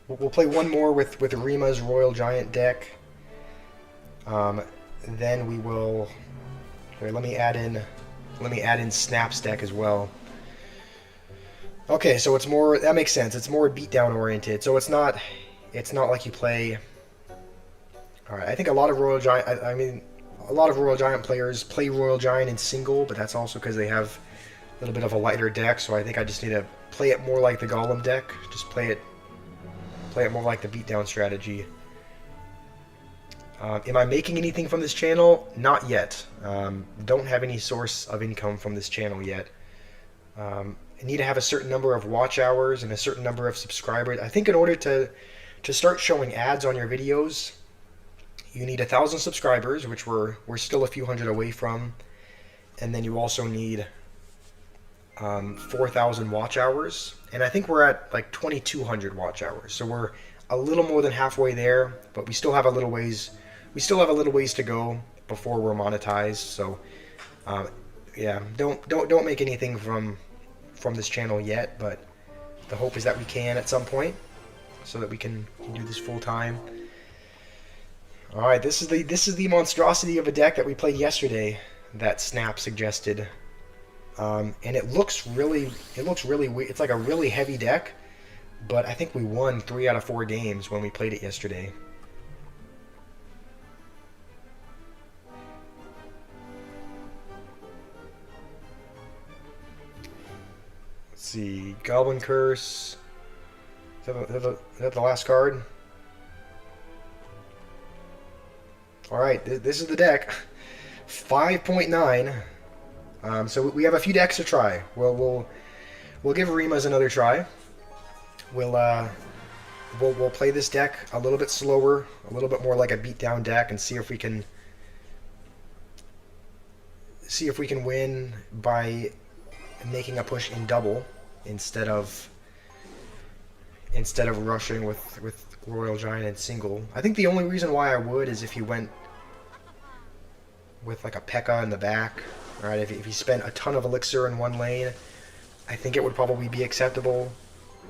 we'll play one more with Rima's Royal Giant deck. Then we will... Here, let me add in Snap's deck as well. Okay, so it's more... That makes sense. It's more beatdown oriented. So it's not like you play... Alright, I think a lot of Royal Giant... I mean, a lot of Royal Giant players play Royal Giant in single, but that's also because they have a little bit of a lighter deck, so I think I just need to play it more like the Golem deck. Just play it more like the beatdown strategy. Am I making anything from this channel? Not yet. Don't have any source of income from this channel yet. I need to have a certain number of watch hours and a certain number of subscribers. I think in order to start showing ads on your videos, you need 1,000 subscribers, which we're still a few hundred away from, and then you also need 4,000 watch hours, and I think we're at like 2,200 watch hours. So we're a little more than halfway there, but we still have a little ways. We still have a little ways to go before we're monetized. So yeah, don't make anything from this channel yet, but the hope is that we can at some point, so that we can do this full time. All right, this is the monstrosity of a deck that we played yesterday that Snap suggested. And it looks really weird. It's like a really heavy deck, but I think we won 3 out of 4 games when we played it yesterday. Let's see, Goblin Curse. Is that the last card? All right, this is the deck. 5.9. So we have a few decks to try. We'll give Rima's another try. We'll play this deck a little bit slower, a little bit more like a beatdown deck, and see if we can win by making a push in double instead of rushing with Royal Giant in single. I think the only reason why I would is if he went with like a P.E.K.K.A in the back. Alright, if he spent a ton of elixir in one lane, I think it would probably be acceptable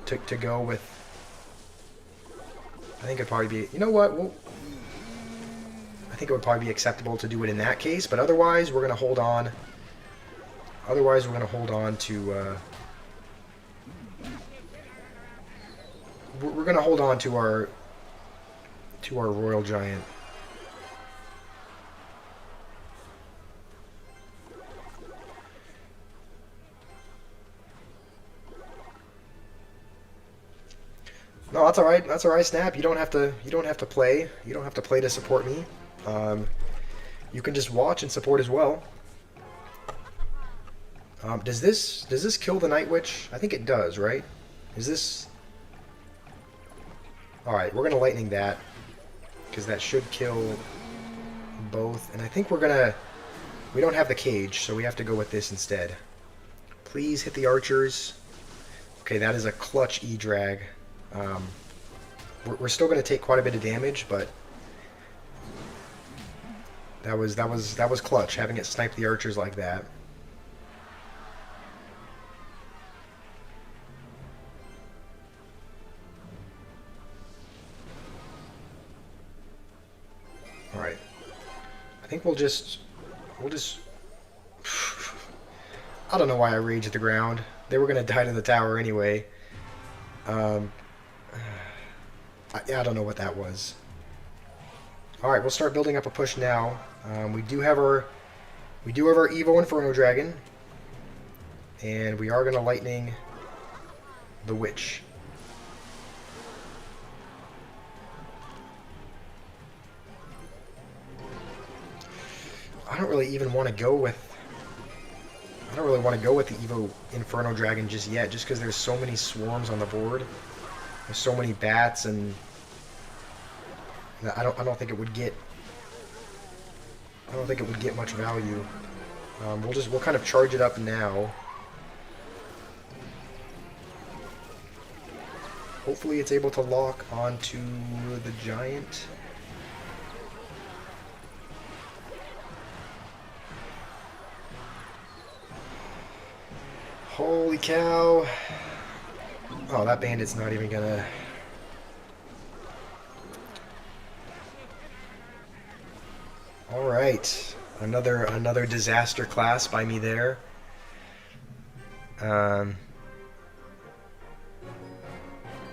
to go with... I think it'd probably be... You know what? I think it would probably be acceptable to do it in that case, but otherwise we're going to hold on. Otherwise we're going to hold on to... we're going to hold on to our Royal Giant. No, that's all right. That's all right, Snap. You don't have to. You don't have to play. You don't have to play to support me. Um, you can just watch and support as well. Does this kill the Night Witch? I think it does, right? Is this? All right, we're gonna lightning that because that should kill both. And I think we're gonna. We don't have the cage, so we have to go with this instead. Please hit the archers. Okay, that is a clutch E-drag. We're still going to take quite a bit of damage, but that was clutch, having it snipe the archers like that. All right, I think we'll just. I don't know why I raged at the ground. They were going to die to the tower anyway. Um, I don't know what that was. All right, we'll start building up a push now. We do have our Evo Inferno Dragon, and we are going to lightning the Witch. I don't really want to go with the Evo Inferno Dragon just yet, just because there's so many swarms on the board. There's so many bats, and I don't think it would get. I don't think it would get much value. We'll kind of charge it up now. Hopefully, it's able to lock onto the giant. Holy cow! Oh, that bandit's not even gonna. All right, another disaster class by me there.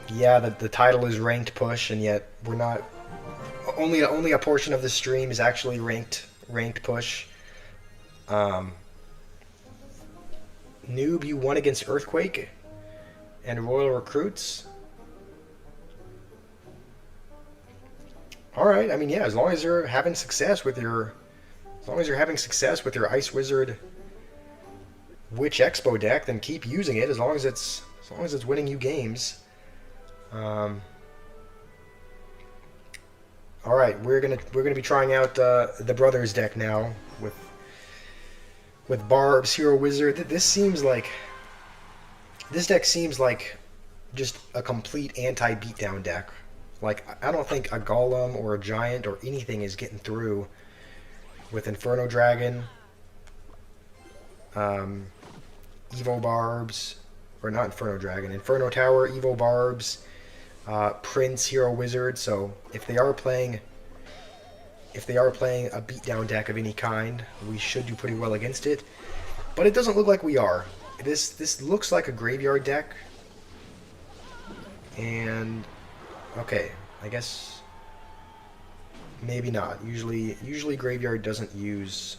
Yeah, the title is ranked push, and yet we're not. Only a portion of the stream is actually ranked push. Noob, you won against Earthquake and Royal Recruits. All right, I mean, yeah, as long as you're having success with your Ice Wizard Witch Expo deck, then keep using it as long as it's winning you games. All right, we're gonna be trying out the Brothers deck now with Barbs, Hero Wizard. This deck seems like just a complete anti-beatdown deck. Like, I don't think a Golem or a Giant or anything is getting through with Inferno Dragon, Evo Barbs, or not Inferno Dragon, Inferno Tower, Evo Barbs, Prince, Hero Wizard. So if they are playing a beatdown deck of any kind, we should do pretty well against it. But it doesn't look like we are. This looks like a graveyard deck. And okay, I guess maybe not. Usually graveyard doesn't use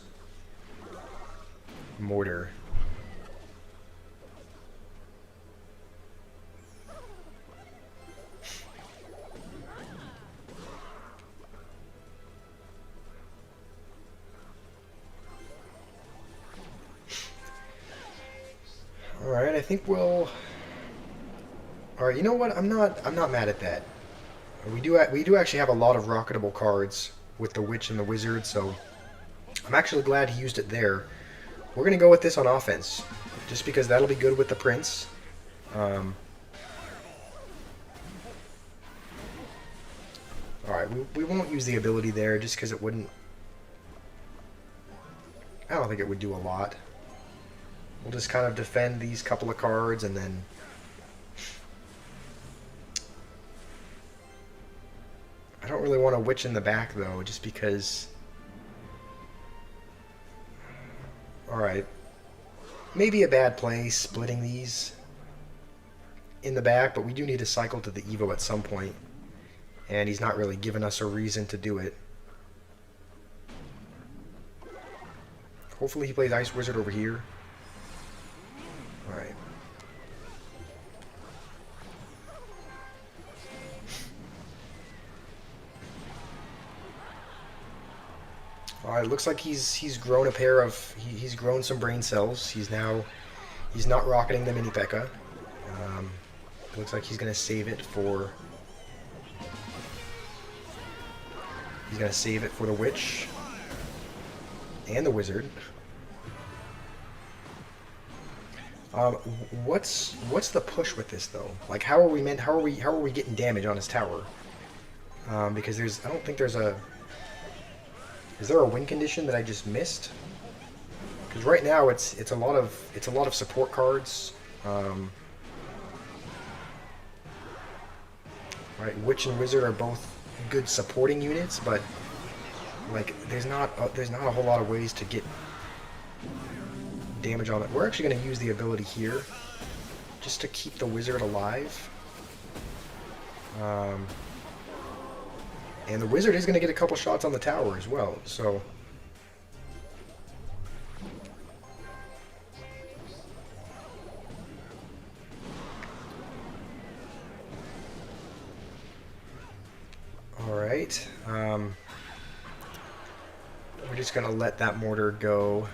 mortar. All right, I think we'll. All right, you know what? I'm not mad at that. We do actually have a lot of rocketable cards with the Witch and the Wizard, so I'm actually glad he used it there. We're gonna go with this on offense, just because that'll be good with the Prince. All right, we won't use the ability there just because it wouldn't. I don't think it would do a lot. We'll just kind of defend these couple of cards and then. I don't really want a Witch in the back though, just because. Alright. Maybe a bad play splitting these in the back, but we do need to cycle to the Evo at some point. And he's not really giving us a reason to do it. Hopefully he plays Ice Wizard over here. Alright. It looks like he's grown a pair of he's grown some brain cells. He's not rocketing the mini P.E.K.K.A. It looks like he's gonna save it for the witch and the wizard. What's the push with this though? Like, how are we getting damage on his tower? Because I don't think there's a. Is there a win condition that I just missed? Because right now it's a lot of support cards. Right, Witch and Wizard are both good supporting units, but like there's not a whole lot of ways to get damage on it. We're actually going to use the ability here just to keep the Wizard alive. And the Wizard is going to get a couple shots on the tower as well, so. Alright. We're just going to let that mortar go.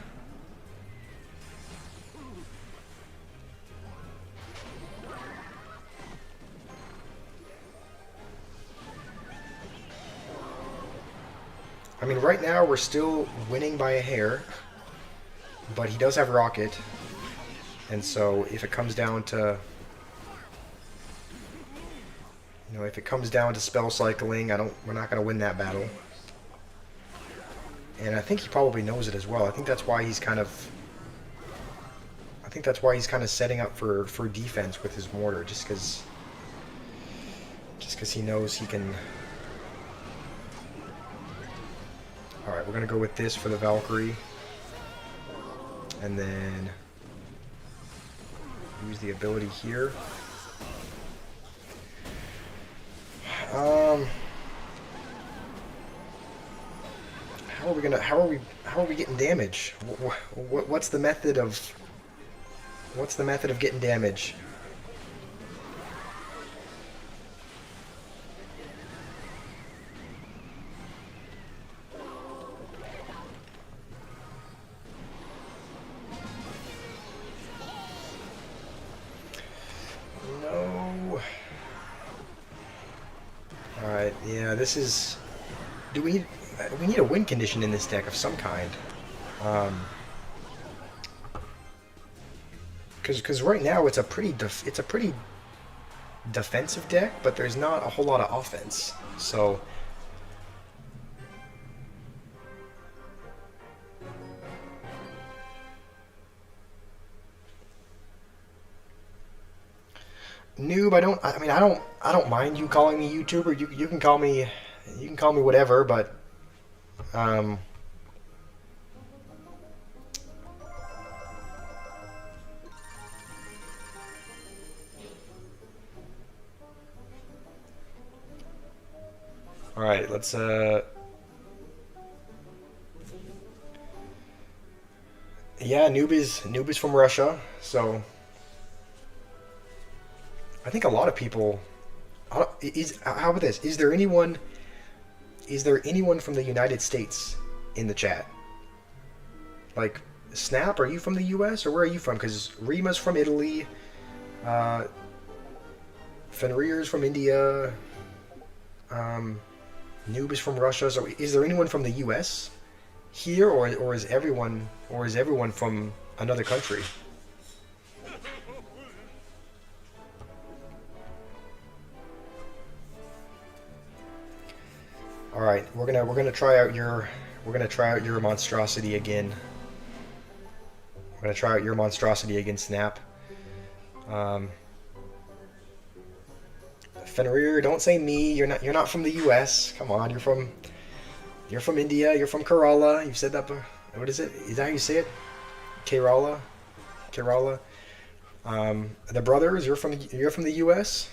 I mean, right now we're still winning by a hair, but he does have Rocket, and so if it comes down to, if it comes down to spell cycling, we're not going to win that battle. And I think he probably knows it as well. I think that's why he's kind of setting up for defense with his mortar, just because he knows he can. Alright, we're going to go with this for the Valkyrie. And then use the ability here. How are we getting damage? What's the method of getting damage? Yeah, this is. We need a win condition in this deck of some kind. Because right now it's a pretty defensive deck, but there's not a whole lot of offense. So. Noob, I don't mind you calling me YouTuber. You can call me whatever, but all right, let's yeah, Noob is from Russia, so I think a lot of people. How about this? Is there anyone from the United States in the chat? Like, Snap, are you from the U.S. or where are you from? Because Rima's from Italy. Fenrir's from India. Noob is from Russia. So, is there anyone from the U.S. here, or is everyone from another country? All right, we're gonna try out your monstrosity again. We're gonna try out your monstrosity against Snap. Fenrir, don't say me. You're not from the U.S. Come on, you're from India. You're from Kerala. You've said that. What is it? Is that how you say it? Kerala. The brothers, you're from the U.S.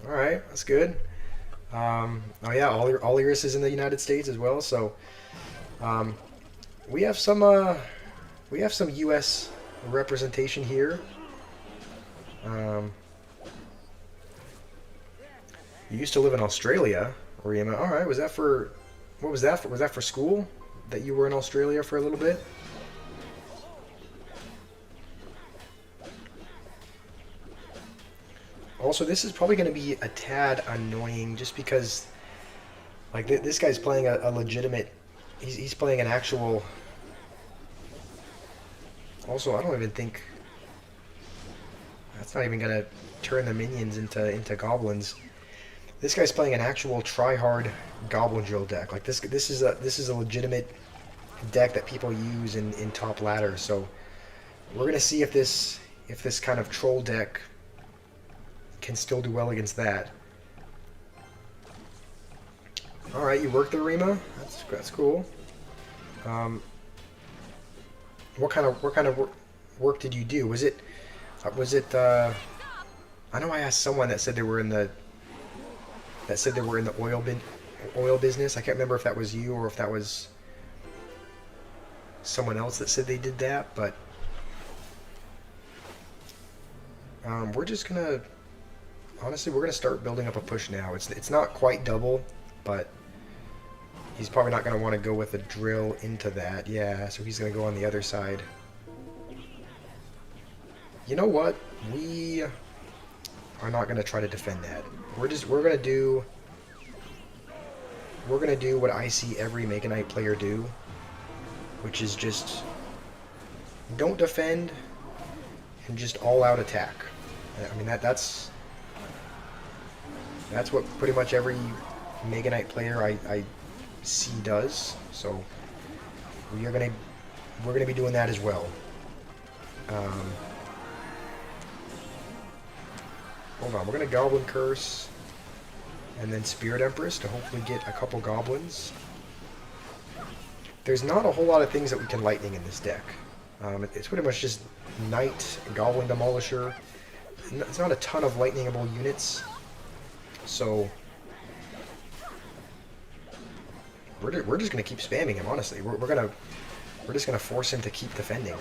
All right, that's good. Oh yeah, Oliris is in the United States as well. So we have some U.S. representation here. You used to live in Australia, Rima. All right, what was that for? Was that for school? that you were in Australia for a little bit? Also, this is probably going to be a tad annoying just because, like, this guy's playing a legitimate. He's playing an actual. Also, I don't even think that's not even going to turn the minions into goblins. This guy's playing an actual try-hard goblin drill deck. Like this is a legitimate deck that people use in top ladder. So we're gonna see if this kind of troll deck can still do well against that. All right, you worked the Rima. That's cool. What kind of work did you do? Was it I know I asked someone that said they were in the oil business. I can't remember if that was you or if that was someone else that said they did that, but we're just gonna honestly we're gonna start building up a push now. It's not quite double, but he's probably not gonna want to go with a drill into that. Yeah, so he's gonna go on the other side. You know what? We are not gonna try to defend that. We're gonna do what I see every Mega Knight player do, which is just don't defend and just all-out attack. I mean that's what pretty much every Mega Knight player I see does. So we're gonna be doing that as well. Hold on, we're gonna Goblin Curse and then Spirit Empress to hopefully get a couple goblins. There's not a whole lot of things that we can lightning in this deck. It's pretty much just Knight, Goblin Demolisher. It's not a ton of lightningable units, so we're just gonna keep spamming him. Honestly, we're just gonna force him to keep defending.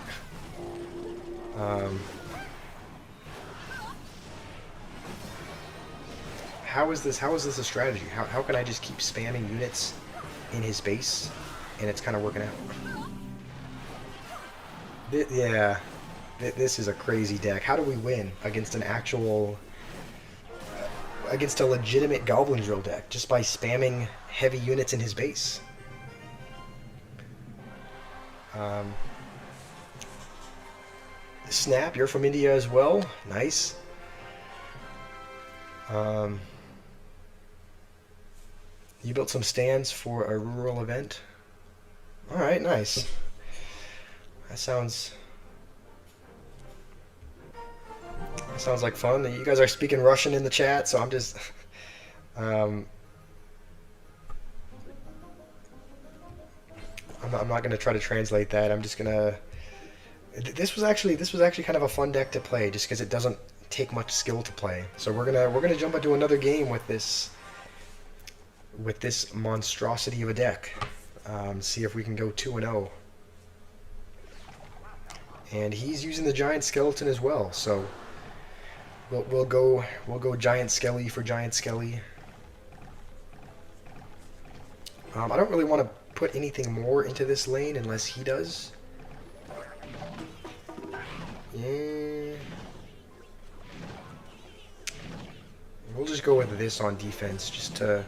How is this a strategy? How can I just keep spamming units in his base and it's kind of working out? Yeah, this is a crazy deck. How do we win against against a legitimate Goblin Drill deck just by spamming heavy units in his base? Snap, you're from India as well. Nice. You built some stands for a rural event. All right, nice. That sounds like fun. You guys are speaking Russian in the chat, so I'm just I'm not going to try to translate that. I'm just going to this was actually kind of a fun deck to play just because it doesn't take much skill to play. So we're gonna jump into another game with this monstrosity of a deck. See if we can go 2-0. And he's using the giant skeleton as well. So we'll go giant skelly for giant skelly. I don't really want to put anything more into this lane unless he does. Yeah. We'll just go with this on defense just to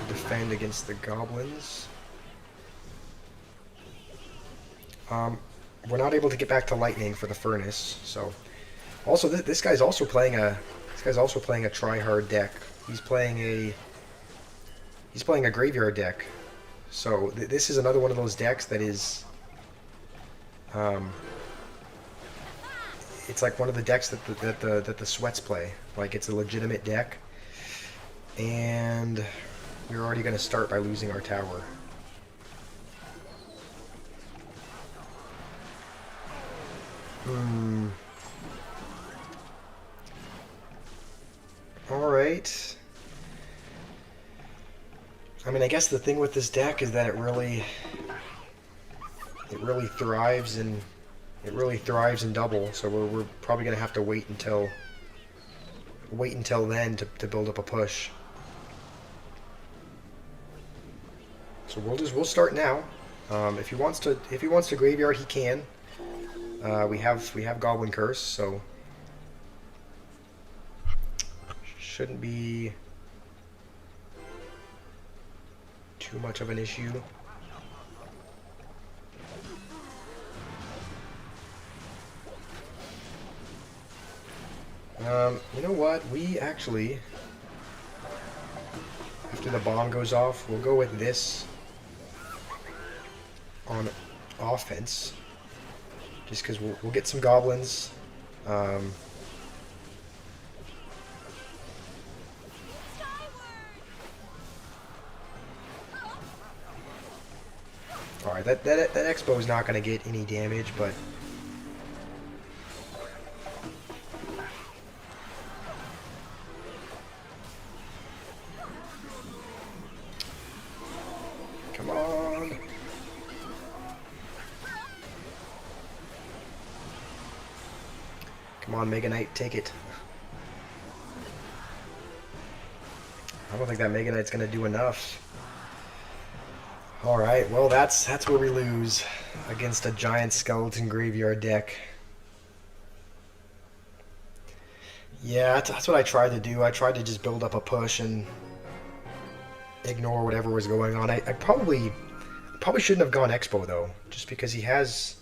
defend against the goblins. We're not able to get back to lightning for the furnace, so also this guy's also playing a try-hard deck. He's playing a graveyard deck. So this is another one of those decks that is it's like one of the decks that the sweats play. Like it's a legitimate deck. And we're already going to start by losing our tower. Alright. I mean, I guess the thing with this deck is that it really thrives in double, so we're probably going to have to wait until then to build up a push. So we'll start now. If he wants to graveyard, he can. We have Goblin Curse, so shouldn't be too much of an issue. You know what? We actually, after the bomb goes off, we'll go with this on offense. Just because we'll get some goblins. Alright, that Expo is not going to get any damage, but come on. Come on, Mega Knight, take it. I don't think that Mega Knight's going to do enough. Alright, well that's where we lose against a giant skeleton graveyard deck. Yeah, that's what I tried to do. I tried to just build up a push and ignore whatever was going on. I probably shouldn't have gone Expo though, just because he has...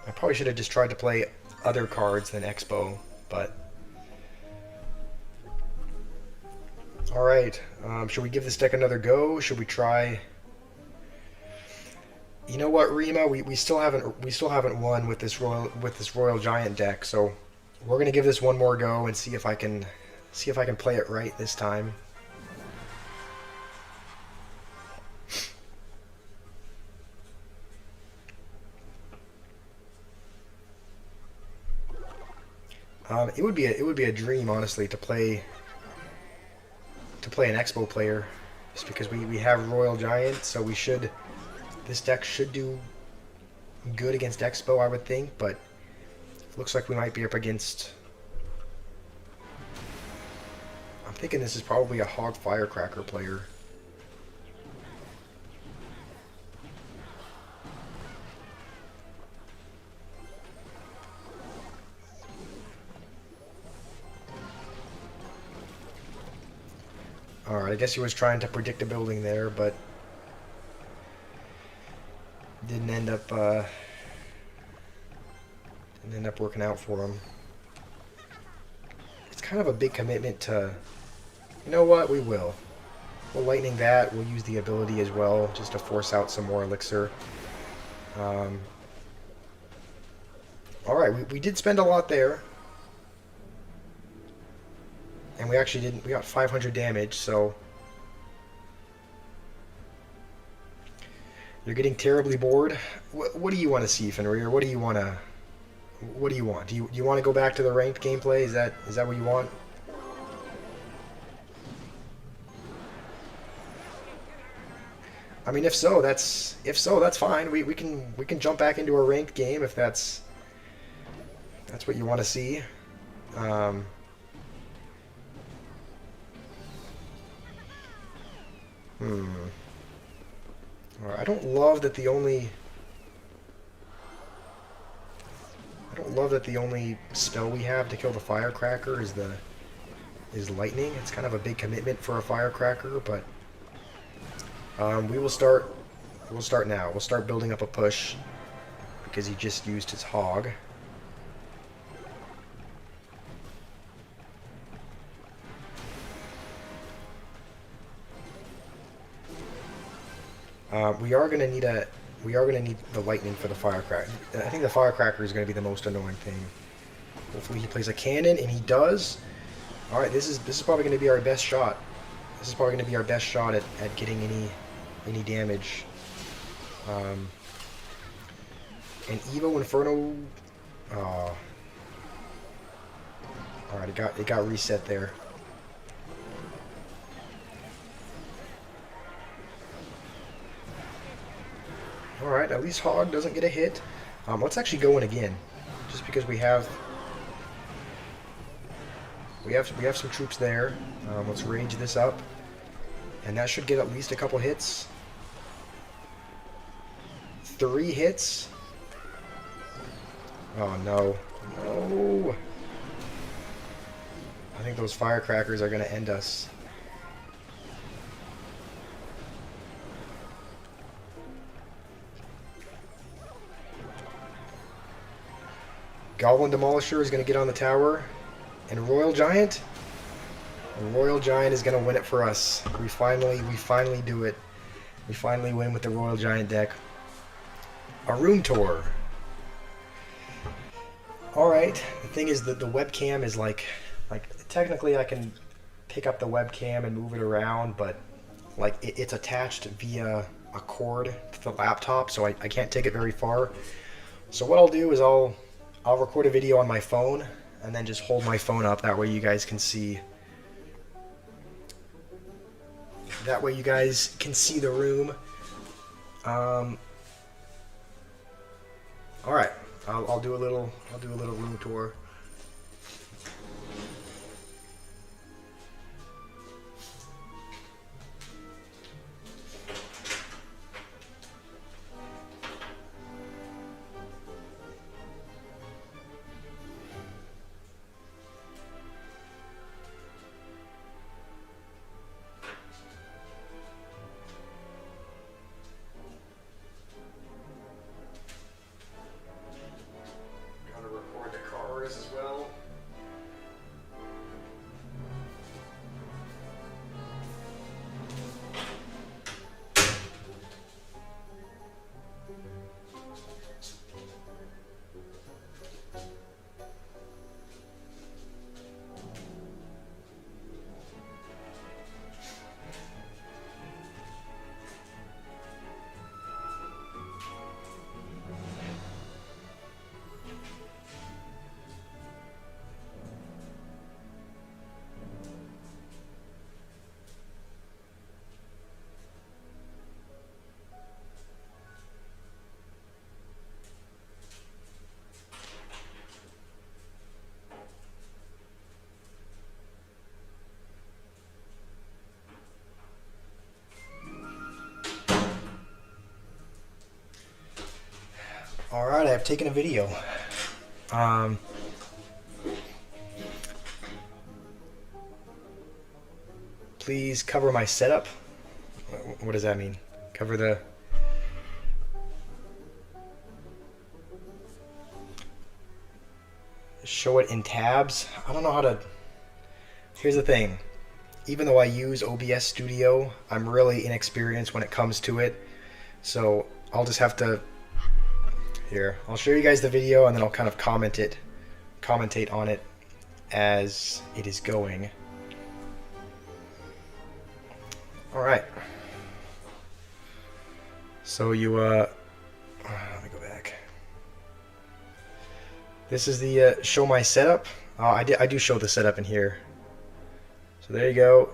I probably should have just tried to play other cards than Expo, but... Alright, should we give this deck another go? Should we try... You know what, Rima? We still haven't won with this Royal Giant deck, so we're gonna give this one more go and see if I can play it right this time. It would be a dream, honestly, to play an Expo player, just because we have Royal Giant, so we should. This deck should do good against Expo, I would think, but it looks like we might be up against... I'm thinking this is probably a Hog Firecracker player. Alright, I guess he was trying to predict a building there, but... Didn't end up working out for him. It's kind of a big commitment to... You know what? We will. We'll lightning that. We'll use the ability as well, just to force out some more elixir. Alright, we did spend a lot there. And we actually didn't... We got 500 damage, so... You're getting terribly bored. What do you want to see, Fenrir? What do you want to? What do you want? Do you want to go back to the ranked gameplay? Is that what you want? I mean, if so, that's fine. We can jump back into a ranked game if that's what you want to see. I don't love that the only spell we have to kill the Firecracker is lightning. It's kind of a big commitment for a Firecracker, but we'll start now. We'll start building up a push because he just used his hog. We are gonna need the lightning for the Firecracker. I think the Firecracker is gonna be the most annoying thing. Hopefully he plays a cannon, and he does. All right, this is probably gonna be our best shot. This is probably gonna be our best shot at getting any damage. And Evo Inferno. All right, it got reset there. Alright, at least Hog doesn't get a hit. Let's actually go in again, just because we have some troops there. Let's rage this up, and that should get at least a couple hits. 3 hits. Oh no. No. I think those firecrackers are going to end us. Goblin Demolisher is going to get on the tower. And Royal Giant? Royal Giant is going to win it for us. We finally do it. We finally win with the Royal Giant deck. A room tour. Alright, the thing is that the webcam is like technically I can pick up the webcam and move it around, but like it's attached via a cord to the laptop, so I can't take it very far. So what I'll do is I'll record a video on my phone and then just hold my phone up. That way you guys can see. That way you guys can see the room. All right, I'll do a little room tour. Record the cars as well. Alright, I've taken a video. Please cover my setup. What does that mean? Cover the... Show it in tabs? I don't know how to... Here's the thing. Even though I use OBS Studio, I'm really inexperienced when it comes to it. So I'll just have to... Here, I'll show you guys the video and then I'll kind of commentate on it as it is going. Alright. So you, let me go back. This is the show my setup. I do show the setup in here. So there you go.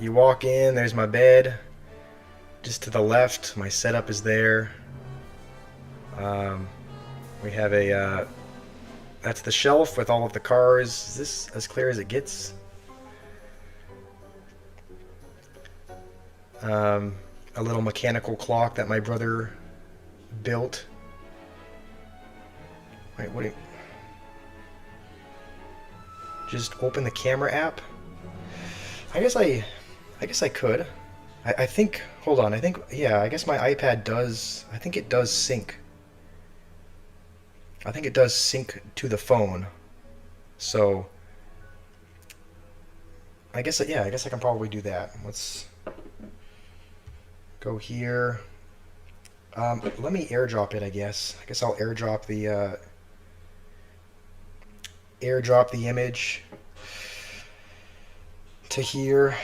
You walk in, there's my bed. Just to the left, my setup is there. We have a, that's the shelf with all of the cars. Is this as clear as it gets? A little mechanical clock that my brother built. Wait, what do you... Just open the camera app? I guess I could. I think, hold on, I think, yeah, I guess my iPad does, I think it does sync. I think it does sync to the phone. So, I guess, yeah, I guess I can probably do that. Let's go here. Let me airdrop it, I guess. I guess I'll airdrop the image to here.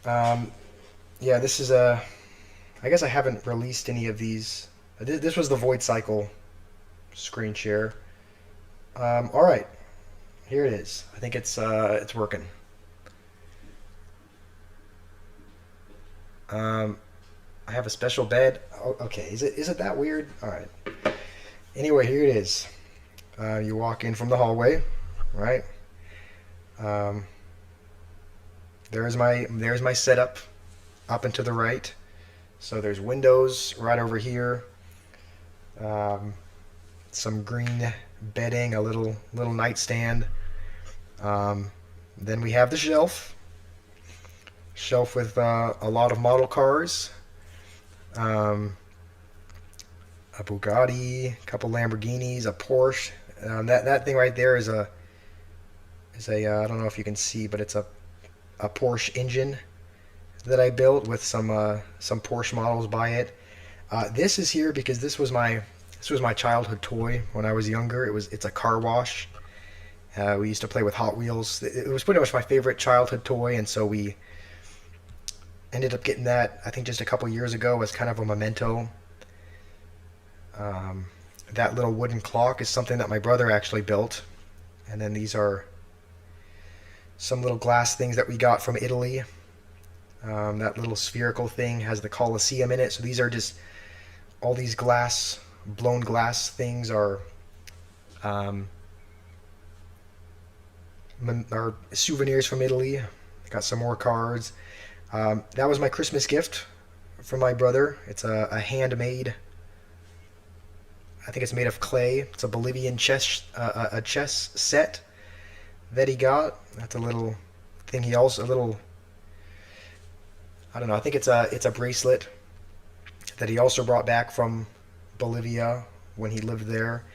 Yeah, this is a... I guess I haven't released any of these. This was the Void Cycle screen share. All right, here it is. I think it's working. I have a special bed. Oh, okay, is it that weird? All right. Anyway, here it is. You walk in from the hallway, right? There's my setup up and to the right. So there's windows right over here. Um, some green bedding, a little nightstand. Um, then we have the shelf with a lot of model cars. Um, a Bugatti, a couple Lamborghinis, a Porsche. That thing right there is a I don't know if you can see, but it's a Porsche engine that I built with some Porsche models by it. This is here because this was my childhood toy when I was younger. It's a car wash. We used to play with Hot Wheels. It was pretty much my favorite childhood toy, and so we ended up getting that. I think just a couple years ago as kind of a memento. Um, that little wooden clock is something that my brother actually built, and then these are some little glass things that we got from Italy. That little spherical thing has the Colosseum in it. So these are just all these blown glass things um, are souvenirs from Italy. Got some more cards. That was my Christmas gift from my brother. It's a handmade. I think it's made of clay. It's a Bolivian a chess set that he got. That's a little thing. He also a little. I don't know. I think it's a bracelet that he also brought back from Bolivia when he lived there.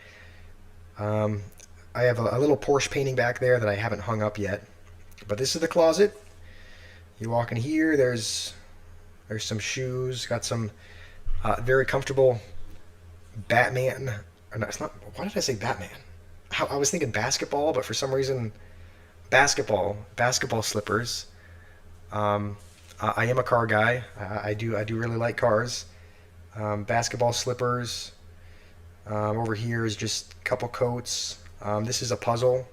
Um, I have a little Porsche painting back there that I haven't hung up yet. But this is the closet. You walk in here. There's some shoes. Got some very comfortable Batman. Or no, it's not. Why did I say Batman? I was thinking basketball, but for some reason, basketball slippers. Um, I am a car guy. I do really like cars. Basketball slippers. Over here is just a couple coats. This is a puzzle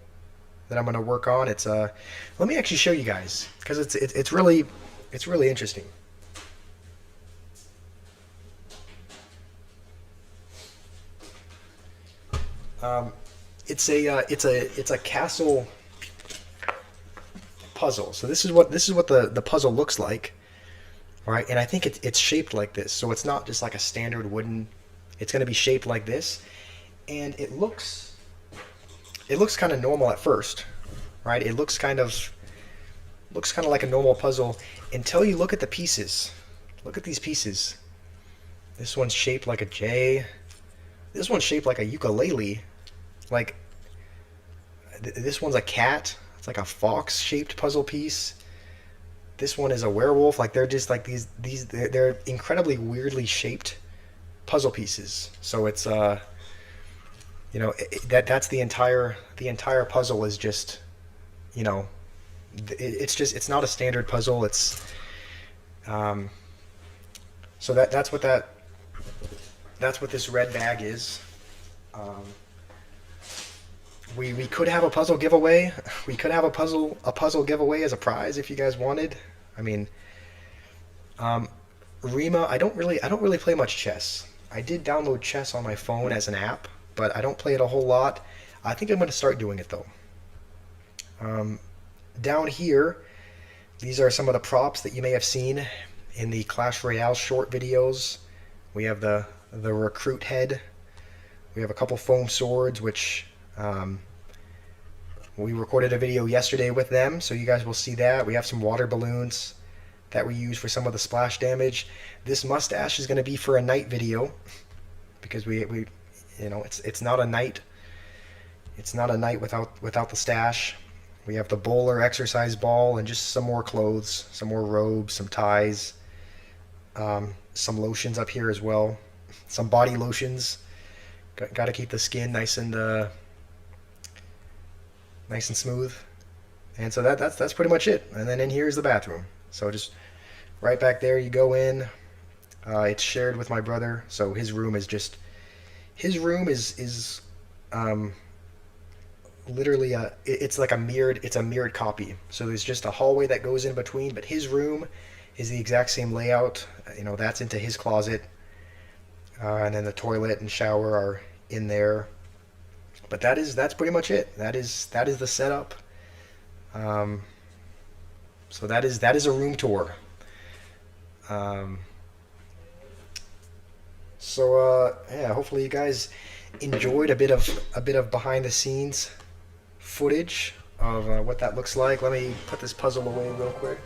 that I'm going to work on. Let me actually show you guys because it's really interesting. Um, it's a castle puzzle. So this is what the puzzle looks like, right? And I think it's shaped like this. So it's not just like a standard wooden. It's going to be shaped like this, and it looks kind of normal at first, right? It looks kind of like a normal puzzle until you look at the pieces. Look at these pieces. This one's shaped like a J. This one's shaped like a ukulele. Like this one's a cat. It's like a fox-shaped puzzle piece. This one is a werewolf. Like they're just like they're incredibly weirdly shaped puzzle pieces. So it's that's the entire puzzle is just you know it's not a standard puzzle. It's um, so that's what this red bag is. Um, we could have a puzzle giveaway. We could have a puzzle giveaway as a prize if you guys wanted. I mean, um, Rima. I don't really play much chess. I did download chess on my phone as an app, but I don't play it a whole lot. I think I'm going to start doing it though. Um, Down here, these are some of the props that you may have seen in the Clash Royale short videos. We have the recruit head. We have a couple foam swords, which um, we recorded a video yesterday with them, so you guys will see that. We have some water balloons that we use for some of the splash damage. This mustache is going to be for a night video because we it's not a night. It's not a night without the stash. We have the bowler exercise ball and just some more clothes, some more robes, some ties, some lotions up here as well, some body lotions. Got to keep the skin nice and smooth. And so that's pretty much it. And then in here is the bathroom. So just right back there you go in. It's shared with my brother, so his room is um, literally it's a mirrored copy. So there's just a hallway that goes in between, but his room is the exact same layout. That's into his closet, and then the toilet and shower are in there. But that's pretty much it. That is the setup. Um, so that is a room tour. Um, So yeah, hopefully you guys enjoyed a bit of behind the scenes footage of what that looks like. Let me put this puzzle away real quick.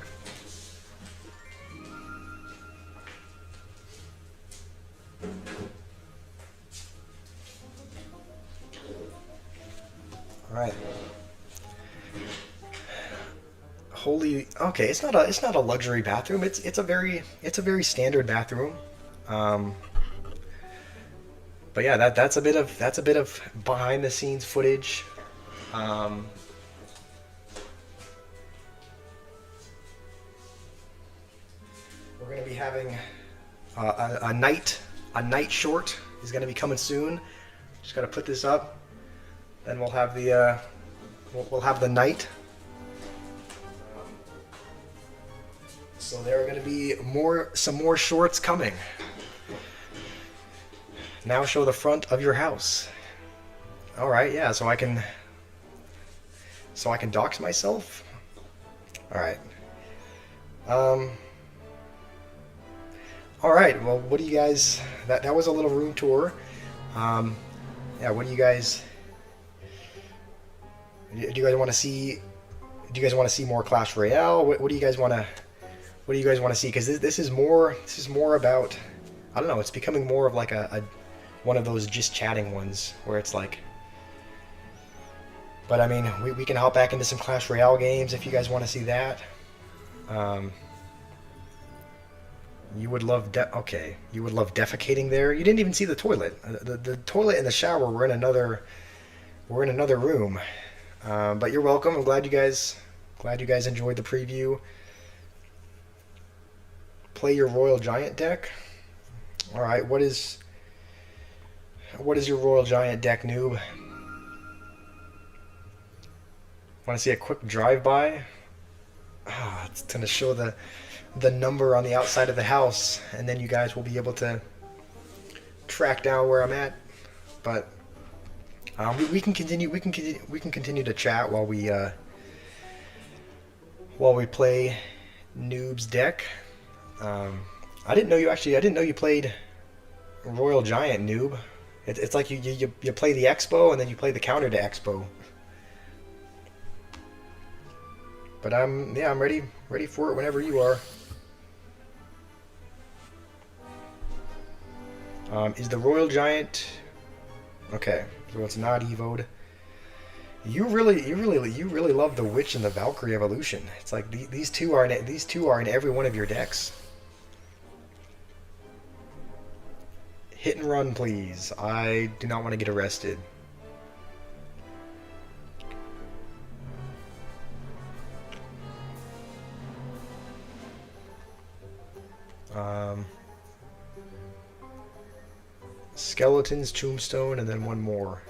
All right. Holy. Okay, it's not a luxury bathroom. It's a very standard bathroom. Um, but yeah, that's a bit of behind the scenes footage. Um, we're gonna be having a night short is gonna be coming soon. Just gotta put this up. Then we'll have the we'll have the night. So there are going to be some more shorts coming. Now show the front of your house. All right, yeah. So I can dox myself. All right. Um. All right. Well, what do you guys? That was a little room tour. Um. Yeah. What do you guys? Do you guys want to see? Do you guys want to see more Clash Royale? What do you guys want to? What do you guys want to see? Because this is more about, I don't know, it's becoming more of like a one of those just chatting ones where it's like, but I mean, we can hop back into some Clash Royale games if you guys want to see that. You would love okay, you would love defecating there. You didn't even see the toilet. The toilet and the shower were in another room. But you're welcome. I'm glad you guys enjoyed the preview. Play your Royal Giant deck. All right, what is your Royal Giant deck, noob? Want to see a quick drive-by? Ah, it's gonna show the number on the outside of the house, and then you guys will be able to track down where I'm at. But we can continue. We can continue to chat while we play Noob's deck. I didn't know you played Royal Giant, noob. It's like you play the Expo and then you play the counter to Expo. But I'm ready for it whenever you are. Is the Royal Giant okay? So it's not evoed. You really love the Witch and the Valkyrie evolution. It's like these two are in every one of your decks. Hit and run, please. I do not want to get arrested. Skeletons, Tombstone, and then one more.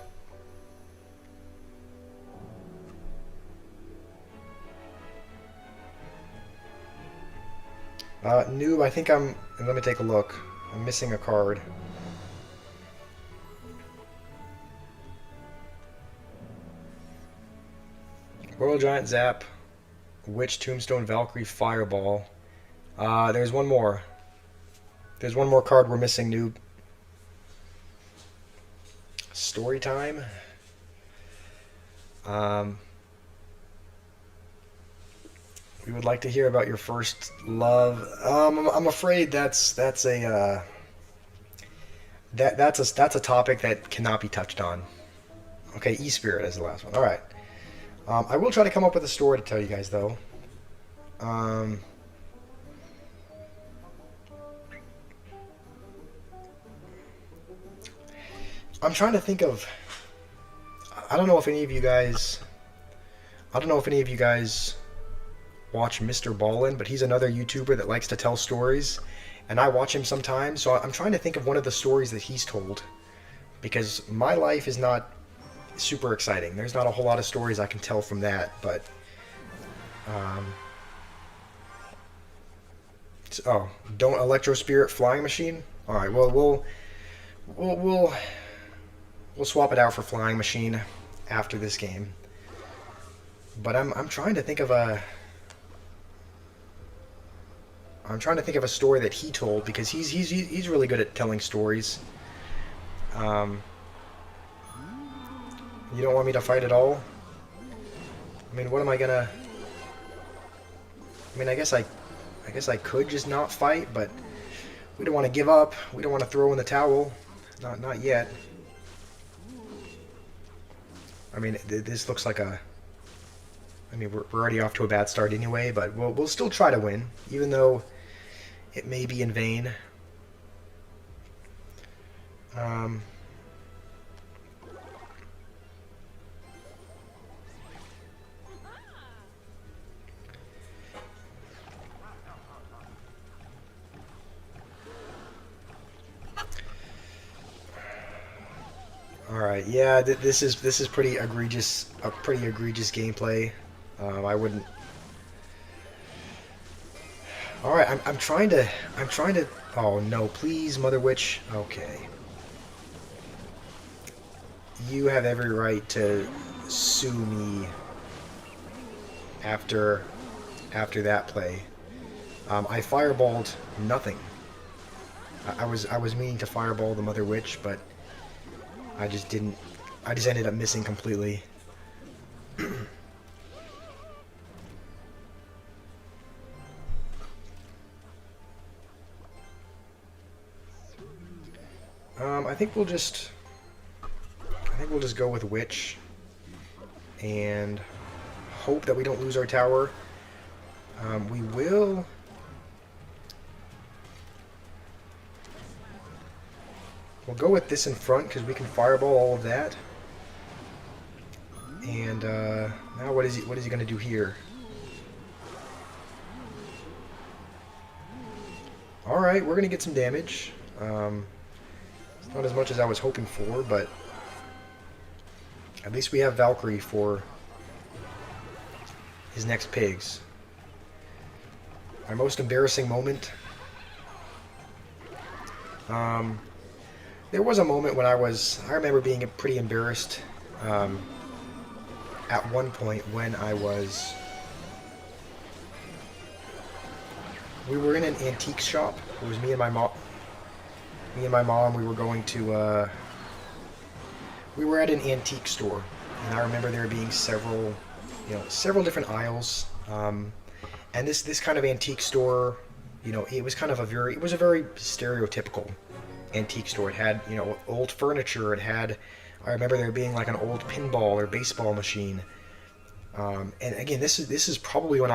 Noob, I think I'm... Let me take a look. I'm missing a card. Royal Giant Zap, Witch, Tombstone, Valkyrie, Fireball. There's one more. There's one more card we're missing, noob. Story time. We would like to hear about your first love. I'm afraid that's a that's a topic that cannot be touched on. Okay, E-Spirit is the last one. All right. I will try to come up with a story to tell you guys, though. I'm trying to think of... I don't know if any of you guys watch Mr. Ballin, but he's another YouTuber that likes to tell stories, and I watch him sometimes, so I'm trying to think of one of the stories that he's told, because my life is not super exciting. There's not a whole lot of stories I can tell from that, but oh, don't Electro Spirit Flying Machine? All right, well we'll swap it out for Flying Machine after this game. But I'm trying to think of a I'm trying to think of a story that he told because he's really good at telling stories. Um, you don't want me to fight at all? I mean, what am I gonna? I mean, I guess I could just not fight, but we don't want to give up. We don't want to throw in the towel. Not yet. I mean, this looks like a. I mean, we're already off to a bad start anyway, but we'll still try to win, even though it may be in vain. Um, all right, yeah, this is pretty egregious, a pretty egregious gameplay. I wouldn't. All right, I'm trying to. Oh no, please, Mother Witch. Okay. You have every right to sue me after that play. I fireballed nothing. I was meaning to fireball the Mother Witch, but I just didn't. I just ended up missing completely. I think we'll just. I think we'll just go with Witch and hope that we don't lose our tower. We will. We'll go with this in front because we can fireball all of that. And now what is he going to do here? All right, we're going to get some damage. It's not as much as I was hoping for, but at least we have Valkyrie for his next pigs. My most embarrassing moment. There was a moment when I remember being pretty embarrassed at one point when we were in an antique shop. It was me and my mom. We were going to, we were at an antique store, and I remember there being several different aisles. And this kind of antique store, it was kind of it was a very stereotypical antique store. It had, old furniture. It had, I remember there being like an old pinball or baseball machine. And again, this is probably when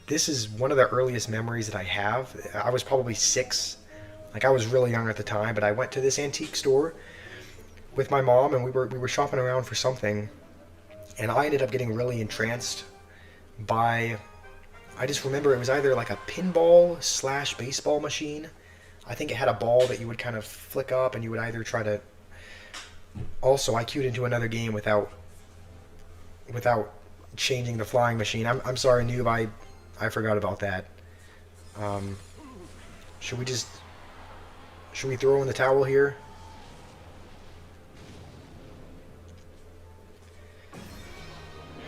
this is one of the earliest memories that I have. I was probably 6. Like, I was really young at the time, but I went to this antique store with my mom, and we were shopping around for something, and I ended up getting really entranced by, I just remember it was either like a pinball / baseball machine. I think it had a ball that you would kind of flick up, and you would either try to. Also, I queued into another game without changing the flying machine. I'm sorry, noob. I forgot about that. Should we throw in the towel here?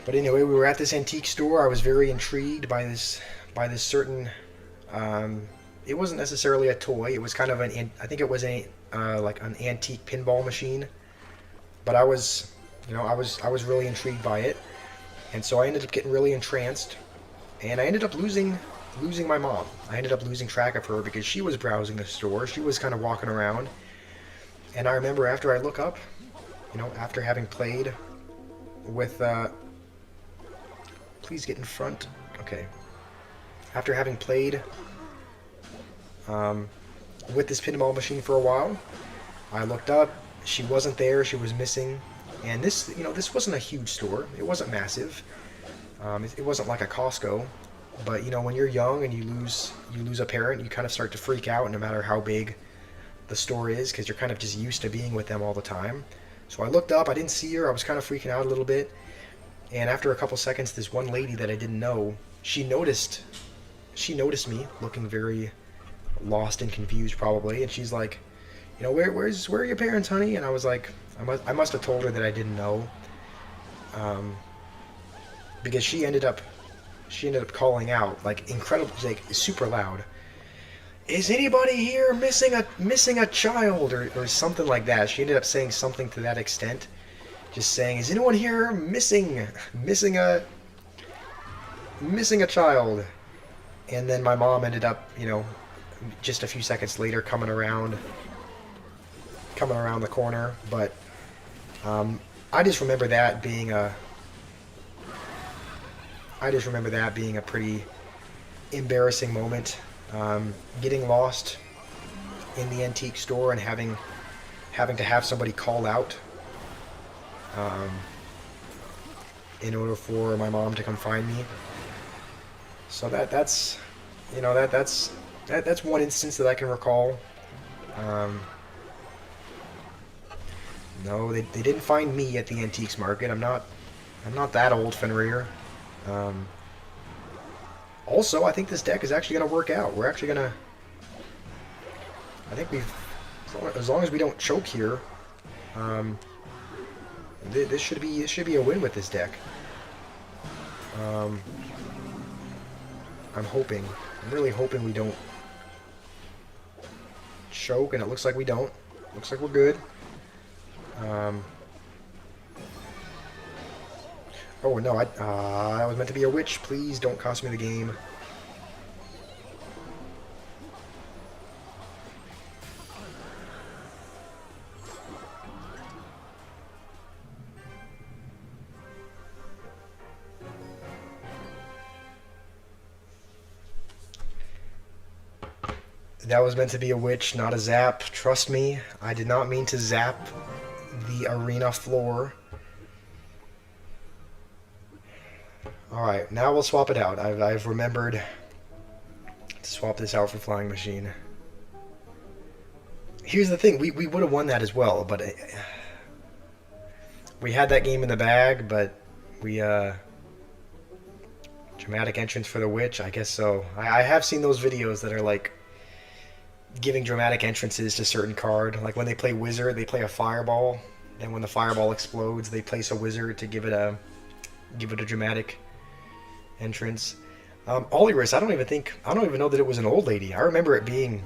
But anyway, we were at this antique store. I was very intrigued by this certain. It wasn't necessarily a toy. It was kind of I think it was like an antique pinball machine. But I was really intrigued by it, and so I ended up getting really entranced, and I ended up losing my mom. I ended up losing track of her because she was browsing the store. She was kind of walking around, and I remember after I look up, after having played with. Please get in front. Okay. After having played with this pinball machine for a while, I looked up. She wasn't there. She was missing. And this wasn't a huge store. It wasn't massive. It wasn't like a Costco. But when you're young and you lose a parent, you kind of start to freak out, no matter how big the store is, because you're kind of just used to being with them all the time. So I looked up. I didn't see her. I was kind of freaking out a little bit. And after a couple seconds, this one lady that I didn't know, she noticed me looking very lost and confused, probably, and she's like, where are your parents, honey? And I was like, I must have told her that I didn't know, because she ended up she ended up calling out like incredible, like super loud. Is anybody here missing a child or something like that? She ended up saying something to that extent, just saying, "Is anyone here missing a child?" And then my mom ended up, just a few seconds later coming around the corner. But I just remember that being a pretty embarrassing moment. Getting lost in the antique store and having to have somebody call out in order for my mom to come find me. So that's one instance that I can recall. No, they didn't find me at the antiques market. I'm not that old, Fenrir. Also, I think this deck is actually going to work out. We're actually going to... I think as long as we don't choke here, this should be a win with this deck. I'm really hoping we don't choke, and it looks like we don't. Looks like we're good. Oh no, I was meant to be a witch. Please don't cost me the game. That was meant to be a witch, not a zap. Trust me, I did not mean to zap the arena floor. Alright, now we'll swap it out. I've remembered to swap this out for Flying Machine. Here's the thing, we would have won that as well, but we had that game in the bag, but we, dramatic entrance for the witch, I guess so. I have seen those videos that are like giving dramatic entrances to certain card. Like when they play wizard, they play a fireball. Then when the fireball explodes, they place a wizard to give it a dramatic entrance. Olirus, I don't even know that it was an old lady. I remember it being...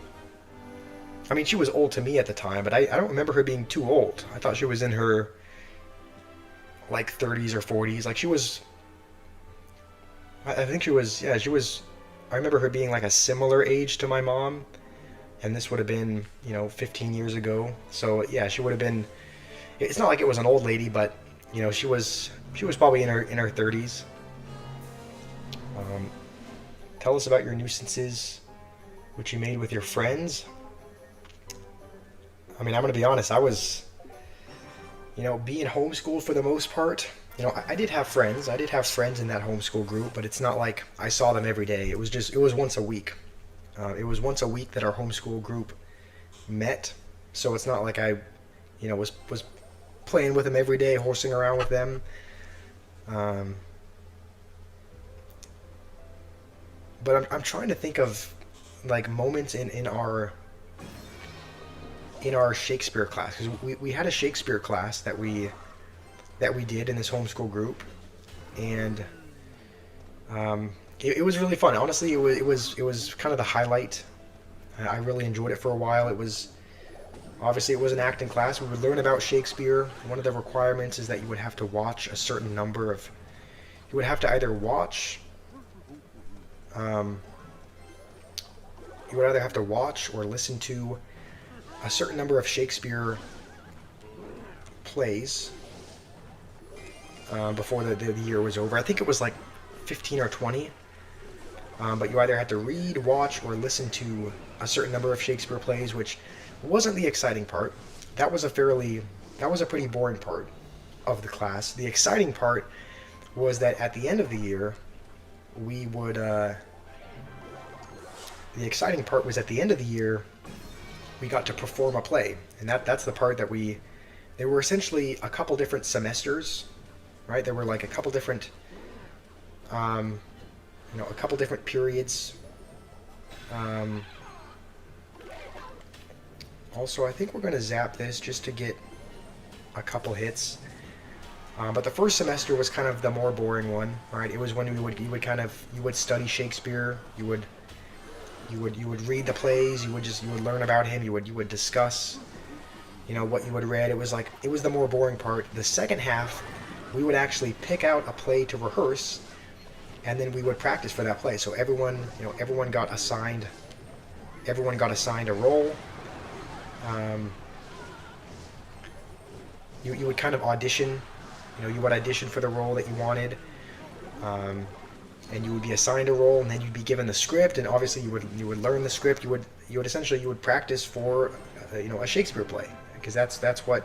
I mean, she was old to me at the time, but I don't remember her being too old. I thought she was in her, like, 30s or 40s. Like, she was... I think she was... Yeah, she was... I remember her being, like, a similar age to my mom. And this would have been, 15 years ago. So, yeah, she would have been... It's not like it was an old lady, but, she was probably in her 30s. Tell us about your nuisances, which you made with your friends. I mean, I'm going to be honest, I was, being homeschooled for the most part. I did have friends. I did have friends in that homeschool group, but it's not like I saw them every day. It was once a week. It was once a week that our homeschool group met. So it's not like I, was playing with them every day, horsing around with them. But I'm trying to think of like moments in our Shakespeare class, because we had a Shakespeare class that we did in this homeschool group, and it was really fun. Honestly, it was kind of the highlight. I really enjoyed it for a while. It was an acting class. We would learn about Shakespeare. One of the requirements is that you would have to watch a certain number of. You would have to either watch. You would either have to watch or listen to a certain number of Shakespeare plays before the year was over. I think it was like 15 or 20. But you either had to read, watch, or listen to a certain number of Shakespeare plays, which wasn't the exciting part. That was a pretty boring part of the class. The exciting part was that at the end of the year, we would... The exciting part was at the end of the year, we got to perform a play. And that's the part that there were essentially a couple different semesters, right? There were like a couple different, a couple different periods. Also, I think we're going to zap this just to get a couple hits. But the first semester was kind of the more boring one, right? It was when you would study Shakespeare, you would read the plays, you would learn about him, you would discuss, what you would read. It was the more boring part. The second half, we would actually pick out a play to rehearse, and then we would practice for that play. So everyone got assigned a role. Um, you would kind of audition. You would audition for the role that you wanted, and you would be assigned a role, and then you'd be given the script, and obviously you would learn the script. You would practice for a Shakespeare play, because that's what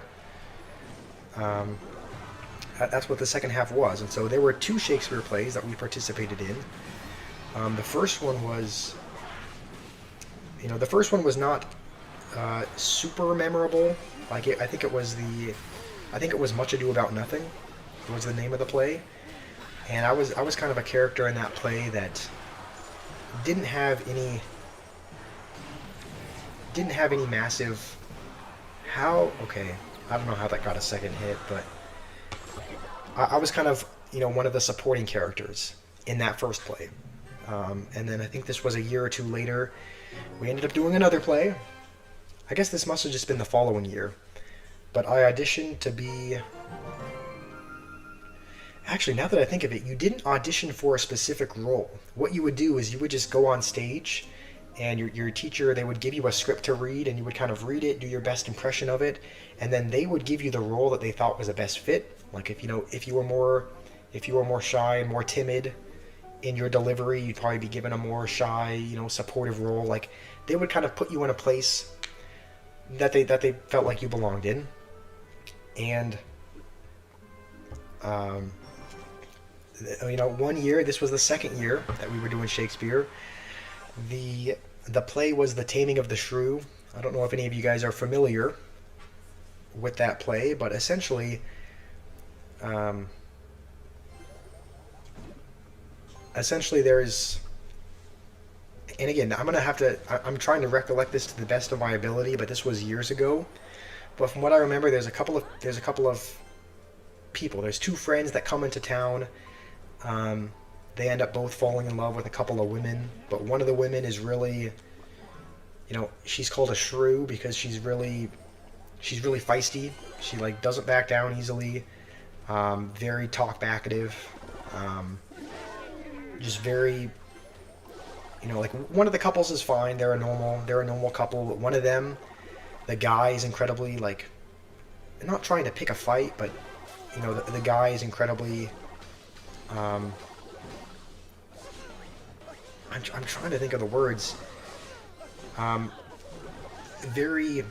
the second half was. And so there were two Shakespeare plays that we participated in. The first one was not super memorable. I think it was Much Ado About Nothing was the name of the play, and I was kind of a character in that play that didn't have any massive. Okay, I don't know how that got a second hit, but I was kind of one of the supporting characters in that first play, and then I think this was a year or two later, we ended up doing another play. I guess this must have just been the following year, but I auditioned to be. Actually, now that I think of it, you didn't audition for a specific role. What you would do is you would just go on stage, and your teacher, they would give you a script to read, and you would kind of read it, do your best impression of it, and then they would give you the role that they thought was the best fit. Like if you were more shy, more timid in your delivery, you'd probably be given a more shy, supportive role. Like they would kind of put you in a place that they felt like you belonged in, and one year, this was the second year that we were doing Shakespeare. The play was The Taming of the Shrew. I don't know if any of you guys are familiar with that play, but essentially, there's, and again, I'm trying to recollect this to the best of my ability, but this was years ago. But from what I remember, there's a couple of people. There's two friends that come into town. They end up both falling in love with a couple of women, but one of the women is really, she's called a shrew because she's really feisty. She doesn't back down easily. Very talkative. Just very, one of the couples is fine. They're a normal couple, but one of them, the guy is incredibly not trying to pick a fight, but the guy is incredibly. I'm trying to think of the words. Very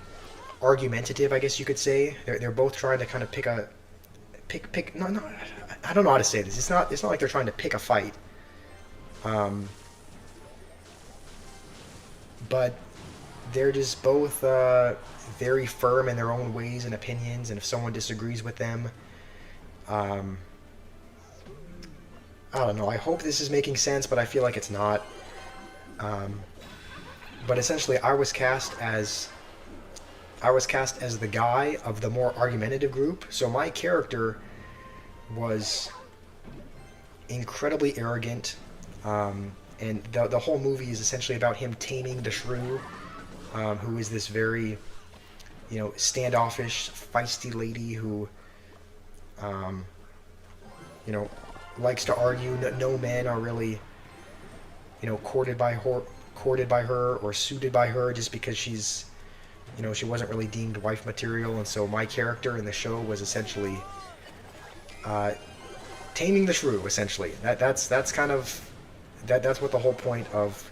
argumentative, I guess you could say. They're both trying to kind of pick. No, I don't know how to say this. It's not like they're trying to pick a fight. But they're just both very firm in their own ways and opinions, and if someone disagrees with them, I don't know. I hope this is making sense, but I feel like it's not. But essentially, I was cast as the guy of the more argumentative group. So my character was incredibly arrogant, and the whole movie is essentially about him taming the shrew, who is this very, standoffish, feisty lady who, likes to argue. No men are really, courted by her or suited by her just because she's, she wasn't really deemed wife material. And so my character in the show was essentially taming the shrew. Essentially, that's kind of that's what the whole point of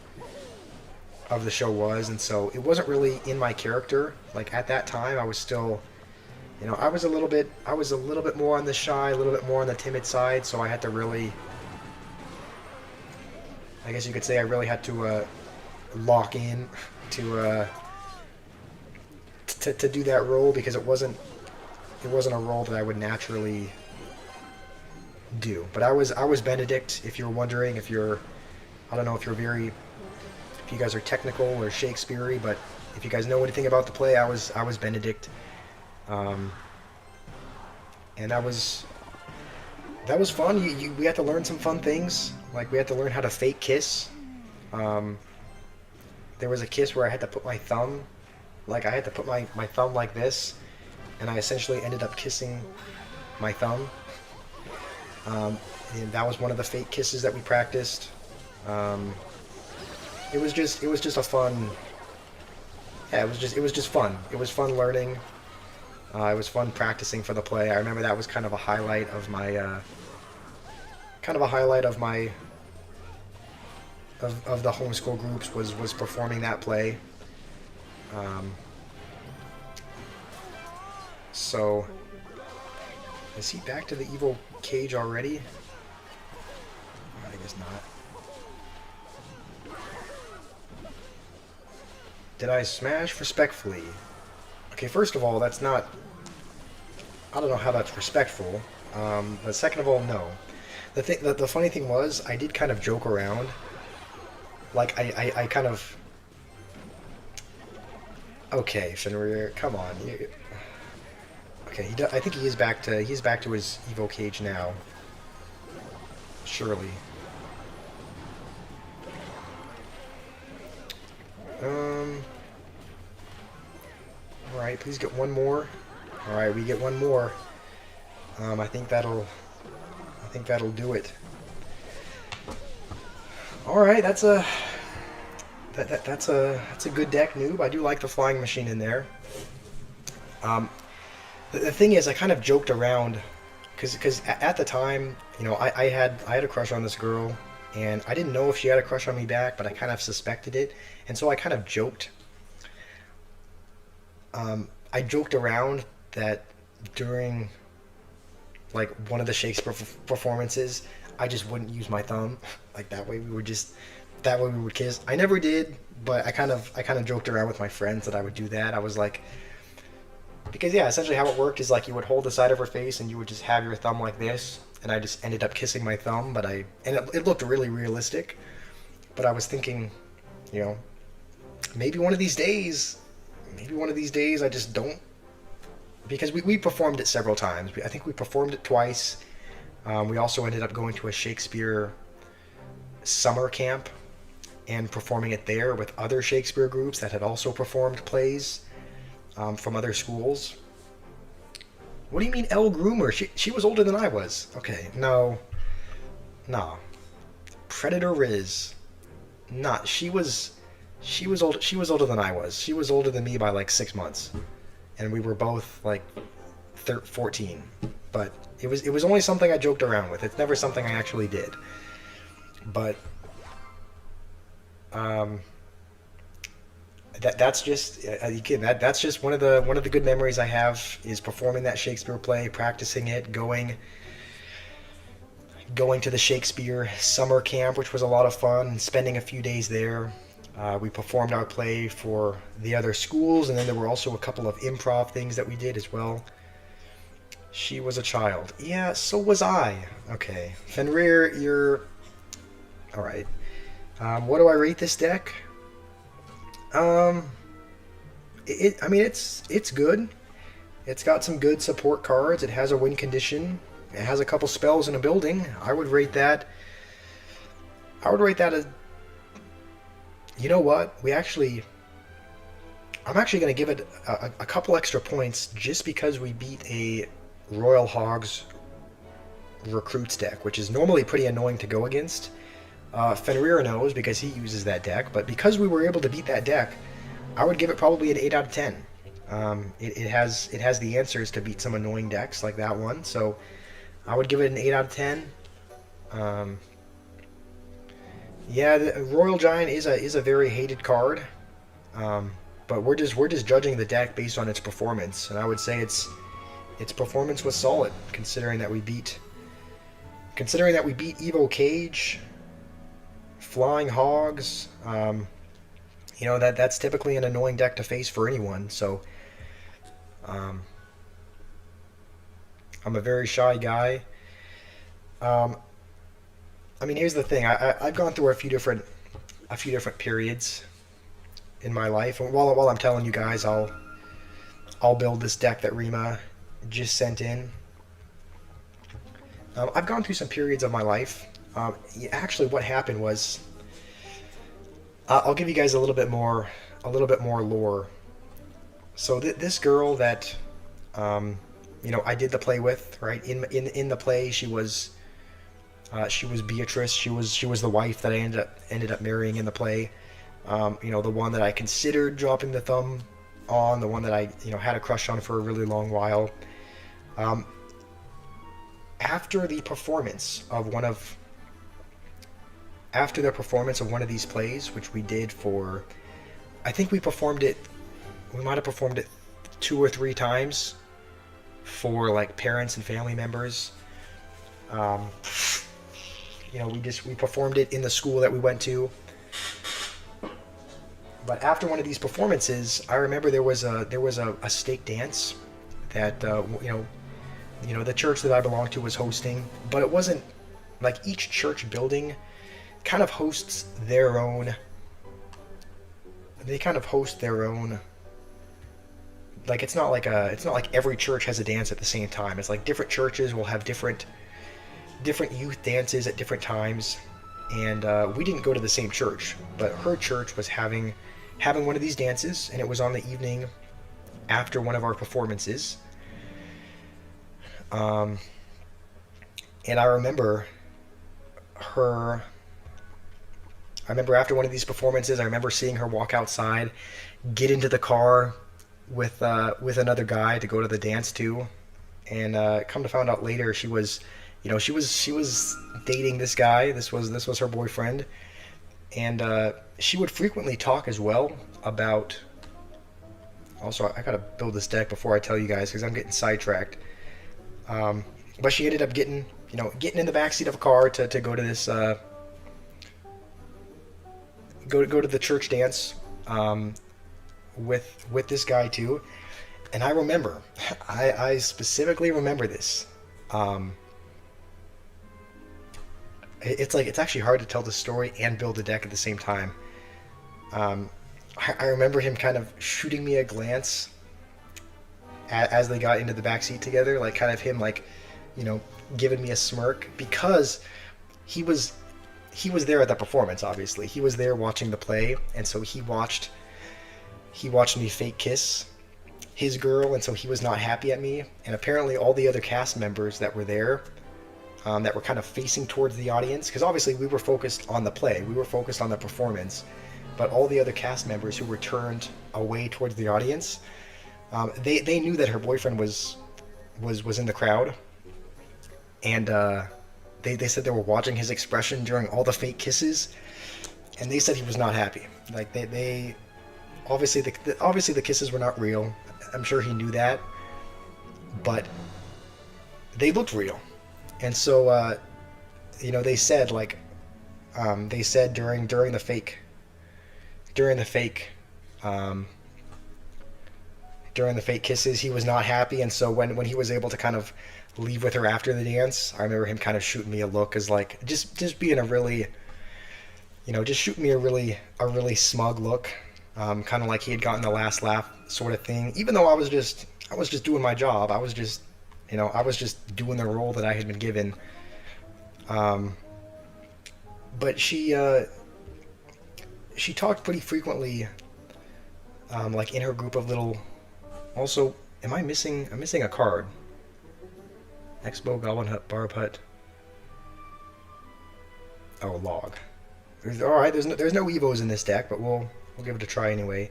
the show was. And so it wasn't really in my character. Like at that time, I was still. I was a little bit more on the shy, a little bit more on the timid side, so I had to really, I guess you could say I really had to lock in to do that role, because it wasn't a role that I would naturally do. But I was Benedict, if you're wondering, I don't know if you guys are technical or Shakespeare-y, but if you guys know anything about the play, I was Benedict. And that was that was fun. We had to learn some fun things. Like we had to learn how to fake kiss. Um, there was a kiss where I had to put my thumb, like I had to put my thumb like this, and I essentially ended up kissing my thumb. Um, and that was one of the fake kisses that we practiced. Um, it was just a fun. Yeah, it was just fun. It was fun learning. It was fun practicing for the play. I remember that was kind of a highlight of my kind of a highlight of my of the homeschool groups was performing that play. Um, so is he back to the evil cage already? I guess not. Did I smash respectfully? Okay, first of all, that's not. I don't know how that's respectful. But second of all, no. The funny thing was, I did kind of joke around. Like I kind of. Okay, Fenrir, come on. Okay, I think he's back to his Evo cage now. Surely. All right, please get one more. All right, we get one more. I think that'll do it. All right, that's a that's a good deck, noob. I do like the flying machine in there. The thing is, I kind of joked around because at the time, you know, I had a crush on this girl, and I didn't know if she had a crush on me back, but I kind of suspected it, and so I kind of joked. I joked around that during like one of the Shakespeare performances, I just wouldn't use my thumb. Like that way we would kiss. I never did, but I kind of joked around with my friends that I would do that. I was like, because yeah, essentially how it worked is like you would hold the side of her face and you would just have your thumb like this, and I just ended up kissing my thumb. It looked really realistic, but I was thinking, you know, maybe one of these days I just don't, because we performed it several times. I think we performed it twice. We also ended up going to a Shakespeare summer camp and performing it there with other Shakespeare groups that had also performed plays from other schools. What do you mean Elle Groomer? She was older than I was. Okay, no. Predator Riz. Nah, she was older than I was. She was older than me by like 6 months. And we were both like 14. But it was only something I joked around with. It's never something I actually did. But that's just again that's just one of the good memories I have, is performing that Shakespeare play, practicing it, going to the Shakespeare summer camp, which was a lot of fun, and spending a few days there. We performed our play for the other schools, and then there were also a couple of improv things that we did as well. She was a child. Yeah, so was I. Okay. Fenrir, you're... Alright. What do I rate this deck? I mean, it's good. It's got some good support cards. It has a win condition. It has a couple spells in a building. I would rate that as... You know what? I'm actually going to give it a couple extra points just because we beat a Royal Hogs Recruits deck, which is normally pretty annoying to go against. Fenrir knows because he uses that deck, but because we were able to beat that deck, I would give it probably an 8 out of 10. It has the answers to beat some annoying decks like that one, so I would give it an 8 out of 10. Yeah, the Royal Giant is a very hated card, but we're just judging the deck based on its performance, and I would say its performance was solid considering that we beat Evo Cage, Flying Hogs. You know, that's typically an annoying deck to face for anyone. So I'm a very shy guy. I mean, here's the thing. I've gone through a few different periods in my life, and while I'm telling you guys, I'll build this deck that Rima just sent in. I've gone through some periods of my life. Actually, what happened was, I'll give you guys a little bit more lore. So this girl that, um, I did the play with, right? In the play, she was Beatrice. She was the wife that I ended up marrying in the play. The one that I considered dropping the thumb on, the one that I had a crush on for a really long while. Um, after the performance of one of after the performance of one of these plays, which we did for, I think we might have performed it 2 or 3 times for like parents and family members. Um, we performed it in the school that we went to. But after one of these performances, I remember there was a stake dance that the church that I belonged to was hosting, but it wasn't like each church building kind of hosts their own. They kind of host their own. Like it's not like every church has a dance at the same time. It's like different churches will have different youth dances at different times, and we didn't go to the same church, but her church was having one of these dances, and it was on the evening after one of our performances. Um, and her. I remember after one of these performances, I remember seeing her walk outside, get into the car with another guy to go to the dance too, and come to find out later, she was dating this guy. This was her boyfriend, and she would frequently talk as well about. Also, I gotta build this deck before I tell you guys because I'm getting sidetracked. But she ended up getting in the backseat of a car to go to this go to the church dance, with this guy too. And I remember, I specifically remember this. Um, it's actually hard to tell the story and build the deck at the same time. Um, I remember him kind of shooting me a glance as they got into the back seat together, like kind of him like, giving me a smirk because he was he was there at the performance. Obviously, he was there watching the play, and so he watched me fake kiss his girl, and so he was not happy at me. And apparently, all the other cast members that were there, that were kind of facing towards the audience, because obviously we were focused on the play, we were focused on the performance, but all the other cast members who were turned away towards the audience, they knew that her boyfriend was in the crowd, and they said they were watching his expression during all the fake kisses, and they said he was not happy. Like they obviously the kisses were not real. I'm sure he knew that, but they looked real. And so they said during the fake kisses he was not happy. And so when he was able to kind of leave with her after the dance, I remember him kind of shooting me a look as like just being a really, just shooting me a really smug look, kind of like he had gotten the last laugh sort of thing, even though I was just doing my job. I was just doing the role that I had been given. But she talked pretty frequently, like in her group of little. Also, I'm missing a card. Expo, Goblin Hut, Barb Hut. Oh, log. All right, there's no Evos in this deck, but we'll give it a try anyway.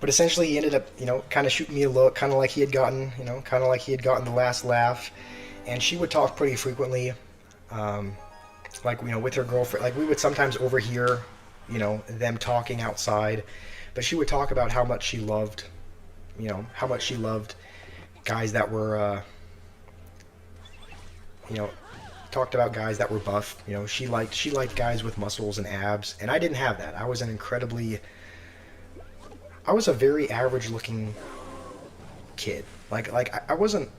But essentially, he ended up, kind of shooting me a look, kind of like he had gotten, the last laugh. And she would talk pretty frequently, like, with her girlfriend. Like, we would sometimes overhear, them talking outside. But she would talk about how much she loved, guys that were, talked about guys that were buff. She liked guys with muscles and abs, and I didn't have that. I was a very average looking kid. Like I wasn't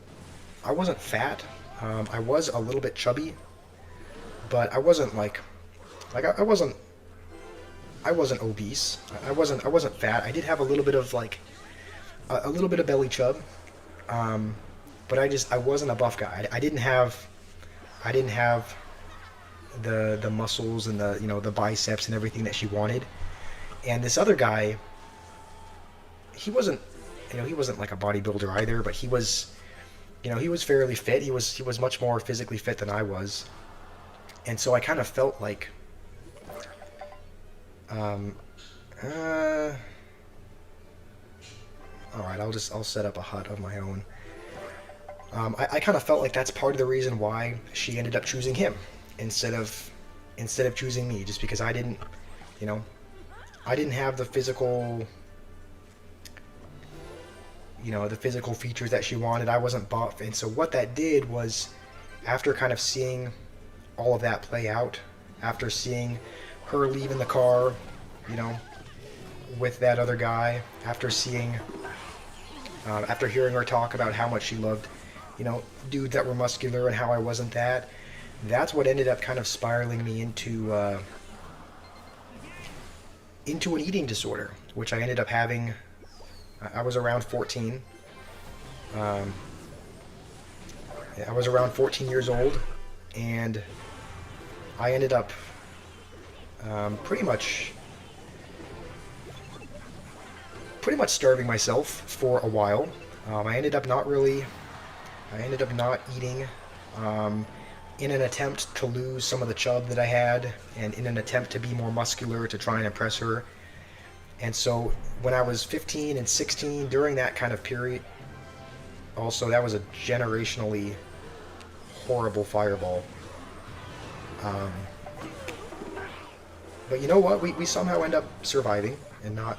fat. I was a little bit chubby, but I wasn't I wasn't obese. I wasn't fat. I did have a little bit of a little bit of belly chub, um, but I wasn't a buff guy. I didn't have the muscles and the the biceps and everything that she wanted. And this other guy, he wasn't he wasn't like a bodybuilder either, but he was he was fairly fit. He was much more physically fit than I was, and so I kind of felt like um, uh, all right, I'll set up a hut of my own. I kind of felt like that's part of the reason why she ended up choosing him instead of choosing me, just because I didn't, you know, I didn't have the physical, the physical features that she wanted. I wasn't buff, and so what that did was, after kind of seeing all of that play out, after seeing her leaving the car, with that other guy, after hearing her talk about how much she loved, dudes that were muscular and how I wasn't that, that's what ended up kind of spiraling me into an eating disorder, which I ended up having. I was around 14. I was around 14 years old, and I ended up pretty much starving myself for a while. I ended up not eating in an attempt to lose some of the chub that I had, and in an attempt to be more muscular to try and impress her. And so when I was 15 and 16, during that kind of period, also that was a generationally horrible fireball. But you know what? We somehow end up surviving and not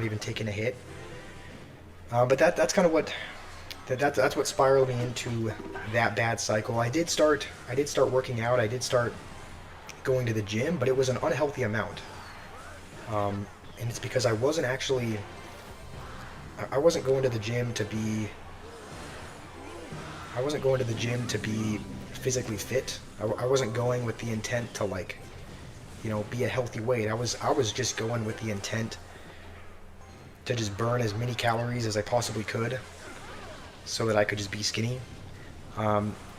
even taking a hit. But that's kind of what that's what spiraled me into that bad cycle. I did start working out. I did start going to the gym, but it was an unhealthy amount. And it's because I wasn't going to the gym to be physically fit. I wasn't going with the intent to be a healthy weight. I was just going with the intent to just burn as many calories as I possibly could, so that I could just be skinny.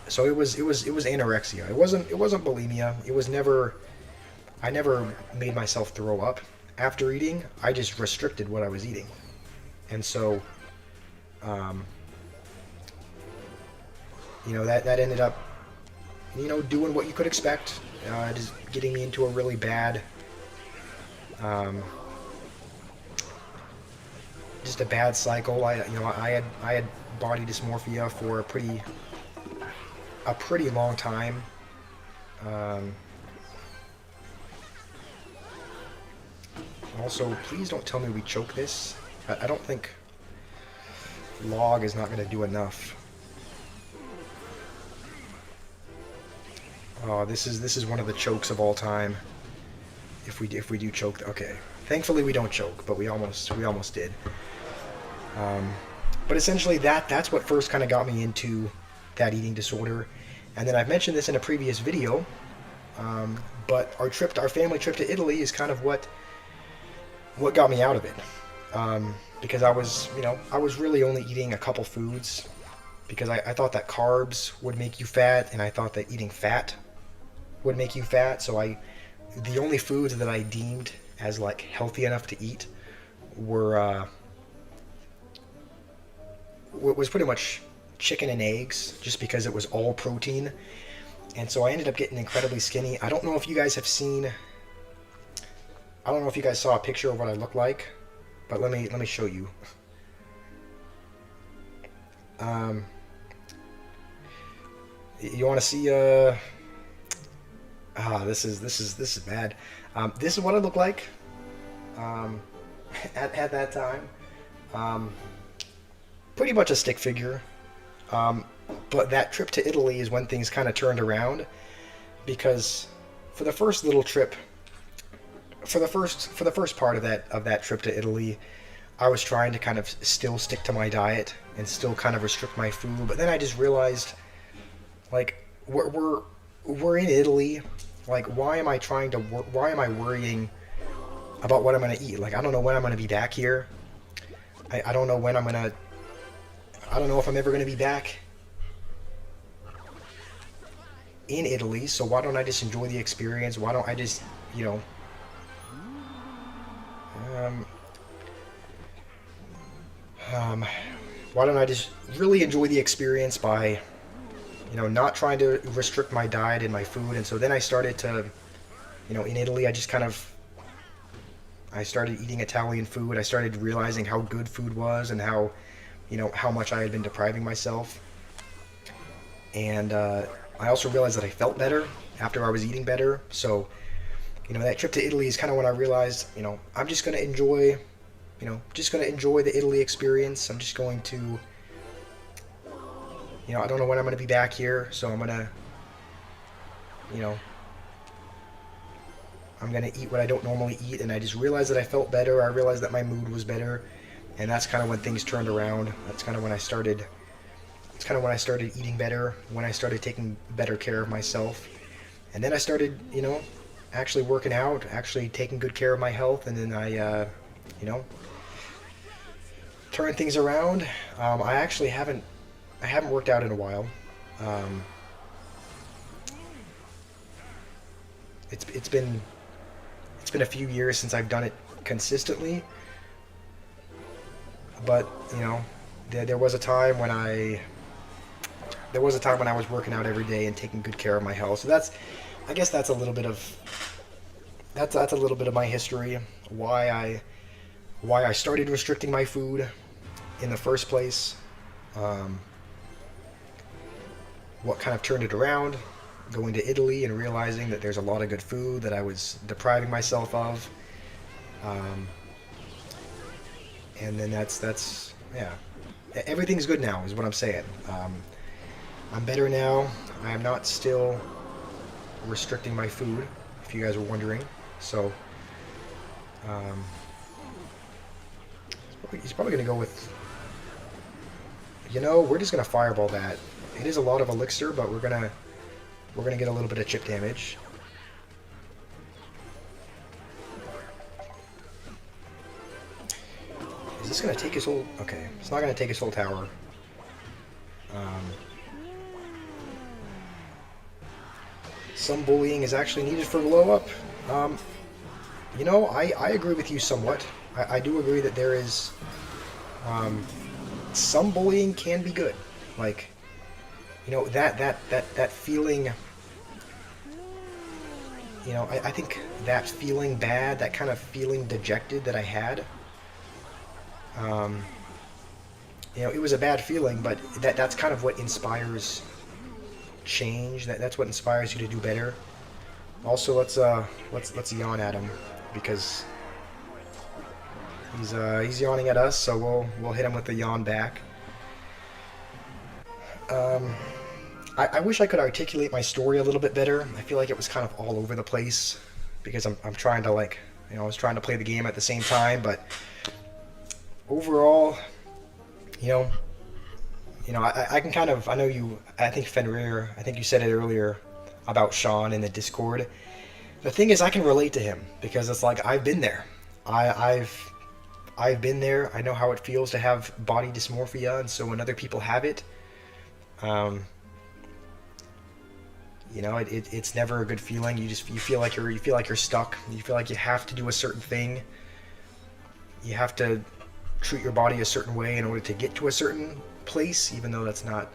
So it was anorexia. It wasn't bulimia. I never made myself throw up after eating. I just restricted what I was eating, and so that ended up doing what you could expect, just getting me into a really bad just a bad cycle. I had body dysmorphia for a pretty long time. Also, please don't tell me we choke this. I don't think log is not going to do enough. Oh, this is one of the chokes of all time. If we do choke, okay. Thankfully we don't choke, but we almost did. But essentially that's what first kind of got me into that eating disorder. And then I've mentioned this in a previous video, but our family trip to Italy is kind of what got me out of it. Because I was really only eating a couple foods, because I thought that carbs would make you fat, and I thought that eating fat would make you fat. So the only foods that I deemed as healthy enough to eat was pretty much chicken and eggs, just because it was all protein. And so I ended up getting incredibly skinny. I don't know if you guys saw a picture of what I look like, but let me show you. You want to see this is bad. This is what I look like at that time. Pretty much a stick figure. But that trip to Italy is when things kind of turned around, because for the first little trip, for the first part of that trip to Italy, I was trying to kind of still stick to my diet and still kind of restrict my food. But then I just realized, we're in Italy. Why am I worrying about what I'm gonna eat. Like I don't know when I'm gonna be back here. I don't know when I'm gonna. I don't know if I'm ever gonna be back in Italy. So why don't I just enjoy the experience? Why don't I just, you know, um, um, why don't I just really enjoy the experience by, you know, not trying to restrict my diet and my food? And so then I started to, you know, in Italy, I just kind of I started eating Italian food. I started realizing how good food was and how, you know, how much I had been depriving myself. And I also realized that I felt better after I was eating better. So, you know, that trip to Italy is kind of when I realized, you know, I'm just going to enjoy, you know, just going to enjoy the Italy experience. I'm just going to, you know, I don't know when I'm going to be back here. So I'm going to, you know, I'm going to eat what I don't normally eat. And I just realized that I felt better. I realized that my mood was better. And that's kind of when things turned around. That's kind of when I started. It's kind of when I started eating better, when I started taking better care of myself. And then I started, you know, actually working out, actually taking good care of my health. And then you know, turned things around. I haven't worked out in a while. Um, it's been a few years since I've done it consistently. But, you know, there was a time when there was a time when I was working out every day and taking good care of my health. So I guess that's a little bit of that's a little bit of my history, why I started restricting my food in the first place, um, what kind of turned it around, going to Italy and realizing that there's a lot of good food that I was depriving myself of, and then that's yeah, everything's good now is what I'm saying. I'm better now. I am not still restricting my food, if you guys were wondering. So, um, he's probably going to go with, you know, we're just going to fireball that. It is a lot of elixir, but we're gonna get a little bit of chip damage. Is this going to take his whole... Okay, it's not going to take his whole tower. Some bullying is actually needed for glow up. You know, I agree with you somewhat. I do agree that there is... some bullying can be good. Like, you know, that feeling... You know, I think that feeling bad, that kind of feeling dejected that I had... you know, it was a bad feeling, but that's kind of what inspires change. That's what inspires you to do better. Also, let's yawn at him because he's yawning at us, so we'll hit him with the yawn back. I wish I could articulate my story a little bit better. I feel like it was kind of all over the place because I'm trying to, like, you know, I was trying to play the game at the same time, but overall, you know, I can kind of, I know you, I think Fenrir, I think you said it earlier about Sean in the Discord. The thing is, I can relate to him because it's like, I've been there. I've been there. I know how it feels to have body dysmorphia, and so when other people have it, you know, it's never a good feeling. You feel like you're stuck. You feel like you have to do a certain thing. You have to treat your body a certain way in order to get to a certain place, even though that's not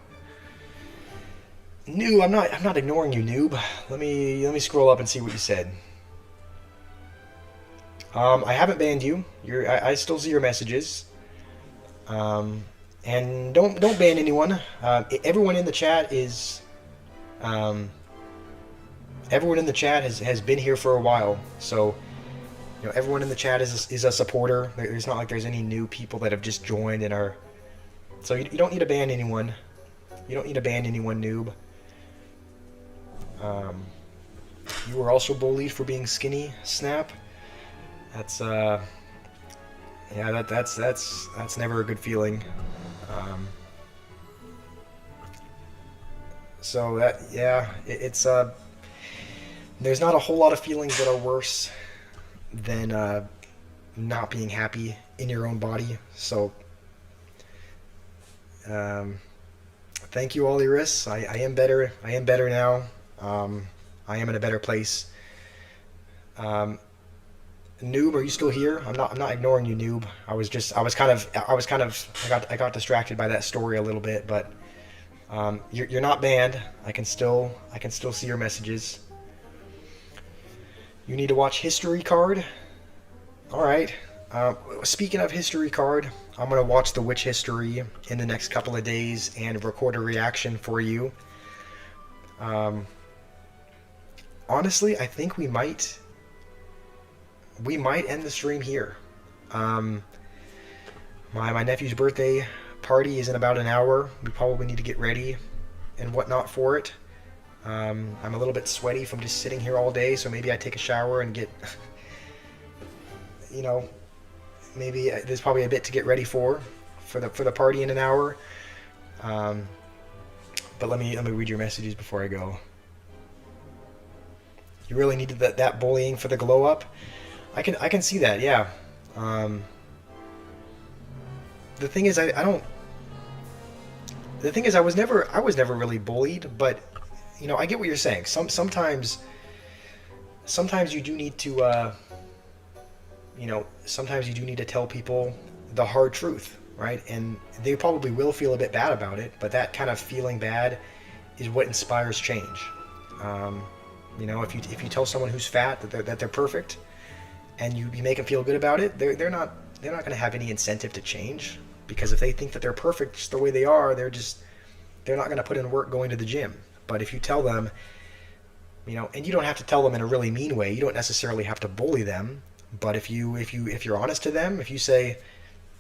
new. I'm not ignoring you, noob. Let me scroll up and see what you said. I haven't banned you. I still see your messages. And don't ban anyone. Everyone in the chat is everyone in the chat has been here for a while, so you know, everyone in the chat is a supporter. There's not like there's any new people that have just joined and are... So you don't need to ban anyone. You don't need to ban anyone, noob. You were also bullied for being skinny, Snap. That's yeah, that's never a good feeling. So that, yeah, it's there's not a whole lot of feelings that are worse than not being happy in your own body. So thank you, all Iris. I am better. I am better now. I am in a better place. Um, Noob, are you still here? I'm not ignoring you, Noob. I got distracted by that story a little bit, but you're not banned. I can still see your messages. You need to watch History Card. All right. Speaking of History Card, I'm gonna watch The Witch History in the next couple of days and record a reaction for you. Honestly, I think we might end the stream here. My nephew's birthday party is in about an hour. We probably need to get ready and whatnot for it. I'm a little bit sweaty from just sitting here all day, so maybe I take a shower and get, you know, maybe there's probably a bit to get ready for the party in an hour. But let me read your messages before I go. You really needed that bullying for the glow up. I can see that, yeah. The thing is, I don't. The thing is, I was never really bullied, but you know, I get what you're saying. Sometimes you do need to, you know, sometimes you do need to tell people the hard truth, right? And they probably will feel a bit bad about it, but that kind of feeling bad is what inspires change. You know, if you tell someone who's fat that they're perfect, and you make them feel good about it, they're not going to have any incentive to change, because if they think that they're perfect just the way they are, they're not going to put in work going to the gym. But if you tell them, you know, and you don't have to tell them in a really mean way, you don't necessarily have to bully them, but if you're honest to them, if you say,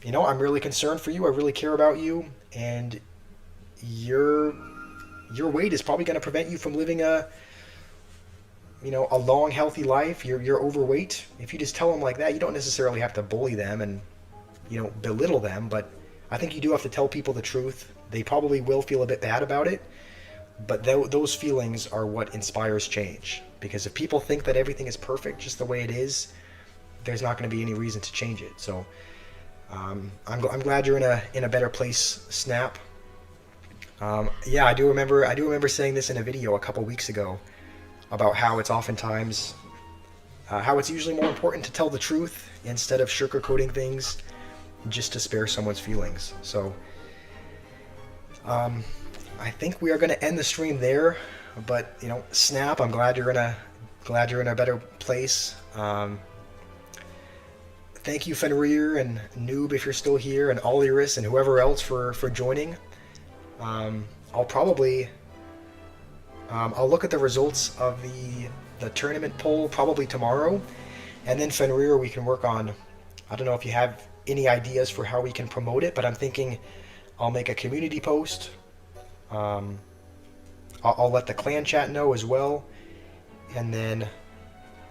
you know, I'm really concerned for you, I really care about you, and your weight is probably going to prevent you from living a long, healthy life. You're overweight. If you just tell them like that, you don't necessarily have to bully them and, you know, belittle them. But I think you do have to tell people the truth. They probably will feel a bit bad about it, but those feelings are what inspires change. Because if people think that everything is perfect just the way it is, there's not going to be any reason to change it. So I'm glad you're in a better place, Snap. Yeah, I do remember saying this in a video a couple weeks ago, about how it's oftentimes, how it's usually more important to tell the truth instead of sugarcoating things just to spare someone's feelings. So I think we are going to end the stream there, but you know, Snap, I'm glad you're in a better place. Thank you, Fenrir and Noob, if you're still here, and Oliris and whoever else for joining. I'll look at the results of the tournament poll probably tomorrow, and then Fenrir, we can work on, I don't know if you have any ideas for how we can promote it, but I'm thinking I'll make a community post. I'll let the clan chat know as well, and then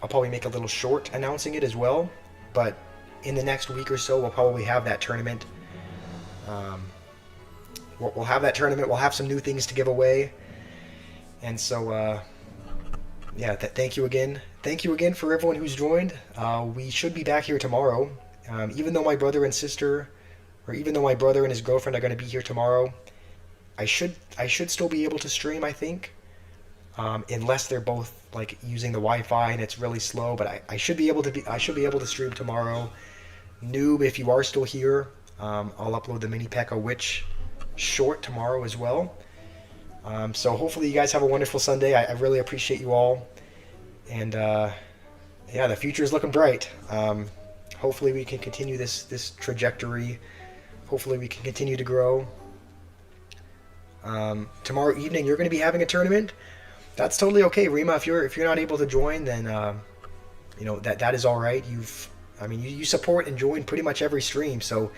I'll probably make a little short announcing it as well. But in the next week or so, we'll probably have that tournament. We'll have that tournament. We'll have some new things to give away. And so, yeah, thank you again. Thank you again for everyone who's joined. We should be back here tomorrow. Even though my brother and his girlfriend are going to be here tomorrow, I should still be able to stream, I think. Unless they're both like using the Wi-Fi and it's really slow, but I should be able to stream tomorrow. Noob, if you are still here, I'll upload the Mini P.E.K.K.A. Witch short tomorrow as well. So hopefully you guys have a wonderful Sunday. I really appreciate you all, and yeah, the future is looking bright. Hopefully we can continue this trajectory. Hopefully we can continue to grow. Tomorrow evening you're going to be having a tournament. That's totally okay, Rima. If you're not able to join, then you know, that is all right. You support and join pretty much every stream, so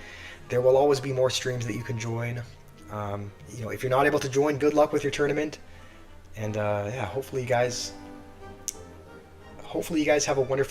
there will always be more streams that you can join. You know, if you're not able to join, good luck with your tournament, and yeah, hopefully you guys have a wonderful